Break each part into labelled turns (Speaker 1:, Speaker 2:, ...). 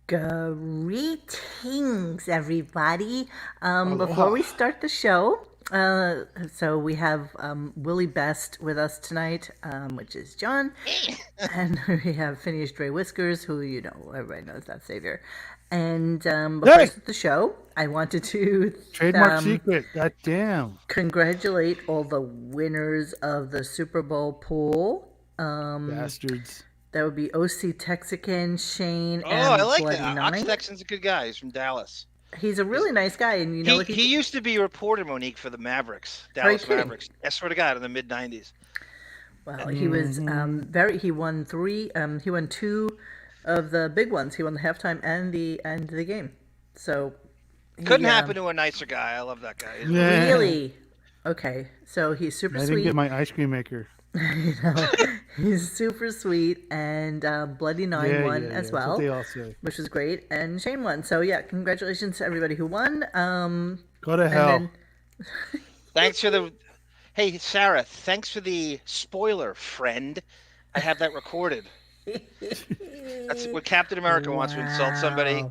Speaker 1: Greetings, everybody. Before we start the show, so we have Willie Best with us tonight, which is John, and we have Phineas Dre Whiskers, who everybody knows that savior. And before I start the show, I wanted to
Speaker 2: trademark secret. Goddamn!
Speaker 1: Congratulate all the winners of the Super Bowl pool.
Speaker 2: Bastards.
Speaker 1: That would be OC Texican, Shane,
Speaker 3: Oh,
Speaker 1: and
Speaker 3: I like
Speaker 1: Bloody
Speaker 3: that.
Speaker 1: Nine.
Speaker 3: Ox Texan's a good guy. He's from Dallas.
Speaker 1: He's a really nice guy, and
Speaker 3: he used to be a reporter, Monique, for the Mavericks, Dallas Mavericks. I swear to God, in the mid '90s.
Speaker 1: Well, he was He won three. He won two of the big ones. He won the halftime and the game. So
Speaker 3: couldn't happen to a nicer guy. I love that guy.
Speaker 1: Yeah. Really? Okay, so he's super sweet.
Speaker 2: I didn't get my ice cream maker.
Speaker 1: He's super sweet, and Bloody Nine won as well,
Speaker 2: that's what they all say.
Speaker 1: Which was great, and Shane won. So congratulations to everybody who won.
Speaker 2: Go to hell.
Speaker 3: Thanks for the. Hey, Sara, thanks for the spoiler, friend. I have that recorded. That's what Captain America wants to insult somebody.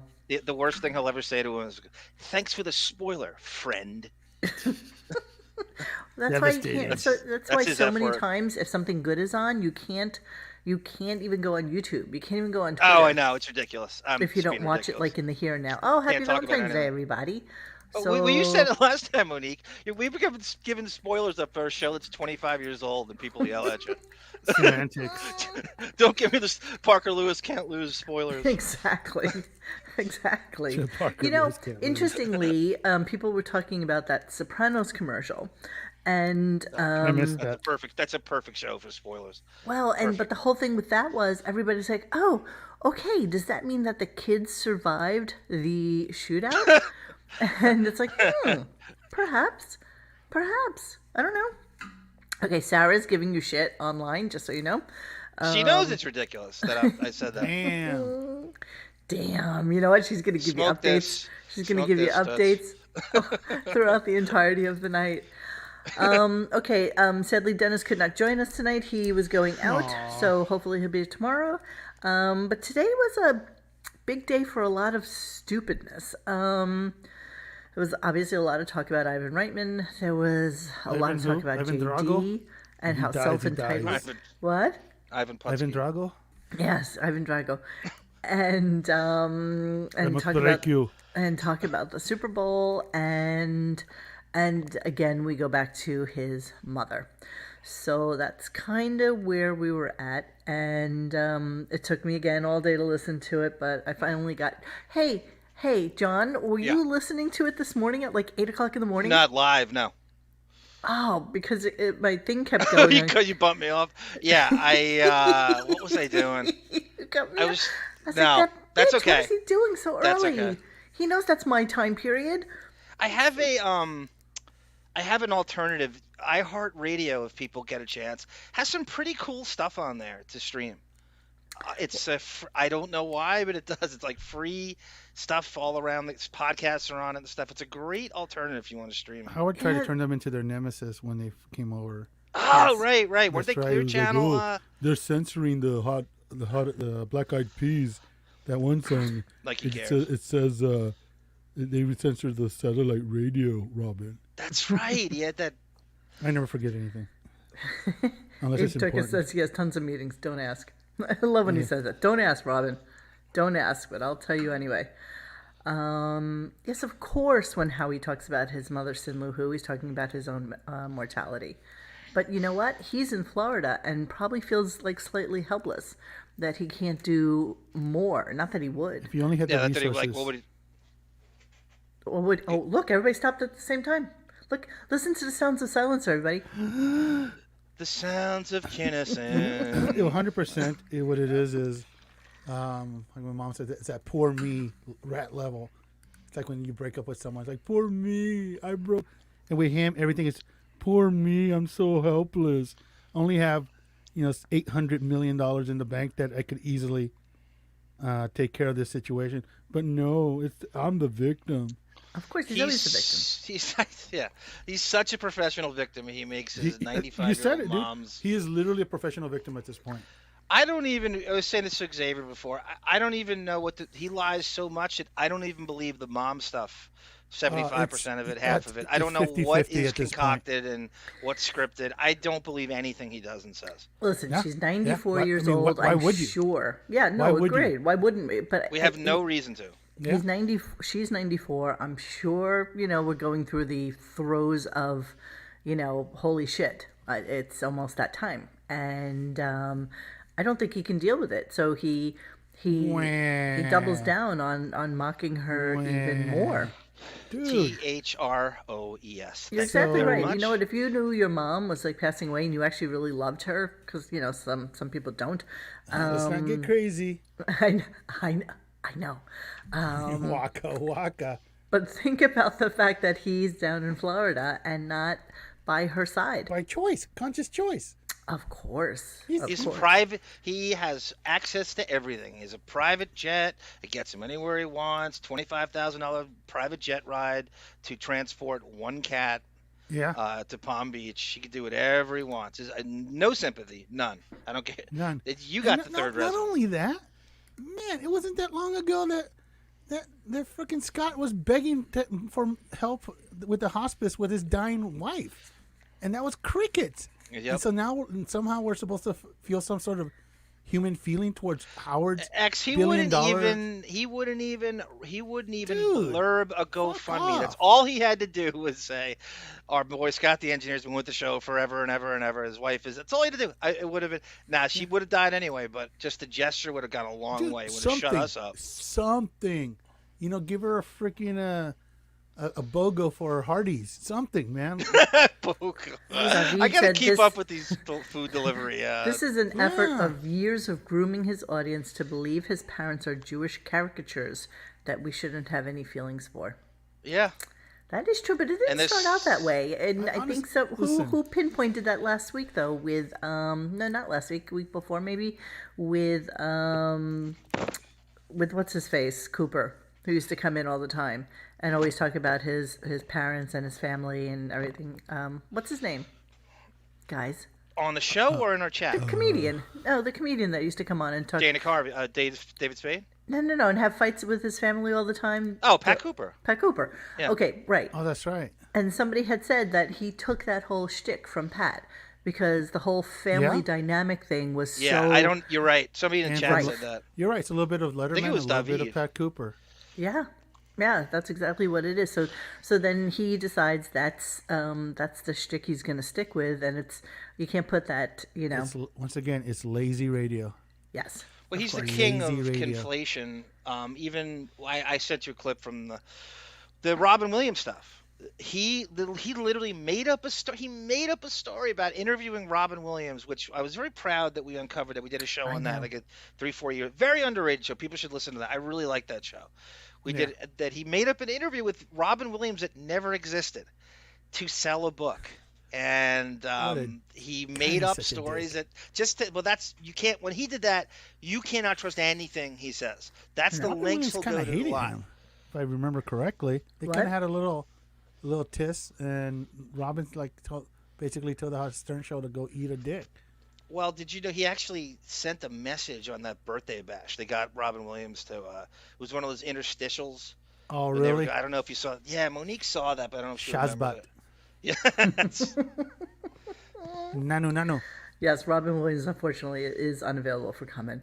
Speaker 3: The worst thing he'll ever say to him is, "Thanks for the spoiler, friend."
Speaker 1: That's why you can't. That's why so many times, if something good is on, you can't even go on YouTube. You can't even go on Twitter.
Speaker 3: Oh, I know, it's ridiculous.
Speaker 1: If you don't watch it like in the here and now. Oh, happy Valentine's Day, everybody!
Speaker 3: So you said it last time, Monique. We were giving spoilers up for a show that's 25 years old, and people yell at you.
Speaker 2: Semantics.
Speaker 3: Don't give me this Parker Lewis can't lose spoilers.
Speaker 1: Exactly. Interestingly, people were talking about that Sopranos commercial. And
Speaker 2: I missed that.
Speaker 3: That's a perfect show for spoilers.
Speaker 1: Well, but the whole thing with that was everybody's like, "Oh, okay. Does that mean that the kids survived the shootout?" And it's like, perhaps. I don't know. Okay, Sarah's giving you shit online, just so you know.
Speaker 3: She knows it's ridiculous that I said that.
Speaker 1: Damn. You know what? She's gonna give you updates. She's gonna give you updates throughout the entirety of the night. Okay, sadly Dennis could not join us tonight. He was going out, so hopefully he'll be tomorrow. But today was a big day for a lot of stupidness. There was obviously a lot of talk about Ivan Reitman. There was a lot of talk about JD and how self-entitled. What?
Speaker 3: Ivan
Speaker 2: Drago?
Speaker 1: Yes, Ivan Drago. And talk about the Super Bowl and again we go back to his mother. So that's kind of where we were at, and it took me again all day to listen to it, but I finally got. Hey, John, were you listening to it this morning at like 8 o'clock in the morning?
Speaker 3: Not live, no.
Speaker 1: Oh, because my thing kept going.
Speaker 3: Because you bumped me off. Yeah, what was I doing?
Speaker 1: I was like,
Speaker 3: that's okay.
Speaker 1: What is he doing so early? Okay. He knows that's my time period.
Speaker 3: I have an alternative. iHeartRadio, if people get a chance, has some pretty cool stuff on there to stream. It's I don't know why, but it does. It's like free stuff all around. The podcasts are on it and stuff. It's a great alternative if you want to stream.
Speaker 2: Howard tried to turn them into their nemesis when they came over.
Speaker 3: Oh, yes. Right. Weren't they Clear Channel?
Speaker 2: Like, they're censoring the Black Eyed Peas. That one song.
Speaker 3: Like
Speaker 2: it says they would censor the satellite radio, Robin.
Speaker 3: That's right. He had that.
Speaker 2: I never forget anything. Unless it's important.
Speaker 1: Says he has tons of meetings. Don't ask. I love when he says that. Don't ask, Robin. Don't ask, but I'll tell you anyway. Yes, of course, when Howie talks about his mother, Sin Lu Hu, he's talking about his own mortality. But you know what? He's in Florida and probably feels like slightly helpless that he can't do more. Not that he would.
Speaker 2: If he only had the resources.
Speaker 1: Look, everybody stopped at the same time. Look, listen to the sounds of silence, everybody.
Speaker 3: The sounds of Kinnison.
Speaker 2: 100%. What it is, like my mom said, it's that poor me rat level. It's like when you break up with someone. It's like, poor me, I broke. And with him, everything is, poor me, I'm so helpless. Only have, $800 million in the bank that I could easily take care of this situation. But no, I'm the victim.
Speaker 1: Of course, he's always the victim.
Speaker 3: He's such a professional victim. He makes his 95-year-old moms.
Speaker 2: He is literally a professional victim at this point.
Speaker 3: I don't even. I was saying this to Xavier before. I don't even know he lies so much that I don't even believe the mom stuff. 75% of it, half of it. I
Speaker 2: it's
Speaker 3: don't know what
Speaker 2: 50-50
Speaker 3: is
Speaker 2: at this point.
Speaker 3: concocted and what's scripted. I don't believe anything he does and says.
Speaker 1: Listen,
Speaker 2: Yeah,
Speaker 1: she's
Speaker 2: yeah.
Speaker 1: 94
Speaker 2: I
Speaker 1: years
Speaker 2: mean,
Speaker 1: old.
Speaker 2: why
Speaker 1: I'm
Speaker 2: would you?
Speaker 1: sure. Yeah,
Speaker 2: Why
Speaker 1: no,
Speaker 2: would you?
Speaker 1: great. Why wouldn't we? But
Speaker 3: We have no reason to.
Speaker 2: Yeah.
Speaker 1: he's 90. She's 94. I'm sure. We're going through the throes of, holy shit. It's almost that time, and I don't think he can deal with it. So he doubles down on mocking her even more.
Speaker 2: Dude.
Speaker 3: THROES.
Speaker 1: You're exactly
Speaker 3: very
Speaker 1: right.
Speaker 3: much.
Speaker 1: You know what? If you knew your mom was like passing away and you actually really loved her, because some people don't.
Speaker 2: Let's not get crazy.
Speaker 1: I know.
Speaker 2: Waka waka.
Speaker 1: But think about the fact that he's down in Florida and not by her side.
Speaker 2: By choice, conscious choice.
Speaker 1: Of course.
Speaker 3: He's private. He has access to everything. He has a private jet. It gets him anywhere he wants. $25,000 private jet ride to transport one cat.
Speaker 2: Yeah.
Speaker 3: To Palm Beach. He can do whatever he wants. No sympathy. None. I don't care.
Speaker 2: None.
Speaker 3: You got
Speaker 2: and
Speaker 3: the third
Speaker 2: not
Speaker 3: resident.
Speaker 2: only that, man, it wasn't that long ago that freaking Scott was begging for help with the hospice with his dying wife, and that was crickets.
Speaker 3: Yep.
Speaker 2: And so now somehow we're supposed to feel some sort of human feeling towards Howard's
Speaker 3: He
Speaker 2: $1
Speaker 3: wouldn't
Speaker 2: billion.
Speaker 3: even
Speaker 2: Dude,
Speaker 3: blurb a
Speaker 2: fuck
Speaker 3: GoFundMe.
Speaker 2: off.
Speaker 3: That's all he had to do was say, "Our boy Scott, the engineer's been with the show forever and ever and ever. His wife is." That's all he had to do. It would have been. She would have died anyway, but just the gesture would have gone a long way. Would have shut us up.
Speaker 2: Something, give her a freaking a BOGO for Hardee's. Something, man.
Speaker 3: BOGO. I gotta keep up with these food delivery.
Speaker 1: This is an effort of years of grooming his audience to believe his parents are Jewish caricatures that we shouldn't have any feelings for.
Speaker 3: Yeah.
Speaker 1: That is true, but it didn't start out that way. And I think so. Who pinpointed that last week though? With no, not last week. Week before maybe. With what's his face, Cooper, who used to come in all the time and always talk about his parents and his family and everything. What's his name, guys?
Speaker 3: On the show or in our chat?
Speaker 1: The comedian. No, the comedian that used to come on and talk.
Speaker 3: Dana Carvey, David Spade.
Speaker 1: No, and have fights with his family all the time.
Speaker 3: Oh, Pat Cooper.
Speaker 1: Pat Cooper.
Speaker 3: Yeah.
Speaker 1: Okay, right.
Speaker 2: Oh, that's right.
Speaker 1: And somebody had said that he took that whole shtick from Pat because the whole family dynamic thing was so.
Speaker 3: Yeah, You're right. Somebody in the chat said that.
Speaker 2: You're right. It's a little bit of Letterman,
Speaker 3: it was
Speaker 2: a little bit
Speaker 3: David.
Speaker 2: of Pat Cooper.
Speaker 1: Yeah, that's exactly what it is. So then he decides that's the shtick he's going to stick with, and you can't put that,
Speaker 2: Once again, it's lazy radio.
Speaker 1: Yes.
Speaker 3: Well, he's the king of conflation. Even I sent you a clip from the Robin Williams stuff. He literally made up a story. He made up a story about interviewing Robin Williams, which I was very proud that we uncovered. That we did a show on that, like 3-4 years. Very underrated show. People should listen to that. I really like that show. We did that. He made up an interview with Robin Williams that never existed to sell a book. And he made up stories that you can't. When he did that, you cannot trust anything he says. That's the lengths he'll go to the line.
Speaker 2: If I remember correctly, they kind of had a little tiss, and Robin's basically told the Howard Stern show to go eat a dick.
Speaker 3: Well, did you know he actually sent a message on that birthday bash? They got Robin Williams to. It was one of those interstitials.
Speaker 2: Oh, really?
Speaker 3: I don't know if you saw. Yeah, Monique saw that, but I don't know if she remembered it. Yeah.
Speaker 2: Nanu.
Speaker 1: Yes, Robin Williams unfortunately is unavailable for comment.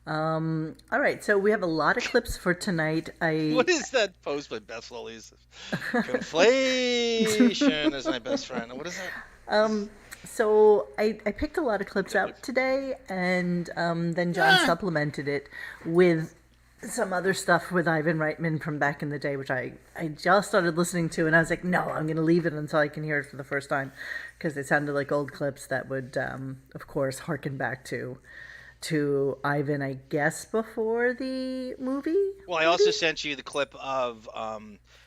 Speaker 1: All right, so we have a lot of clips for tonight.
Speaker 3: What is that post by Beth Lilly's? Conflation is my best friend. What is that?
Speaker 1: So I picked a lot of clips out today, and then John supplemented it with some other stuff with Ivan Reitman from back in the day, which I just started listening to, and I was like, no, I'm going to leave it until I can hear it for the first time, because they sounded like old clips that would, of course, harken back to Ivan, I guess, before the movie.
Speaker 3: Well, I also sent you the clip of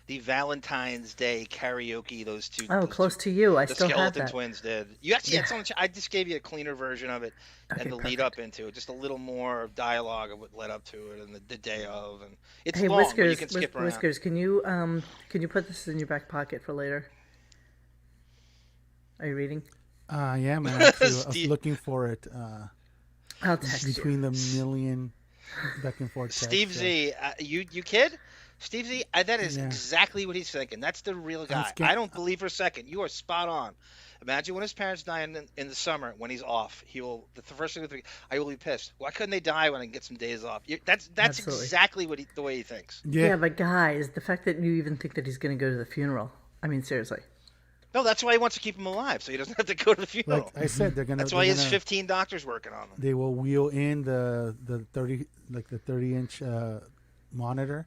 Speaker 3: the Valentine's Day karaoke. Those two.
Speaker 1: Close to you. I still have that.
Speaker 3: The Skeleton Twins did. You actually, I just gave you a cleaner version of it, and the lead up into it, just a little more dialogue of what led up to it, and the day of, and it's long,
Speaker 1: Whiskers,
Speaker 3: but you can skip around.
Speaker 1: Whiskers, can you put this in your back pocket for later? Are you reading?
Speaker 2: Yeah, man. Actually, I was looking for it.
Speaker 1: I'll text
Speaker 2: between the million back and forth.
Speaker 3: Steve Z, you kid? Steve Z, that is exactly what he's thinking. That's the real guy. I don't believe for a second. You are spot on. Imagine when his parents die in the summer when he's off. The first thing I will be pissed. Why couldn't they die when I can get some days off? That's exactly the way he thinks.
Speaker 1: Yeah, but guys, the fact that you even think that he's going to go to the funeral. I mean, seriously.
Speaker 3: No, that's why he wants to keep him alive, so he doesn't have to go to the funeral.
Speaker 2: Like I said,
Speaker 3: That's why he has 15 doctors working on him.
Speaker 2: They will wheel in the 30-inch monitor,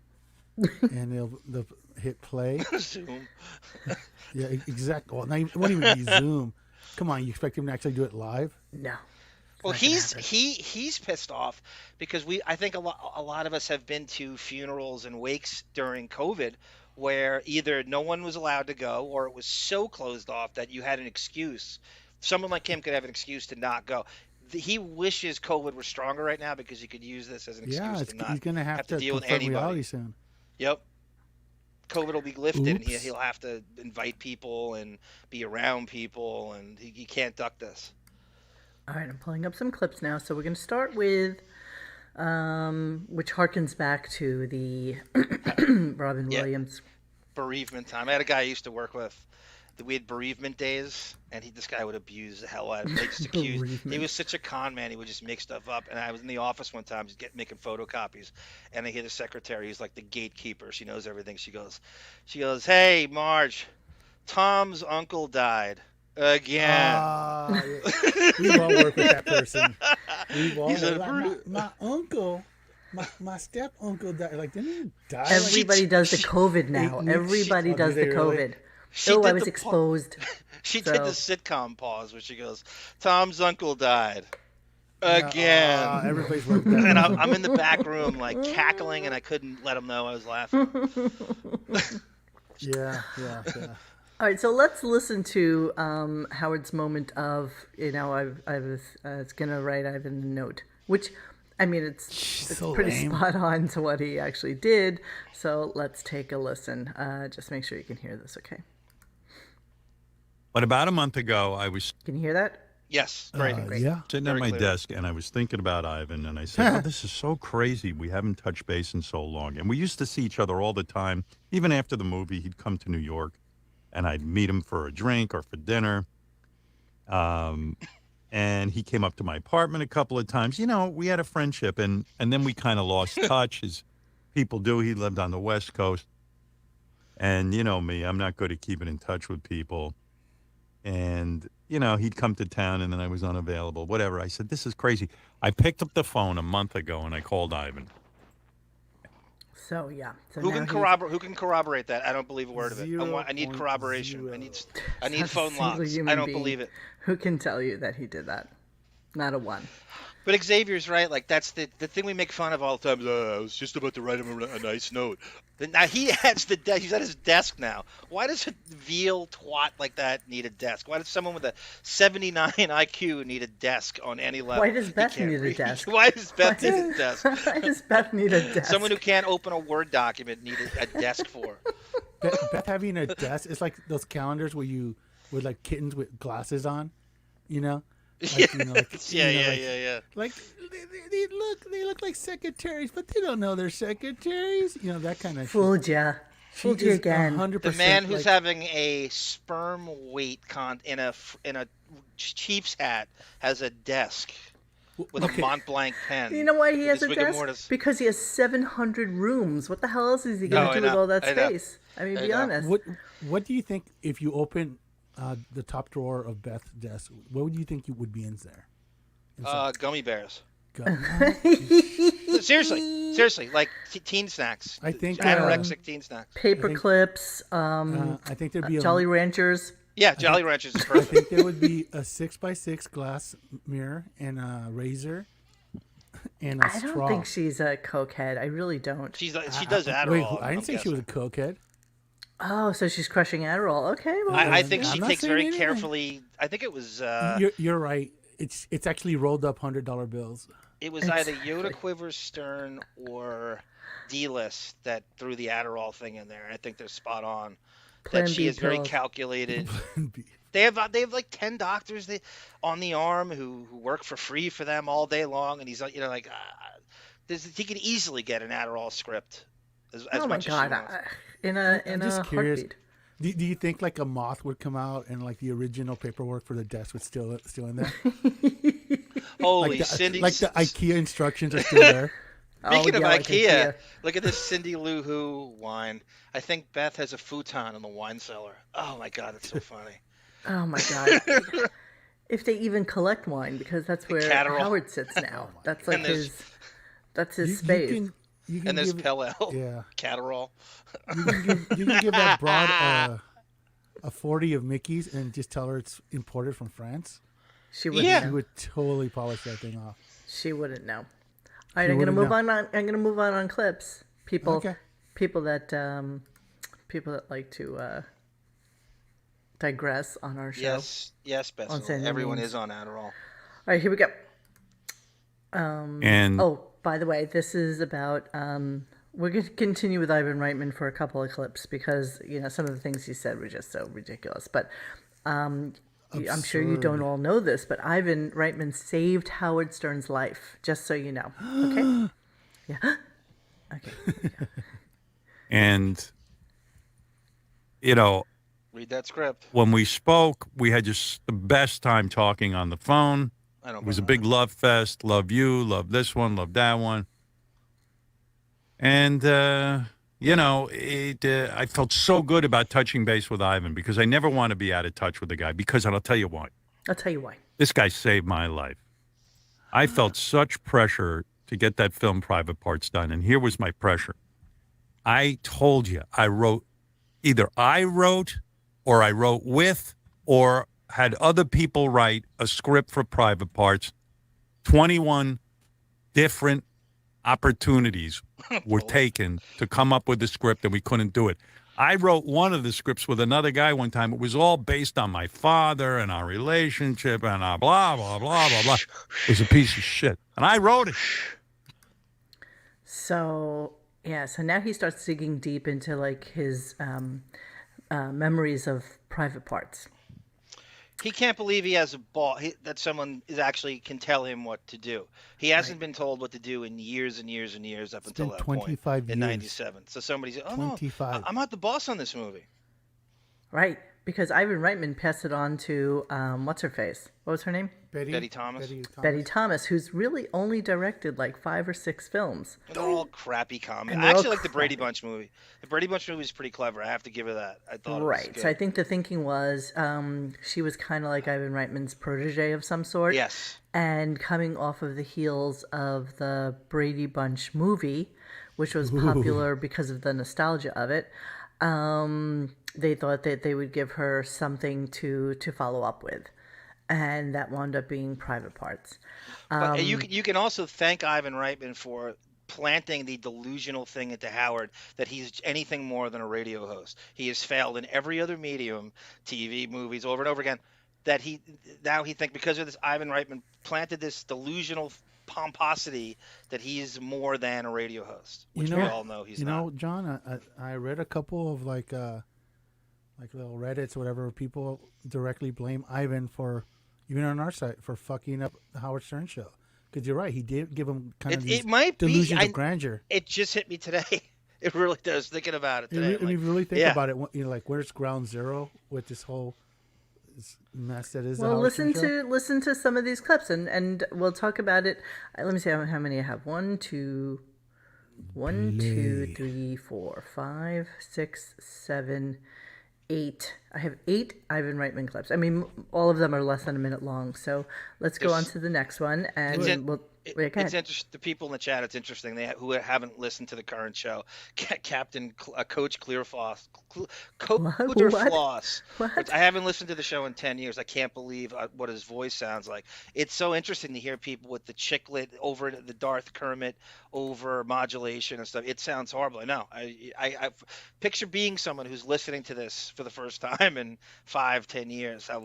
Speaker 2: and they'll hit play.
Speaker 3: Zoom.
Speaker 2: Yeah, exactly. Well, it won't even be Zoom. Come on, you expect him to actually do it live?
Speaker 1: No.
Speaker 3: Well, he's pissed off because I think a lot of us have been to funerals and wakes during COVID where either no one was allowed to go or it was so closed off that you had an excuse. Someone like him could have an excuse to not go. He wishes COVID were stronger right now because he could use this as an excuse to not
Speaker 2: he's gonna have to
Speaker 3: deal with anybody.
Speaker 2: Reality soon.
Speaker 3: Yep. COVID will be lifted, and he'll have to invite people and be around people, and he can't duck this.
Speaker 1: All right, I'm pulling up some clips now. So we're going to start with, which harkens back to the Robin Williams
Speaker 3: bereavement time. I had a guy I used to work with. We had bereavement days, and this guy would abuse the hell out of me. He was such a con man. He would just make stuff up. And I was in the office one time, just making photocopies, and I hear the secretary, who's like the gatekeeper. She knows everything. She goes, "Hey, Marge, Tom's uncle died again."
Speaker 2: We've all worked with that person. My uncle. My step uncle died. Like, didn't he die?
Speaker 1: Everybody does the COVID now. Everybody does the COVID. I was exposed.
Speaker 3: She did the sitcom pause where she goes, "Tom's uncle died again."
Speaker 2: Everybody's worked that.
Speaker 3: And I'm in the back room like cackling, and I couldn't let him know I was laughing.
Speaker 2: Yeah.
Speaker 1: All right, so let's listen to Howard's moment of, I was going to write Ivan a note, which, I mean, it's so pretty spot on to what he actually did. So let's take a listen. Just make sure you can hear this, okay?
Speaker 4: But about a month ago, I was...
Speaker 1: Can you hear that?
Speaker 3: Yes, great.
Speaker 2: Yeah.
Speaker 4: Sitting at my desk, and I was thinking about Ivan, and I said, this is so crazy. We haven't touched base in so long. And we used to see each other all the time. Even after the movie, he'd come to New York, and I'd meet him for a drink or for dinner. And he came up to my apartment a couple of times. We had a friendship, and then we kind of lost touch, as people do. He lived on the West Coast. And you know me, I'm not good at keeping in touch with people. And, he'd come to town, and then I was unavailable, whatever. I said, this is crazy. I picked up the phone a month ago, and I called Ivan.
Speaker 1: So, yeah. So
Speaker 3: who can corroborate that? I don't believe a word of it. I need corroboration.
Speaker 2: 0.
Speaker 3: I need phone logs. I don't believe it.
Speaker 1: Who can tell you that he did that? Not a one.
Speaker 3: But Xavier's right. Like, that's the thing we make fun of all the time. I was just about to write him a nice note. Now he has he's at his desk now. Why does a veal twat like that need a desk? Why does someone with a 79 IQ need a desk on any level?
Speaker 1: Why does Beth need a desk?
Speaker 3: Why does Beth need a desk?
Speaker 1: Why does Beth need a desk?
Speaker 3: Someone who can't open a Word document need a desk for.
Speaker 2: Beth having a desk, it's like those calendars with like kittens with glasses on, Like,
Speaker 3: yeah.
Speaker 2: Like they look like secretaries, but they don't know they're secretaries. That kind of
Speaker 1: fooled ya. Fooled you again.
Speaker 2: 100%,
Speaker 3: the man who's having a sperm weight in a Chiefs hat has a desk with a Mont Blanc pen.
Speaker 1: You know why he has a desk? Because he has 700 rooms. What the hell else is he going to do with all that space? I mean, be honest.
Speaker 2: What do you think if you open the top drawer of Beth's desk, what would you think would be in there?
Speaker 3: Gummy bears. Seriously, like teen snacks.
Speaker 2: I think
Speaker 3: anorexic teen snacks.
Speaker 1: Paper clips.
Speaker 2: I think there'd be
Speaker 1: Jolly Ranchers.
Speaker 3: Yeah, Jolly Ranchers is perfect.
Speaker 2: I think there would be a 6x6 glass mirror and a razor and a straw.
Speaker 1: I don't think she's a cokehead. I really don't.
Speaker 3: She does Adderall.
Speaker 2: Wait, I didn't say she was a cokehead.
Speaker 1: Oh, so she's crushing Adderall. Okay, well,
Speaker 3: I think she takes very carefully. I think it was.
Speaker 2: You're right. It's actually rolled up $100 bills.
Speaker 3: It was either Yoda Quivers Stern or D-List that threw the Adderall thing in there. I think they're spot on.
Speaker 1: Plan
Speaker 3: that she
Speaker 1: B
Speaker 3: is very
Speaker 1: pills.
Speaker 3: calculated. They have like 10 doctors on the arm who work for free for them all day long, and he's like, he could easily get an Adderall script as
Speaker 1: Oh my
Speaker 3: much as she
Speaker 1: God!
Speaker 3: wants.
Speaker 1: In
Speaker 2: I'm just
Speaker 1: a
Speaker 2: curious.
Speaker 1: heartbeat.
Speaker 2: Do you think like a moth would come out and like the original paperwork for the desk was still in there?
Speaker 3: Holy
Speaker 2: like
Speaker 3: Cindy!
Speaker 2: Like the IKEA instructions are still there.
Speaker 3: Speaking of
Speaker 1: like
Speaker 3: IKEA, look at this Cindy Lou Who wine. I think Beth has a futon in the wine cellar. Oh my God, it's so funny.
Speaker 1: Oh my God! If they even collect wine, because that's where
Speaker 3: Catterall.
Speaker 1: Howard sits now. That's like that's his
Speaker 2: You
Speaker 1: space.
Speaker 2: can
Speaker 3: And there's
Speaker 2: give,
Speaker 3: Pell-El.
Speaker 2: yeah.
Speaker 3: Catterall.
Speaker 2: You can give that broad a 40 of Mickey's and just tell her it's imported from France.
Speaker 1: She wouldn't
Speaker 3: Yeah.
Speaker 1: know.
Speaker 2: She would totally polish that thing off.
Speaker 1: She wouldn't know. All right, I'm gonna move on. I'm gonna move on clips. People that like to digress on our show.
Speaker 3: Yes, Beth. Everyone is on Adderall.
Speaker 1: All right, here we go.
Speaker 4: And
Speaker 1: By the way, this is about. We're going to continue with Ivan Reitman for a couple of clips because some of the things he said were just so ridiculous. But I'm sure you don't all know this, but Ivan Reitman saved Howard Stern's life. Just so you know, okay? Yeah. Okay.
Speaker 4: and
Speaker 3: Read that script.
Speaker 4: when we spoke, we had just the best time talking on the phone. It was a big love fest. Love you, love this one, love that one. And, I felt so good about touching base with Ivan because I never want to be out of touch with the guy because I'll tell you why.
Speaker 1: I'll tell you why.
Speaker 4: This guy saved my life. I felt such pressure to get that film Private Parts done, and here was my pressure. I told you I wrote or I wrote with or had other people write a script for Private Parts. 21 different opportunities were taken to come up with the script, and we couldn't do it. I wrote one of the scripts with another guy one time. It was all based on my father and our relationship and our blah, blah, blah, blah, blah. It was a piece of shit. And I wrote it.
Speaker 1: So now he starts digging deep into like his memories of Private Parts.
Speaker 3: He can't believe he has a ball that someone is actually can tell him what to do. He hasn't been told what to do in years and years and years up until that
Speaker 2: 25
Speaker 3: point
Speaker 2: years.
Speaker 3: in '97. So somebody said, "Oh
Speaker 2: 25.
Speaker 3: no, I'm not the boss on this movie."
Speaker 1: Right, because Ivan Reitman passed it on to what's her face? What was her name?
Speaker 3: Betty Thomas.
Speaker 1: Betty Thomas, who's really only directed like 5 or 6 films.
Speaker 3: They're all crappy comedy.
Speaker 1: And
Speaker 3: I
Speaker 1: they're all
Speaker 3: actually like the Brady
Speaker 1: crappy.
Speaker 3: Bunch movie. The Brady Bunch movie is pretty clever. I have to give her that. I thought it was
Speaker 1: Right.
Speaker 3: good.
Speaker 1: So I think the thinking was she was kind of like Ivan Reitman's protege of some sort.
Speaker 3: Yes.
Speaker 1: And coming off of the heels of the Brady Bunch movie, which was popular because of the nostalgia of it, they thought that they would give her something to follow up with. And that wound up being Private Parts.
Speaker 3: But you can also thank Ivan Reitman for planting the delusional thing into Howard that he's anything more than a radio host. He has failed in every other medium, TV, movies, over and over again. That he thinks because of this, Ivan Reitman planted this delusional pomposity that he's more than a radio host, which we all know he's not.
Speaker 2: You know, John, I read a couple of like little Reddits or whatever. People directly blame Ivan for, even on our site, for fucking up the Howard Stern show. Because you're right, he did give him kind of these delusions of grandeur.
Speaker 3: It just hit me today. It really does. Thinking about it today,
Speaker 2: When you really think about it, like where's ground zero with this whole mess that is.
Speaker 1: Well, listen to some of these clips, and we'll talk about it. Let me see how many I have. 1, 2, 3, 4, 5, 6, 7, 8. I have 8 Ivan Reitman clips. I mean, all of them are less than a minute long. So let's go on to the next one, and
Speaker 3: it's interesting. The people in the chat, it's interesting. Who haven't listened to the current show, Coach Clearfloss, Floss.
Speaker 1: What?
Speaker 3: I haven't listened to the show in 10 years. I can't believe what his voice sounds like. It's so interesting to hear people with the chiclet over the Darth Kermit over modulation and stuff. It sounds horrible. I know. I picture being someone who's listening to this for the first time in 5-10 years. How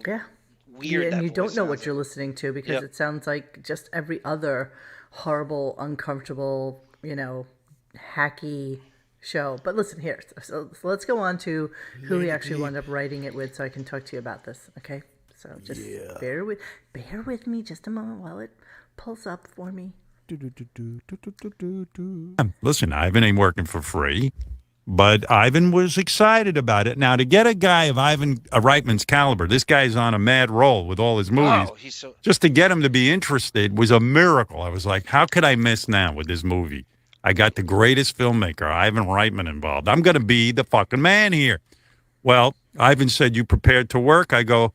Speaker 3: weird
Speaker 1: and
Speaker 3: that
Speaker 1: you don't know what
Speaker 3: like.
Speaker 1: you're listening to because it sounds like just every other horrible, uncomfortable, hacky show. But listen here. So let's go on to who he actually wound up writing it with, so I can talk to you about this. Okay. So just bear with me just a moment while it pulls up for me.
Speaker 4: Listen, Ivan ain't working for free, but Ivan was excited about it. Now, to get a guy of Ivan Reitman's caliber, this guy's on a mad roll with all his movies.
Speaker 3: Oh,
Speaker 4: just to get him to be interested was a miracle. I was like, how could I miss now with this movie? I got the greatest filmmaker, Ivan Reitman, involved. I'm going to be the fucking man here. Well, Ivan said, you prepared to work? I go,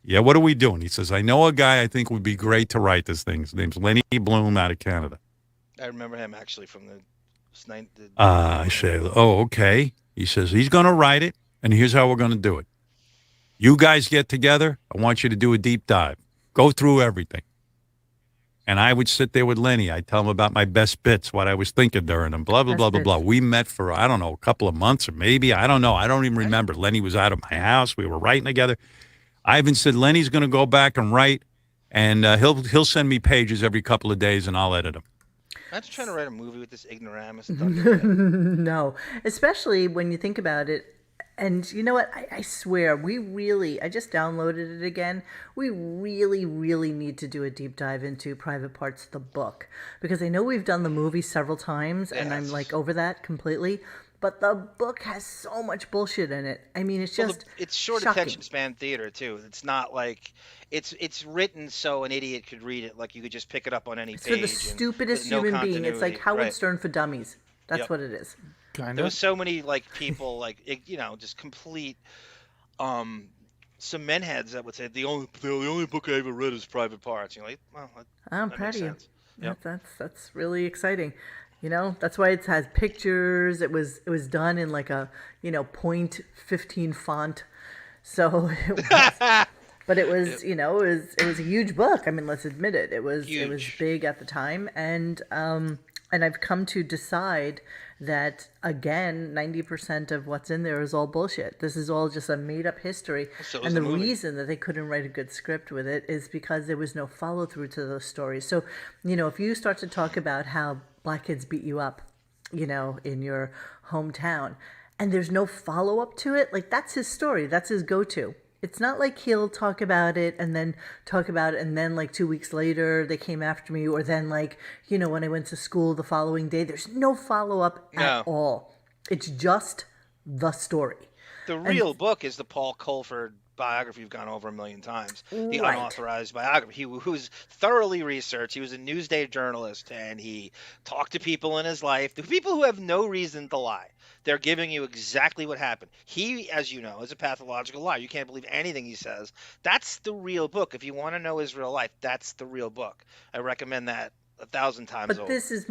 Speaker 4: yeah, what are we doing? He says, I know a guy I think would be great to write this thing. His name's Lenny Bloom out of Canada.
Speaker 3: I remember him actually from the
Speaker 4: I said, oh, okay. He says, he's going to write it, and here's how we're going to do it. You guys get together. I want you to do a deep dive. Go through everything. And I would sit there with Lenny. I'd tell him about my best bits, what I was thinking during them, blah, blah, blah, blah, blah. We met for, I don't know, a couple of months or maybe. I don't know. I don't even remember. Lenny was out of my house. We were writing together. Ivan said, Lenny's going to go back and write, and he'll send me pages every couple of days, and I'll edit them.
Speaker 3: Imagine trying to write a movie with this ignoramus.
Speaker 1: No, especially when you think about it. And you know what? I swear, I just downloaded it again. We really, really need to do a deep dive into Private Parts, the book. Because I know we've done the movie several times, and I'm like over that completely. But the book has so much bullshit in it. I mean, it's
Speaker 3: it's short
Speaker 1: shocking.
Speaker 3: Attention span theater, too. It's not like... It's written so an idiot could read it. Like, you could just pick it up on any page.
Speaker 1: For the stupidest human being. It's like Howard Stern for dummies. That's what it is.
Speaker 2: Kind
Speaker 3: There
Speaker 2: of.
Speaker 3: was so many, like, people, like, just complete... some men heads that would say, the only book I ever read is Private Parts. You're like, well,
Speaker 1: I'm proud of you.
Speaker 3: Yep.
Speaker 1: That's really exciting. That's why it has pictures. It was done in like a 0.15 font, so it was, but it was it was a huge book. I mean, let's admit it. It was big at the time, and I've come to decide that again, 90% of what's in there is all bullshit. This is all just a made-up history, and the reason that they couldn't write a good script with it is because there was no follow-through to those stories. So, if you start to talk about how black kids beat you up, in your hometown, and there's no follow-up to it, like, that's his story. That's his go-to. It's not like he'll talk about it and then like 2 weeks later they came after me, or then like, when I went to school the following day. There's no follow-up at all. It's just the story.
Speaker 3: The real book is the Paul Colford biography we've gone over a million times. The unauthorized biography. He was thoroughly researched. He was a Newsday journalist, and he talked to people in his life, the people who have no reason to lie. They're giving you exactly what happened. He, as you know, is a pathological liar. You can't believe anything he says. That's the real book. If you want to know his real life, that's the real book. I recommend that 1,000 times over.
Speaker 1: But this is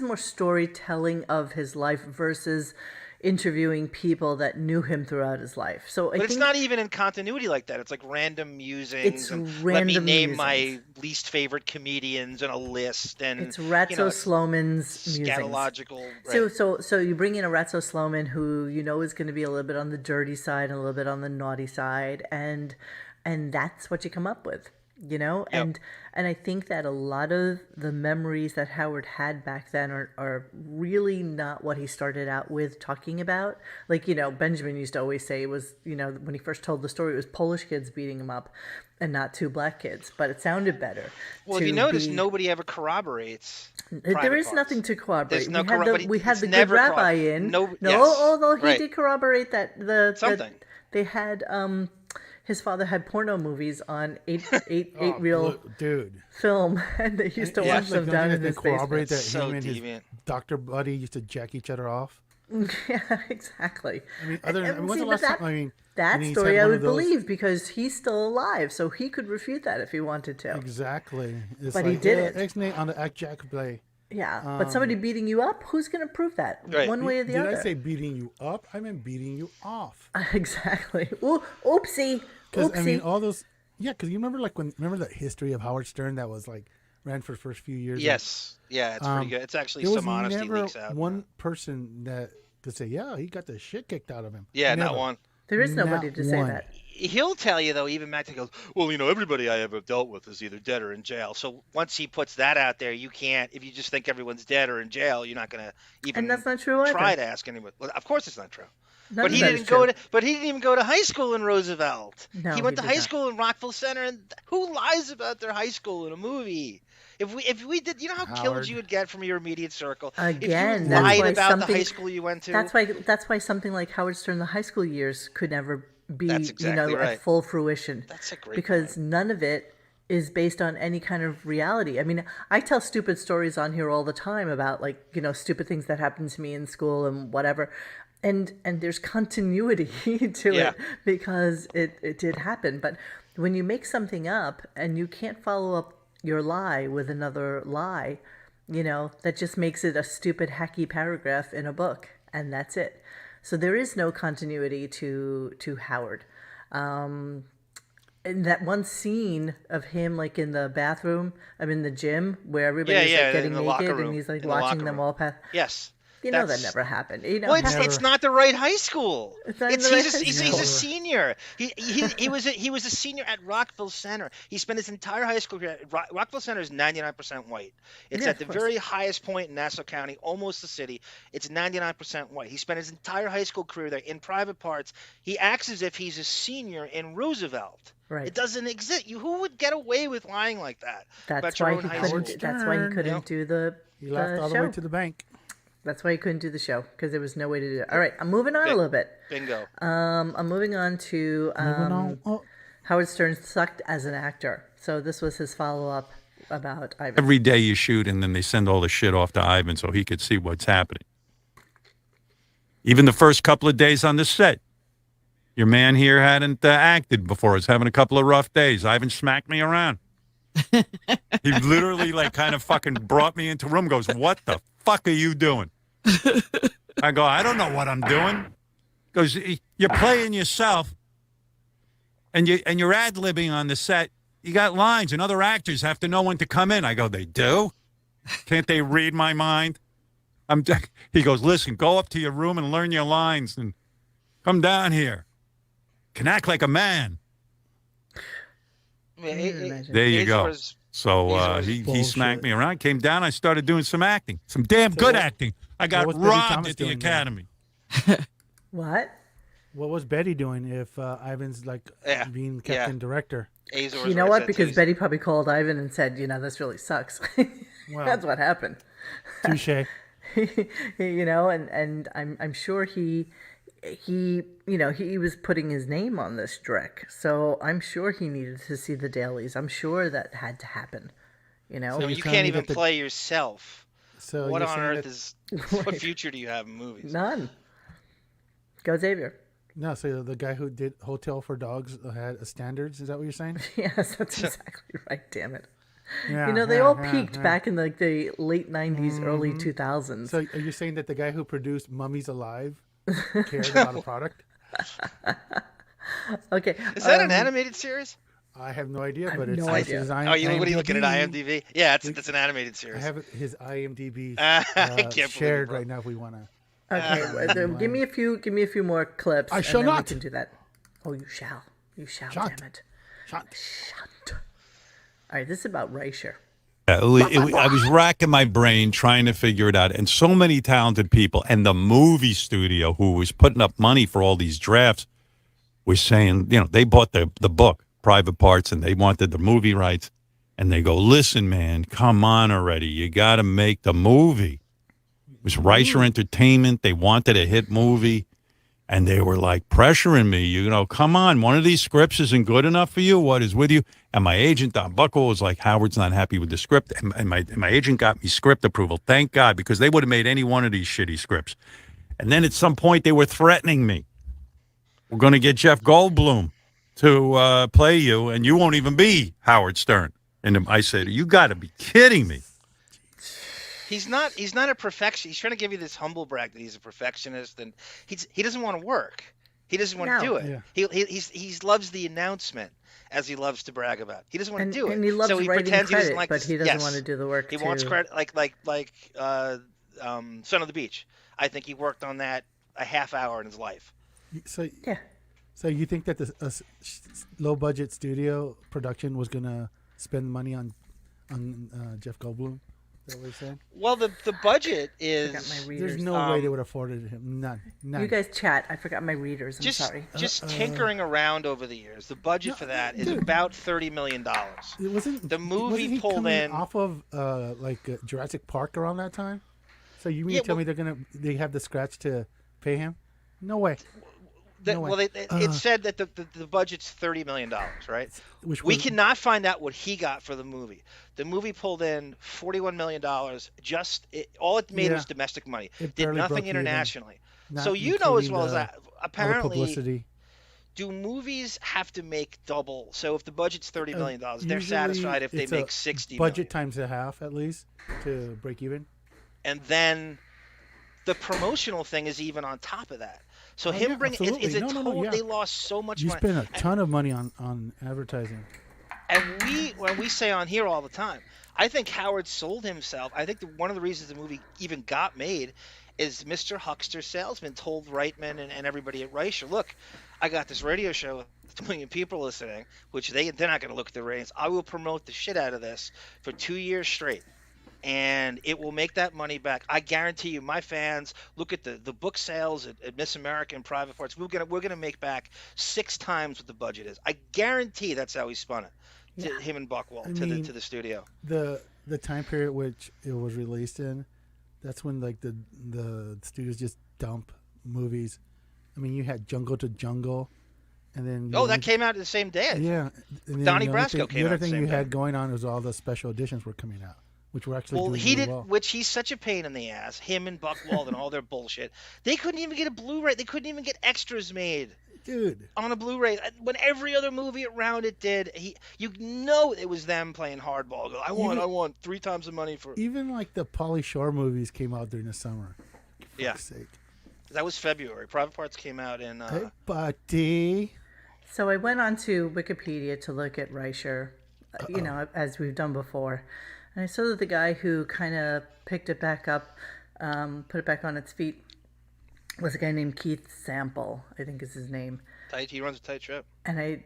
Speaker 1: more storytelling of his life versus interviewing people that knew him throughout his life.
Speaker 3: But it's not even in continuity like that. It's like random musings. Let me name my least favorite comedians on a list. And
Speaker 1: it's Ratso Sloman's
Speaker 3: scatological.
Speaker 1: Right. So you bring in a Ratso Sloman who is going to be a little bit on the dirty side and a little bit on the naughty side, and that's what you come up with. And I think that a lot of the memories that Howard had back then are really not what he started out with talking about. Like, Benjamin used to always say it was, when he first told the story, it was Polish kids beating him up and not two black kids, but it sounded better.
Speaker 3: Well, if you notice, nobody ever corroborates.
Speaker 1: There is nothing to corroborate.
Speaker 3: There's no
Speaker 1: we had the good rabbi in. Although he did corroborate that
Speaker 3: something.
Speaker 1: They had his father had porno movies on eight reel film, and they used to watch them down in his
Speaker 2: corroborate
Speaker 1: basement.
Speaker 2: That him and his doctor buddy used to jack each other off.
Speaker 1: Yeah, exactly.
Speaker 2: That
Speaker 1: story I would believe because he's still alive, so he could refute that if he wanted to.
Speaker 2: Exactly.
Speaker 1: But he didn't.
Speaker 2: X-Nay on the act jack play.
Speaker 1: Yeah, but somebody beating you up, who's going to prove that?
Speaker 3: Right.
Speaker 1: One way or the other.
Speaker 2: Did I say beating you up? I meant beating you off.
Speaker 1: Exactly. Oopsie.
Speaker 2: Because I mean, all those. Yeah, because you remember that history of Howard Stern that was like ran for the first few years.
Speaker 3: Yes. Yeah, it's pretty good. It's actually some honesty leaks out.
Speaker 2: One person that could say, yeah, he got the shit kicked out of him.
Speaker 3: Yeah, not one.
Speaker 1: There is nobody to say that.
Speaker 3: he'll tell you though. Even Matt goes, well, everybody I ever dealt with is either dead or in jail. So once he puts that out there, you can't. If you just think everyone's dead or in jail, you're not gonna even
Speaker 1: And that's not true either.
Speaker 3: try to ask anyone. Well, of course, it's not true.
Speaker 1: None
Speaker 3: But
Speaker 1: of
Speaker 3: he
Speaker 1: that
Speaker 3: didn't
Speaker 1: is
Speaker 3: go
Speaker 1: true.
Speaker 3: to. But he didn't even go to high school in Roosevelt.
Speaker 1: No,
Speaker 3: he went to
Speaker 1: did
Speaker 3: high
Speaker 1: not.
Speaker 3: school in Rockville Center. And who lies about their high school in a movie? If we did, you know how killed
Speaker 2: Howard.
Speaker 3: you would get from your immediate circle.
Speaker 1: Again,
Speaker 3: if you
Speaker 1: that's
Speaker 3: lied
Speaker 1: why
Speaker 3: about the
Speaker 1: something-
Speaker 3: high school you went to.
Speaker 1: That's why something like Howard Stern, the high school years, could never be
Speaker 3: That's exactly right.
Speaker 1: at full fruition.
Speaker 3: That's a great
Speaker 1: because
Speaker 3: point.
Speaker 1: none of it is based on any kind of reality. I mean, I tell stupid stories on here all the time about stupid things that happened to me in school and whatever. And there's continuity to
Speaker 3: Yeah.
Speaker 1: it because it did happen. But when you make something up and you can't follow up your lie with another lie, that just makes it a stupid, hacky paragraph in a book, and that's it. So there is no continuity to Howard. And that one scene of him, in the bathroom, in the gym, where everybody's getting
Speaker 3: in the locker
Speaker 1: naked,
Speaker 3: room,
Speaker 1: and he's
Speaker 3: in the
Speaker 1: watching
Speaker 3: locker
Speaker 1: them
Speaker 3: room.
Speaker 1: all pass.
Speaker 3: Yes.
Speaker 1: That never happened.
Speaker 3: Well, it's not the right high school.
Speaker 1: It's not the right high
Speaker 3: He's
Speaker 1: school.
Speaker 3: a senior. He was a senior at Rockville Center. He spent his entire high school career. Rockville Center is 99% white. It's
Speaker 1: Yeah,
Speaker 3: at the
Speaker 1: of course.
Speaker 3: very highest point in Nassau County, almost the city. It's 99% white. He spent his entire high school career there in private parts. He acts as if he's a senior in Roosevelt.
Speaker 1: Right.
Speaker 3: It doesn't exist. Who would get away with lying like that about
Speaker 1: That's
Speaker 3: your
Speaker 1: why
Speaker 3: own
Speaker 1: he
Speaker 3: high
Speaker 1: couldn't.
Speaker 3: school?
Speaker 1: That's why he couldn't do the
Speaker 2: He laughed all the
Speaker 1: show.
Speaker 2: way to the bank.
Speaker 1: That's why he couldn't do the show, because there was no way to do it. All right, I'm moving on a little bit.
Speaker 3: Bingo.
Speaker 1: I'm moving on to
Speaker 2: Moving on. Oh,
Speaker 1: Howard Stern sucked as an actor. So this was his follow-up about Ivan.
Speaker 4: Every day you shoot, and then they send all the shit off to Ivan so he could see what's happening. Even the first couple of days on the set, your man here hadn't acted before. He's having a couple of rough days. Ivan smacked me around. He literally kind of fucking brought me into a room, goes, what the fuck are you doing? I go, I don't know what I'm doing. Goes, you're playing yourself and you're ad-libbing on the set. You got lines and other actors have to know when to come in. I go, they do? Can't they read my mind? He goes, listen, go up to your room and learn your lines and come down here. Can act like a man. There you go. So he smacked me around, came down, I started doing some acting. Some damn good acting. I got
Speaker 2: what was Betty
Speaker 4: robbed
Speaker 2: Thomas
Speaker 4: at the
Speaker 2: doing then?
Speaker 4: academy.
Speaker 1: What?
Speaker 2: What was Betty doing if Ivan's being captain director?
Speaker 3: Azores
Speaker 1: You know
Speaker 3: right
Speaker 1: what?
Speaker 3: there,
Speaker 1: Because
Speaker 3: too.
Speaker 1: Betty probably called Ivan and said, this really sucks.
Speaker 2: Well,
Speaker 1: That's what happened.
Speaker 2: Touche.
Speaker 1: And I'm sure he was putting his name on this Drek, so I'm sure he needed to see the dailies. I'm sure that had to happen.
Speaker 3: So
Speaker 2: you're
Speaker 3: you
Speaker 2: telling
Speaker 3: can't
Speaker 2: me
Speaker 3: even
Speaker 2: that the-
Speaker 3: play yourself.
Speaker 2: So
Speaker 3: What
Speaker 2: you're
Speaker 3: on
Speaker 2: saying
Speaker 3: earth
Speaker 2: that-
Speaker 3: is? What future do you have in movies?
Speaker 1: None. Go Xavier.
Speaker 2: No, so the guy who did Hotel for Dogs had standards. Is that what you're saying?
Speaker 1: Yes, that's exactly right. Damn it.
Speaker 2: Yeah,
Speaker 1: They
Speaker 2: yeah,
Speaker 1: all
Speaker 2: yeah,
Speaker 1: peaked
Speaker 2: yeah.
Speaker 1: back in the late '90s, early 2000s.
Speaker 2: So are you saying that the guy who produced Mummies Alive cared about a product?
Speaker 1: Okay.
Speaker 3: Is that an animated series?
Speaker 2: I have no idea,
Speaker 1: have
Speaker 2: but it's
Speaker 1: no
Speaker 2: it's
Speaker 1: idea.
Speaker 2: his
Speaker 3: What are you looking at IMDb? Yeah, that's an animated
Speaker 2: I
Speaker 3: series.
Speaker 2: have his IMDb
Speaker 3: I can't believe
Speaker 2: shared
Speaker 3: it, bro.
Speaker 2: right now if we want to.
Speaker 1: Okay, well, give me a few more clips.
Speaker 2: I shall
Speaker 1: and then
Speaker 2: not.
Speaker 1: We can do that. Oh, you shall. You shall.
Speaker 2: Shan't.
Speaker 1: Damn it.
Speaker 2: Shut.
Speaker 1: Shan't. All right, this is about Reicher.
Speaker 4: I was racking my brain trying to figure it out. And so many talented people and the movie studio who was putting up money for all these drafts was saying, they bought the book, Private Parts, and they wanted the movie rights. And they go, listen, man, come on already. You got to make the movie. It was Reicher Entertainment. They wanted a hit movie. And they were pressuring me, come on, one of these scripts isn't good enough for you. What is with you? And my agent, Don Buckle, was like, Howard's not happy with the script. And my agent got me script approval. Thank God, because they would have made any one of these shitty scripts. And then at some point, they were threatening me. We're going to get Jeff Goldblum to play you, and you won't even be Howard Stern. And I said, you got to be kidding me.
Speaker 3: He's not a perfectionist. He's trying to give you this humble brag that he's a perfectionist, and he doesn't want to work. He doesn't want to do it.
Speaker 2: Yeah.
Speaker 3: He loves the announcement as he loves to brag about. He doesn't want to do it.
Speaker 1: And he loves
Speaker 3: so he
Speaker 1: writing
Speaker 3: pretends
Speaker 1: credit,
Speaker 3: he doesn't like
Speaker 1: but
Speaker 3: this.
Speaker 1: he doesn't
Speaker 3: Yes.
Speaker 1: want to do the work.
Speaker 3: He wants credit, like Son of the Beach. I think he worked on that a half hour in his life.
Speaker 2: So
Speaker 1: Yeah.
Speaker 2: So you think that the low budget studio production was gonna spend money on Jeff Goldblum? Is that what you're saying?
Speaker 3: Well, the budget
Speaker 1: I forgot my
Speaker 3: is
Speaker 1: readers.
Speaker 2: There's no way they would have afforded him. None.
Speaker 1: You guys chat. I forgot my readers. I'm
Speaker 3: just
Speaker 1: sorry.
Speaker 3: tinkering around over the years. The budget for that is about $30 million.
Speaker 2: It wasn't
Speaker 3: The movie
Speaker 2: wasn't he
Speaker 3: pulled
Speaker 2: coming
Speaker 3: in
Speaker 2: off of Jurassic Park around that time. So you mean to tell me they have the scratch to pay him? No way.
Speaker 3: It said that the budget's $30 million, right? We cannot find out what he got for the movie. The movie pulled in $41 million. All it made was domestic money. It did nothing internationally. So you know as well as that. Apparently, do movies have to make double? So if the budget's $30 million, they're satisfied if they make $60
Speaker 2: budget
Speaker 3: million.
Speaker 2: times a half at least to break even.
Speaker 3: And then the promotional thing is even on top of that. So they lost so much money.
Speaker 2: You spent a ton of money on advertising.
Speaker 3: And when we say on here all the time, I think Howard sold himself. I think one of the reasons the movie even got made is Mr. Huckster Salesman told Reitman and everybody at Reicher, look, I got this radio show with 2 million people listening, which they're not going to look at the ratings. I will promote the shit out of this for 2 years straight. And it will make that money back. I guarantee you, my fans, look at the book sales at Miss America and Private Parts. We're gonna make back 6 times what the budget is. I guarantee that's how he spun it. To him and Buchwald to the studio.
Speaker 2: The time period which it was released in, that's when like the studios just dump movies. I mean, you had Jungle to Jungle, and then
Speaker 3: that came out the same day.
Speaker 2: Yeah, and
Speaker 3: Donnie Brasco came out.
Speaker 2: The other thing you had going on was all the special editions were coming out. Which were actually doing really well.
Speaker 3: Which he's such a pain in the ass. Him and Buchwald and all their bullshit. They couldn't even get a Blu-ray. They couldn't even get extras made.
Speaker 2: Dude.
Speaker 3: On a Blu-ray. When every other movie around it did, it was them playing hardball. I want 3 times the money for.
Speaker 2: Even like the Pauly Shore movies came out during the summer. For
Speaker 3: yeah.
Speaker 2: Sake.
Speaker 3: That was February. Private Parts came out in.
Speaker 2: Hey, buddy.
Speaker 1: So I went onto Wikipedia to look at Reicher, as we've done before. And I saw that the guy who kind of picked it back up, put it back on its feet, was a guy named Keith Sample, I think is his name.
Speaker 3: He runs a tight ship.
Speaker 1: And I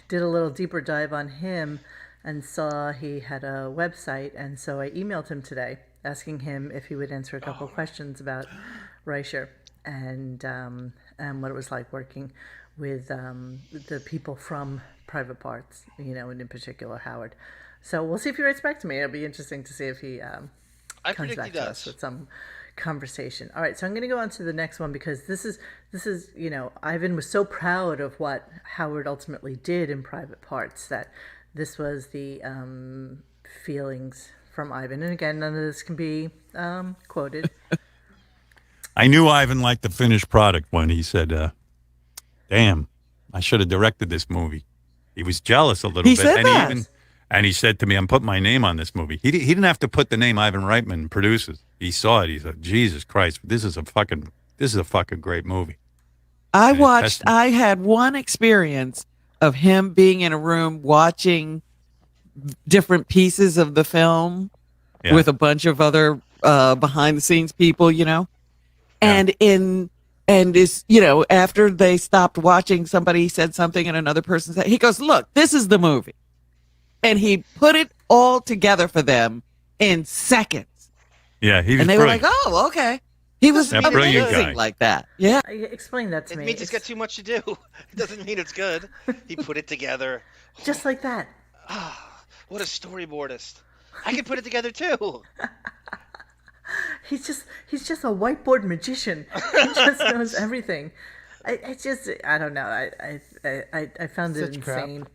Speaker 1: did a little deeper dive on him and saw he had a website. And so I emailed him today, asking him if he would answer a couple of questions about Reicher and what it was like working with the people from Private Parts, and in particular Howard. So we'll see if he writes back to me. It'll be interesting to see if he comes back to us with some conversation. All right, so I'm going to go on to the next one because this is Ivan was so proud of what Howard ultimately did in Private Parts that this was the feelings from Ivan. And again, none of this can be quoted.
Speaker 4: I knew Ivan liked the finished product when he said, damn, I should have directed this movie. He was jealous a little bit.
Speaker 5: Said that.
Speaker 4: And he said to me, I'm putting my name on this movie. He didn't have to put the name Ivan Reitman produces. He saw it. He said, Jesus Christ, this is a fucking great movie.
Speaker 5: I had one experience of him being in a room watching different pieces of the film with a bunch of other behind the scenes people, and after they stopped watching, somebody said something and another person said, he goes, look, this is the movie. And he put it all together for them in seconds.
Speaker 4: Yeah, he was
Speaker 5: and they
Speaker 4: brilliant.
Speaker 5: were like, "Oh, okay." He was amazing like that. Yeah,
Speaker 1: explain that to me.
Speaker 3: It means he's got too much to do. It doesn't mean it's good. He put it together
Speaker 1: just like that.
Speaker 3: What a storyboardist! I can put it together too.
Speaker 1: He's just a whiteboard magician. He just knows everything. I don't know. I found it insane.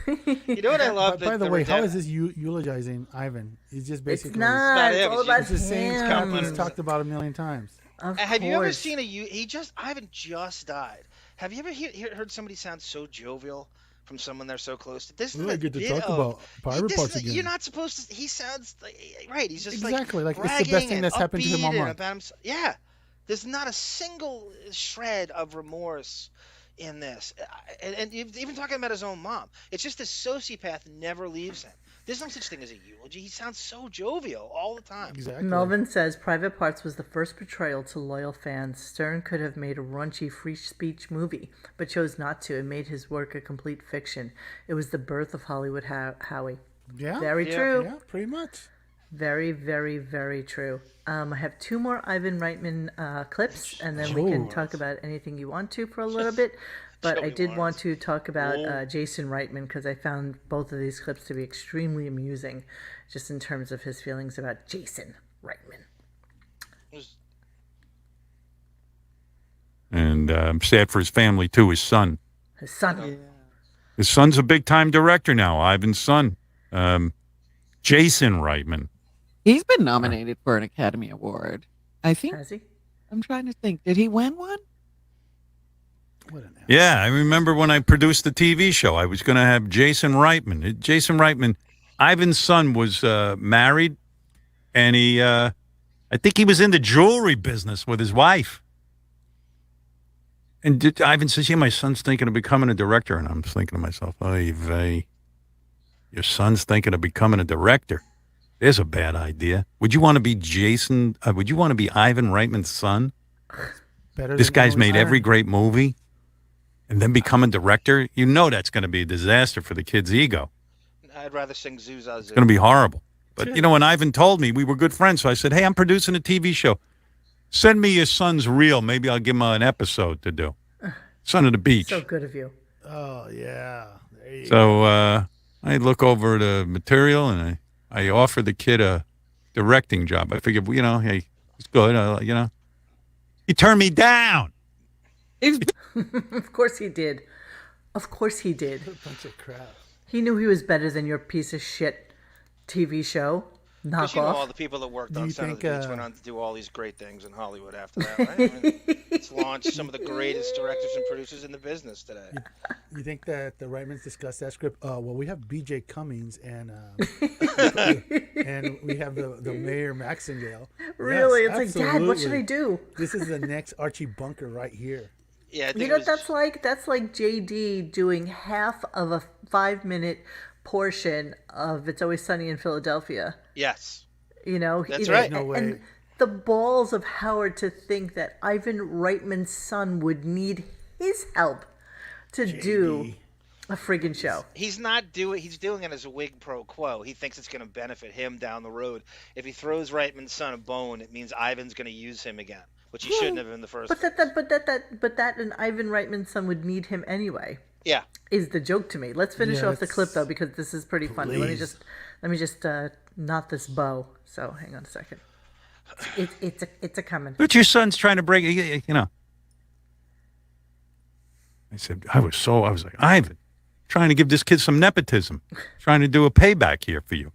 Speaker 3: You know what I love?
Speaker 2: By the way, how is this eulogizing Ivan? He's just basically.
Speaker 1: It's not. It's all about
Speaker 2: him. He's talked about 1,000,000 times.
Speaker 3: Have you ever seen Ivan just died. Have you ever heard somebody sound so jovial from someone they're so close to? This is
Speaker 2: really good to talk about Private Parts again.
Speaker 3: You're not supposed to. He sounds right. He's just
Speaker 2: exactly like
Speaker 3: it's
Speaker 2: the best thing that's happened to him all month.
Speaker 3: Yeah, there's not a single shred of remorse. in this, and even talking about his own mom. It's just this sociopath never leaves him. There's no such thing as a eulogy. He sounds so jovial all the time.
Speaker 2: Exactly.
Speaker 1: Melvin says Private Parts was the first portrayal to loyal fans. Stern could have made a raunchy free speech movie, but chose not to and made his work a complete fiction. It was the birth of Hollywood Howie.
Speaker 2: Yeah.
Speaker 1: Very true.
Speaker 2: Yeah, pretty much.
Speaker 1: Very, very, very true. I have 2 more Ivan Reitman clips, and then we can talk about anything you want to for a little bit. But I did want to talk about Jason Reitman because I found both of these clips to be extremely amusing, just in terms of his feelings about Jason Reitman.
Speaker 4: And I'm sad for his family, too, his son.
Speaker 1: His son.
Speaker 5: Yeah.
Speaker 4: His son's a big-time director now, Ivan's son. Jason Reitman.
Speaker 5: He's been nominated for an Academy Award. I think.
Speaker 1: Has he?
Speaker 5: I'm trying to think. Did he win one?
Speaker 4: Yeah, I remember when I produced the TV show, I was going to have Jason Reitman. Jason Reitman, Ivan's son was married, and I think he was in the jewelry business with his wife. And Ivan says, yeah, my son's thinking of becoming a director. And I'm thinking to myself, oy vey, your son's thinking of becoming a director. There's a bad idea. Would you want to be Jason? Would you want to be Ivan Reitman's son? This guy's made every great movie. And then become a director, you know that's going to be a disaster for the kid's ego.
Speaker 3: I'd rather sing Zuza.
Speaker 4: It's going to be horrible. But, when Ivan told me, we were good friends, so I said, hey, I'm producing a TV show. Send me your son's reel. Maybe I'll give him an episode to do. Son of the Beach.
Speaker 1: So good of you.
Speaker 2: Oh, yeah. There you
Speaker 4: So I look over the material, and I offer the kid a directing job. I figured, hey, it's good, He turned me down.
Speaker 1: Of course he did. Of course he did.
Speaker 2: A bunch of crap.
Speaker 1: He knew he was better than your piece of shit TV show.
Speaker 3: Because
Speaker 1: Knock off.
Speaker 3: all the people that worked on Son of the Beach went on to do all these great things in Hollywood after that, right? I mean, it's launched some of the greatest directors and producers in the business today.
Speaker 2: You think that the Reitmans discussed that script? Well, we have B.J. Cummings and and we have the Mayor Maxingale.
Speaker 1: Really?
Speaker 2: Yes,
Speaker 1: it's like, Dad, what should I do?
Speaker 2: This is the next Archie Bunker right here.
Speaker 3: Yeah,
Speaker 1: You know what that's like? That's like JD doing half of a 5-minute portion of It's Always Sunny in Philadelphia.
Speaker 3: Yes.
Speaker 1: That's
Speaker 3: right.
Speaker 2: No way.
Speaker 1: And the balls of Howard to think that Ivan Reitman's son would need his help to do a friggin' show.
Speaker 3: He's doing it as a wig pro quo. He thinks it's going to benefit him down the road. If he throws Reitman's son a bone, it means Ivan's going to use him again, which he shouldn't have in the first place.
Speaker 1: But that and Ivan Reitman's son would need him anyway.
Speaker 3: Yeah.
Speaker 1: Is the joke to me. Let's finish off the clip though, because this is pretty funny. Let me just knot this bow. So hang on a second. It's a coming.
Speaker 4: But your son's trying to break, I said, I was like, Ivan, trying to give this kid some nepotism, trying to do a payback here for you.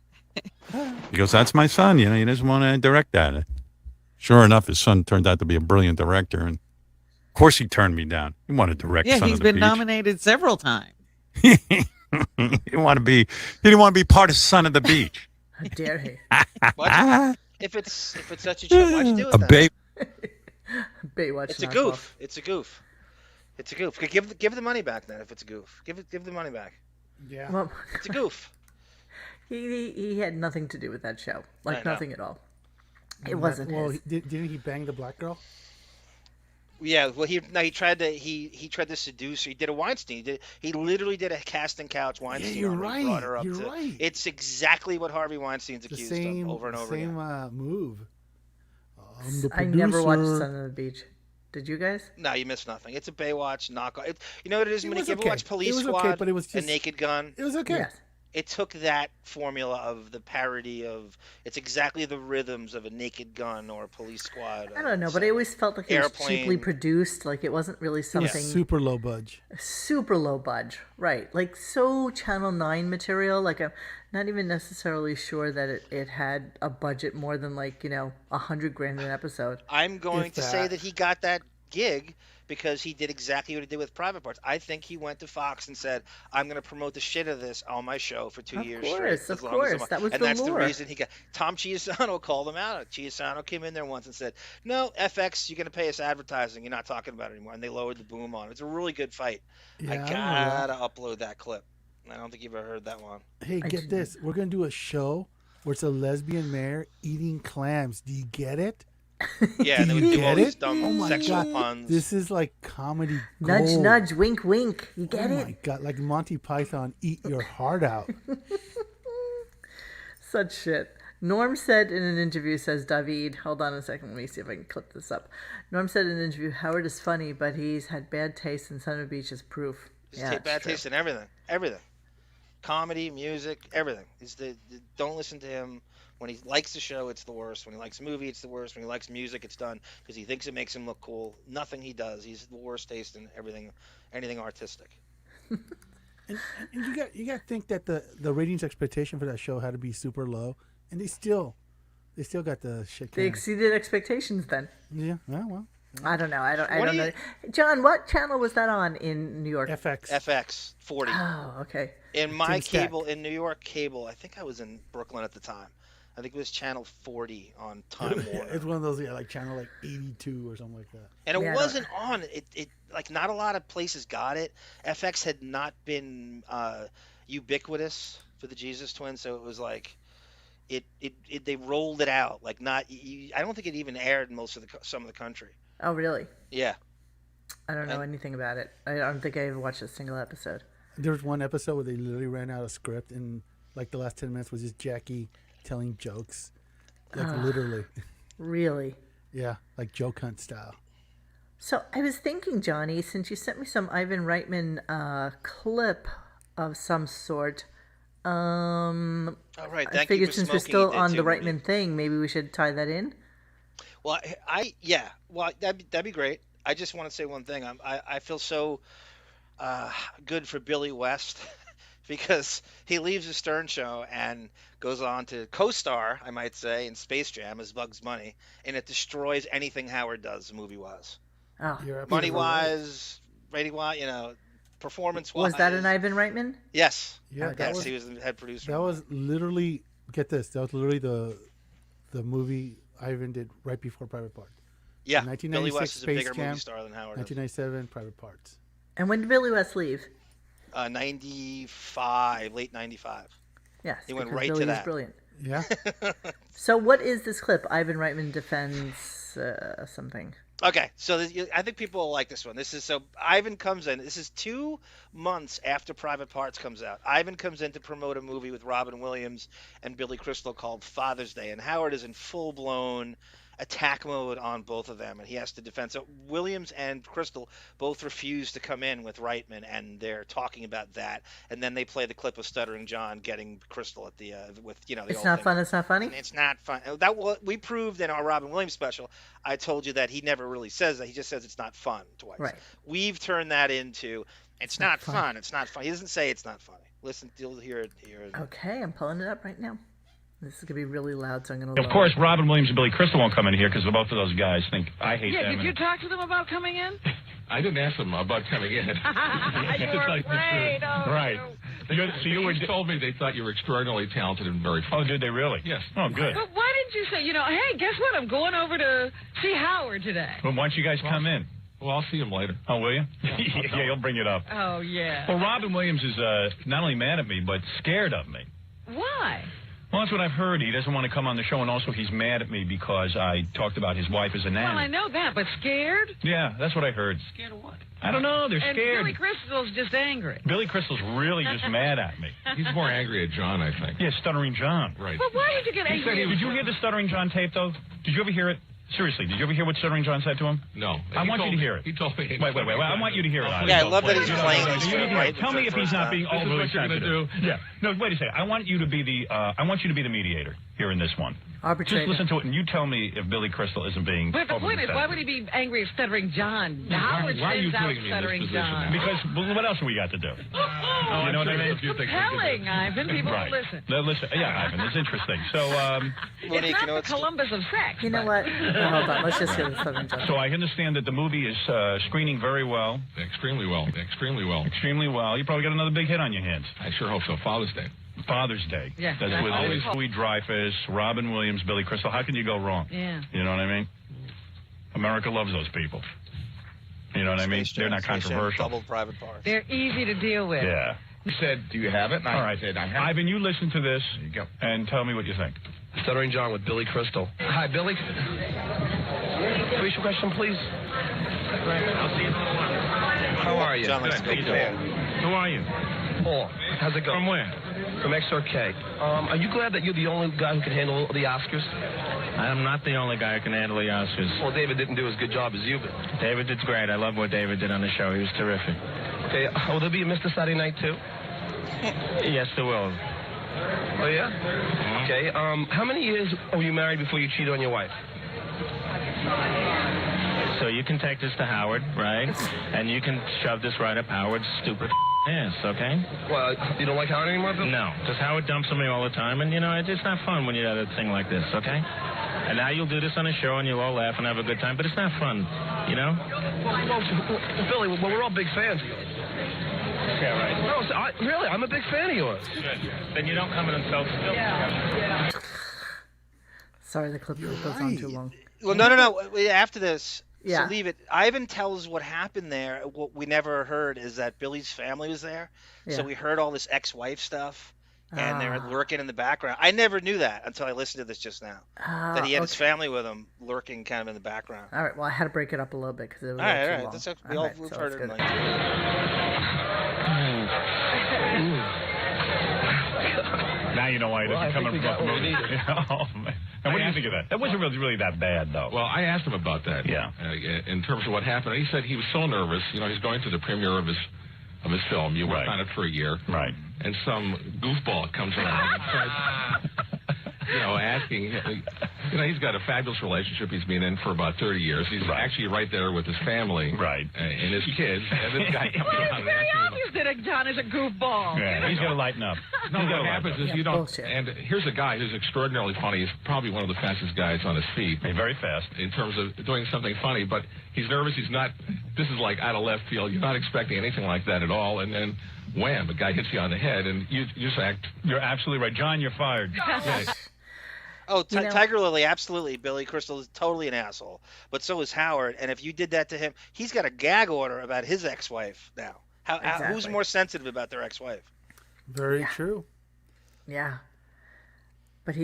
Speaker 4: He goes, that's my son, he doesn't want to direct that. Sure enough, his son turned out to be a brilliant director, and of course he turned me down. He wanted to direct Son of the Beach.
Speaker 5: Yeah, he's been nominated several times.
Speaker 4: He didn't want to be part of Son of the Beach.
Speaker 1: How dare he?
Speaker 3: If it's such a show, why'd you do it then?
Speaker 1: Baywatch.
Speaker 3: It's a goof. It's a goof. It's a goof. Give the money back then if it's a goof. Give the money back.
Speaker 2: Yeah.
Speaker 1: Well,
Speaker 3: it's a goof.
Speaker 1: He had nothing to do with that show. Like nothing at all. It wasn't his.
Speaker 2: Didn't he bang the black girl?
Speaker 3: Yeah, well, he tried to seduce her. He did a Weinstein. He literally did a casting couch Weinstein.
Speaker 2: Yeah, you're right.
Speaker 3: Brought her up
Speaker 2: you're right.
Speaker 3: It's exactly what Harvey Weinstein's accused of over and over again.
Speaker 2: Same move.
Speaker 1: I never watched Son of the Beach. Did you guys?
Speaker 3: No, you missed nothing. It's a Baywatch knockoff. You know what it is? When you ever watch Police
Speaker 2: Squad,
Speaker 3: okay,
Speaker 2: but it was just,
Speaker 3: a Naked Gun?
Speaker 2: It was okay.
Speaker 1: Yes.
Speaker 3: It took that formula of the parody of it's exactly the rhythms of a Naked Gun or a Police Squad.
Speaker 1: I don't know, but I always felt like it was cheaply produced. Like it wasn't really something
Speaker 2: super low budge.
Speaker 1: Super low budge, right? Like so Channel 9 material. Like I'm not even necessarily sure that it had a budget more than like $100,000 an episode.
Speaker 3: I'm going to say that he got that gig because he did exactly what he did with Private Parts. I think he went to Fox and said, I'm going to promote the shit of this on my show for 2 years straight.
Speaker 1: Of course. That was
Speaker 3: and
Speaker 1: the
Speaker 3: that's
Speaker 1: lure.
Speaker 3: the reason he got. Tom Chiusano called him out. Chiusano came in there once and said, no, FX, you're going to pay us advertising. You're not talking about it anymore. And they lowered the boom on it. It's a really good fight.
Speaker 2: Yeah,
Speaker 3: I gotta upload that clip. I don't think you've ever heard that one.
Speaker 2: Hey, get this. We're going to do a show where it's a lesbian mayor eating clams. Do you get it?
Speaker 3: Yeah, they would do all these dumb sexual puns.
Speaker 2: This is like comedy
Speaker 1: gold.
Speaker 2: Nudge,
Speaker 1: nudge, wink, wink. You get it?
Speaker 2: Oh my God, like Monty Python, eat your heart out.
Speaker 1: Such shit. Norm said in an interview, says David, hold on a second, let me see if I can clip this up. Norm said in an interview, Howard is funny, but he's had bad taste, and Son of a Beach is proof.
Speaker 3: He's bad taste in everything. Everything. Comedy, music, everything. Don't listen to him. When he likes the show, it's the worst. When he likes a movie, it's the worst. When he likes music, it's done because he thinks it makes him look cool. Nothing he does. He's the worst taste in everything, anything artistic.
Speaker 2: and you got to think that the ratings expectation for that show had to be super low, and they still got the shit.
Speaker 1: They exceeded expectations then.
Speaker 2: Yeah. Well.
Speaker 1: I don't know. I don't know. John, what channel was that on in New York?
Speaker 3: FX 40.
Speaker 1: Oh, okay.
Speaker 3: In my cable, in New York cable, I think I was in Brooklyn at the time. I think it was channel 40 on Time Warner.
Speaker 2: It's one of those, like channel 82 or something like that.
Speaker 3: And it wasn't on. It like not a lot of places got it. FX had not been ubiquitous for the Jesus Twins, so it was like they rolled it out. Like not. I don't think it even aired in some of the country.
Speaker 1: Oh, really?
Speaker 3: Yeah.
Speaker 1: I don't know anything about it. I don't think I ever watched a single episode.
Speaker 2: There was one episode where they literally ran out of script, and like the last 10 minutes was just Jackie telling jokes, like literally.
Speaker 1: Really?
Speaker 2: Yeah, like joke hunt style.
Speaker 1: So I was thinking, Johnny, since you sent me some Ivan Reitman clip of some sort,
Speaker 3: all right.
Speaker 1: I figured since we're still on the Reitman thing, maybe we should tie that in.
Speaker 3: Well, well, that'd be great. I just want to say one thing. I feel so good for Billy West. Because he leaves the Stern Show and goes on to co-star, I might say, in Space Jam as Bugs Bunny, and it destroys anything Howard does movie-wise.
Speaker 1: Oh.
Speaker 3: Money-wise, rating-wise, performance-wise.
Speaker 1: Was that an Ivan Reitman?
Speaker 3: Yes.
Speaker 2: Yeah,
Speaker 3: he was the head producer.
Speaker 2: That was literally, get this, that was literally the movie Ivan did right before Private Parts.
Speaker 3: Yeah, Billy West is a bigger movie star than Howard
Speaker 2: 1997, Private Parts.
Speaker 1: And when did Billy West leave?
Speaker 3: 95, late 95.
Speaker 1: Yes,
Speaker 3: he went right
Speaker 1: Billy
Speaker 3: to that.
Speaker 1: Was brilliant.
Speaker 2: Yeah.
Speaker 1: So what is this clip? Ivan Reitman defends something.
Speaker 3: Okay, so I think people will like this one. Ivan comes in. This is 2 months after Private Parts comes out. Ivan comes in to promote a movie with Robin Williams and Billy Crystal called Father's Day, and Howard is in full-blown attack mode on both of them, and he has to defend. So Williams and Crystal both refuse to come in with Reitman, and they're talking about that. And then they play the clip of Stuttering John getting Crystal at the the
Speaker 1: It's not fun. It's not funny.
Speaker 3: And it's not fun. That we proved in our Robin Williams special. I told you that he never really says that. He just says it's not fun twice.
Speaker 1: Right.
Speaker 3: We've turned that into it's not fun. It's not fun. He doesn't say it's not funny. Listen, you'll hear it here.
Speaker 1: Okay, I'm pulling it up right now. This is going to be really loud, so I'm going
Speaker 6: to... Of course, Robin Williams and Billy Crystal won't come in here because both of those guys think I hate them.
Speaker 7: Yeah, did you talk to them about coming in?
Speaker 6: I didn't ask them about coming in.
Speaker 7: You were afraid.
Speaker 6: Right. So you told me they thought you were extraordinarily talented and very funny.
Speaker 4: Oh, did they really?
Speaker 6: Yes.
Speaker 4: Oh, good.
Speaker 7: But why didn't you say, hey, guess what? I'm going over to see Howard today.
Speaker 4: Well, why don't you guys come in?
Speaker 6: Well, I'll see him later.
Speaker 4: Oh, will you? Yeah, he'll bring it up.
Speaker 7: Oh, yeah.
Speaker 4: Well, Robin Williams is not only mad at me, but scared of me.
Speaker 7: Why?
Speaker 4: Well, that's what I've heard. He doesn't want to come on the show, and also he's mad at me because I talked about his wife as a nanny.
Speaker 7: Well, I know that, but scared?
Speaker 4: Yeah, that's what I heard.
Speaker 6: Scared of what?
Speaker 4: I don't know. They're scared.
Speaker 7: Billy Crystal's just angry.
Speaker 4: Billy Crystal's really just mad at me.
Speaker 6: He's more angry at John, I think.
Speaker 4: Yeah, Stuttering John.
Speaker 6: Right.
Speaker 7: But why did you get angry?
Speaker 4: Did you hear the Stuttering John tape, though? Did you ever hear it? Seriously, did you ever hear what Stuttering John said to him?
Speaker 6: No.
Speaker 4: I want you to hear it.
Speaker 6: He told me.
Speaker 4: Wait. I want you to hear it.
Speaker 3: Yeah, I love that he's playing this right.
Speaker 4: Tell me if he's not being overly sensitive.
Speaker 6: Do.
Speaker 4: Yeah. No, wait a second. I want you to be the mediator.
Speaker 8: here in this one.
Speaker 1: Arbitrator.
Speaker 8: Just listen to it, and you tell me if Billy Crystal isn't being.
Speaker 7: But the point is, why would he be angry at Stuttering John? Howard
Speaker 6: why are you
Speaker 7: sends out
Speaker 6: putting me in this
Speaker 7: Stuttering
Speaker 6: position?
Speaker 7: John.
Speaker 8: Because what else have we got to do?
Speaker 7: Oh,
Speaker 8: you know what I mean?
Speaker 7: it's compelling, Ivan. People will listen.
Speaker 8: They'll listen. Yeah, Ivan, it's interesting. So,
Speaker 7: it's not the Columbus of sex.
Speaker 1: You know what? Hold on. Let's just get the Stuttering John.
Speaker 8: So I understand that the movie is screening very well.
Speaker 6: Extremely well. Extremely well.
Speaker 8: Extremely well. You probably got another big hit on your hands.
Speaker 6: I sure hope so. Father's Day.
Speaker 8: Father's Day.
Speaker 7: Yeah,
Speaker 8: That's with Louis Dreyfus, Robin Williams, Billy Crystal. How can you go wrong?
Speaker 7: Yeah.
Speaker 8: You know what I mean? America loves those people. You know what I mean? They're not controversial.
Speaker 3: Double private parts.
Speaker 7: They're easy to deal with.
Speaker 8: Yeah.
Speaker 6: He said, do you have it? And
Speaker 8: All right.
Speaker 6: I said, I have it.
Speaker 8: Ivan, you listen to this
Speaker 6: There you go.
Speaker 8: and tell me what you think.
Speaker 9: Stuttering John with Billy Crystal. Hi, Billy. Brief question, please.
Speaker 8: I'll see you in a little while.
Speaker 9: How are you?
Speaker 3: John likes to be fair.
Speaker 8: Who are you?
Speaker 9: Paul. How's it going?
Speaker 8: From where?
Speaker 9: From XRK. Are you glad that you're the only guy who can handle the Oscars?
Speaker 10: I'm not the only guy who can handle the Oscars.
Speaker 9: Well, David didn't do as good job as you did.
Speaker 10: David did great. I love what David did on the show. He was terrific.
Speaker 9: Okay, will there be a Mr. Saturday Night, too?
Speaker 10: Yes, there will.
Speaker 9: Oh, yeah? Okay, how many years were you married before you cheated on your wife?
Speaker 10: So you can take this to Howard, right? And you can shove this right up Howard's stupid ass, okay?
Speaker 9: Well, you don't like Howard anymore, Bill?
Speaker 10: No, because Howard dumps on me all the time, and, you know, it's not fun when you have a thing like this, okay? And now you'll do this on a show, and you'll all laugh and have a good time, but it's not fun, you know?
Speaker 9: Well, Billy, we're all big fans of yours.
Speaker 10: Yeah, right.
Speaker 9: No, really, I'm a big fan of yours.
Speaker 10: Good. Then you don't come in and self still.
Speaker 7: Yeah.
Speaker 1: Sorry, the clip goes on too long.
Speaker 3: Well, no. After this,
Speaker 1: Yeah.
Speaker 3: so leave it. Ivan tells what happened there. What we never heard is that Billy's family was there.
Speaker 1: Yeah.
Speaker 3: So we heard all this ex-wife stuff, and they're lurking in the background. I never knew that until I listened to this just now. That he had his family with him, lurking kind of in the background.
Speaker 1: All right. Well, I had to break it up a little bit because it was
Speaker 3: All right.
Speaker 1: too long.
Speaker 3: That's okay. We've
Speaker 1: so
Speaker 3: heard
Speaker 1: it's
Speaker 3: it.
Speaker 1: good.
Speaker 8: Now you know why he doesn't come in from the movie. Oh, man. And what do you think of that? That wasn't really that bad, though.
Speaker 6: Well, I asked him about that.
Speaker 8: Yeah.
Speaker 6: In terms of what happened, he said he was so nervous. You know, he's going to the premiere of his film. You worked on it for a year.
Speaker 8: Right.
Speaker 6: And some goofball comes around and tries, asking. He's got a fabulous relationship. He's been in for about 30 years. He's actually right there with his family.
Speaker 8: Right.
Speaker 6: And his kids. And this guy comes
Speaker 7: Well,
Speaker 6: around
Speaker 7: it's
Speaker 6: and
Speaker 7: very
Speaker 6: asks him
Speaker 7: obvious that John is a goofball.
Speaker 8: Yeah, he's got to lighten up.
Speaker 6: No, what happens is you don't.
Speaker 1: bullshit.
Speaker 6: And here's a guy who's extraordinarily funny. He's probably one of the fastest guys on his feet.
Speaker 8: He's very fast.
Speaker 6: In terms of doing something funny, but he's nervous. He's not. This is like out of left field. You're not expecting anything like that at all, and then wham, the guy hits you on the head, and you just act.
Speaker 8: You're absolutely right, John. You're fired.
Speaker 6: Yeah.
Speaker 3: Oh, Tiger Lily, absolutely. Billy Crystal is totally an asshole, but so is Howard. And if you did that to him, he's got a gag order about his ex-wife now. Who's more sensitive about their ex-wife?
Speaker 2: Very true.
Speaker 1: Yeah. But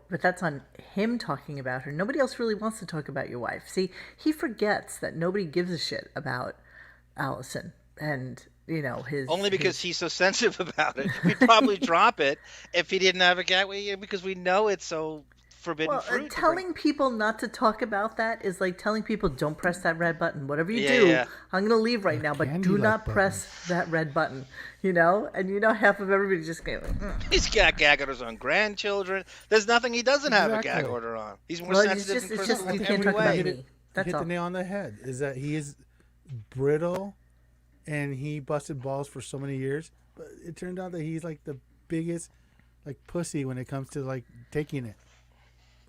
Speaker 1: but that's on him talking about her. Nobody else really wants to talk about your wife. See, he forgets that nobody gives a shit about Allison and, his...
Speaker 3: Only because he's so sensitive about it. We'd probably drop it if he didn't have a gag, because we know it's so forbidden fruit.
Speaker 1: Telling people not to talk about that is like telling people don't press that red button. Whatever you do, I'm going to leave right now, but do not press that red button, And half of everybody just goes,
Speaker 3: He's got gag orders on grandchildren. There's nothing he doesn't have a gag order on. He's more sensitive than Crystal in
Speaker 1: you can't
Speaker 3: every
Speaker 1: talk about
Speaker 3: way.
Speaker 1: me. That's
Speaker 2: hit
Speaker 1: all.
Speaker 2: the nail on the head. Is that he is brittle, and he busted balls for so many years. But it turned out that he's like the biggest pussy when it comes to taking it.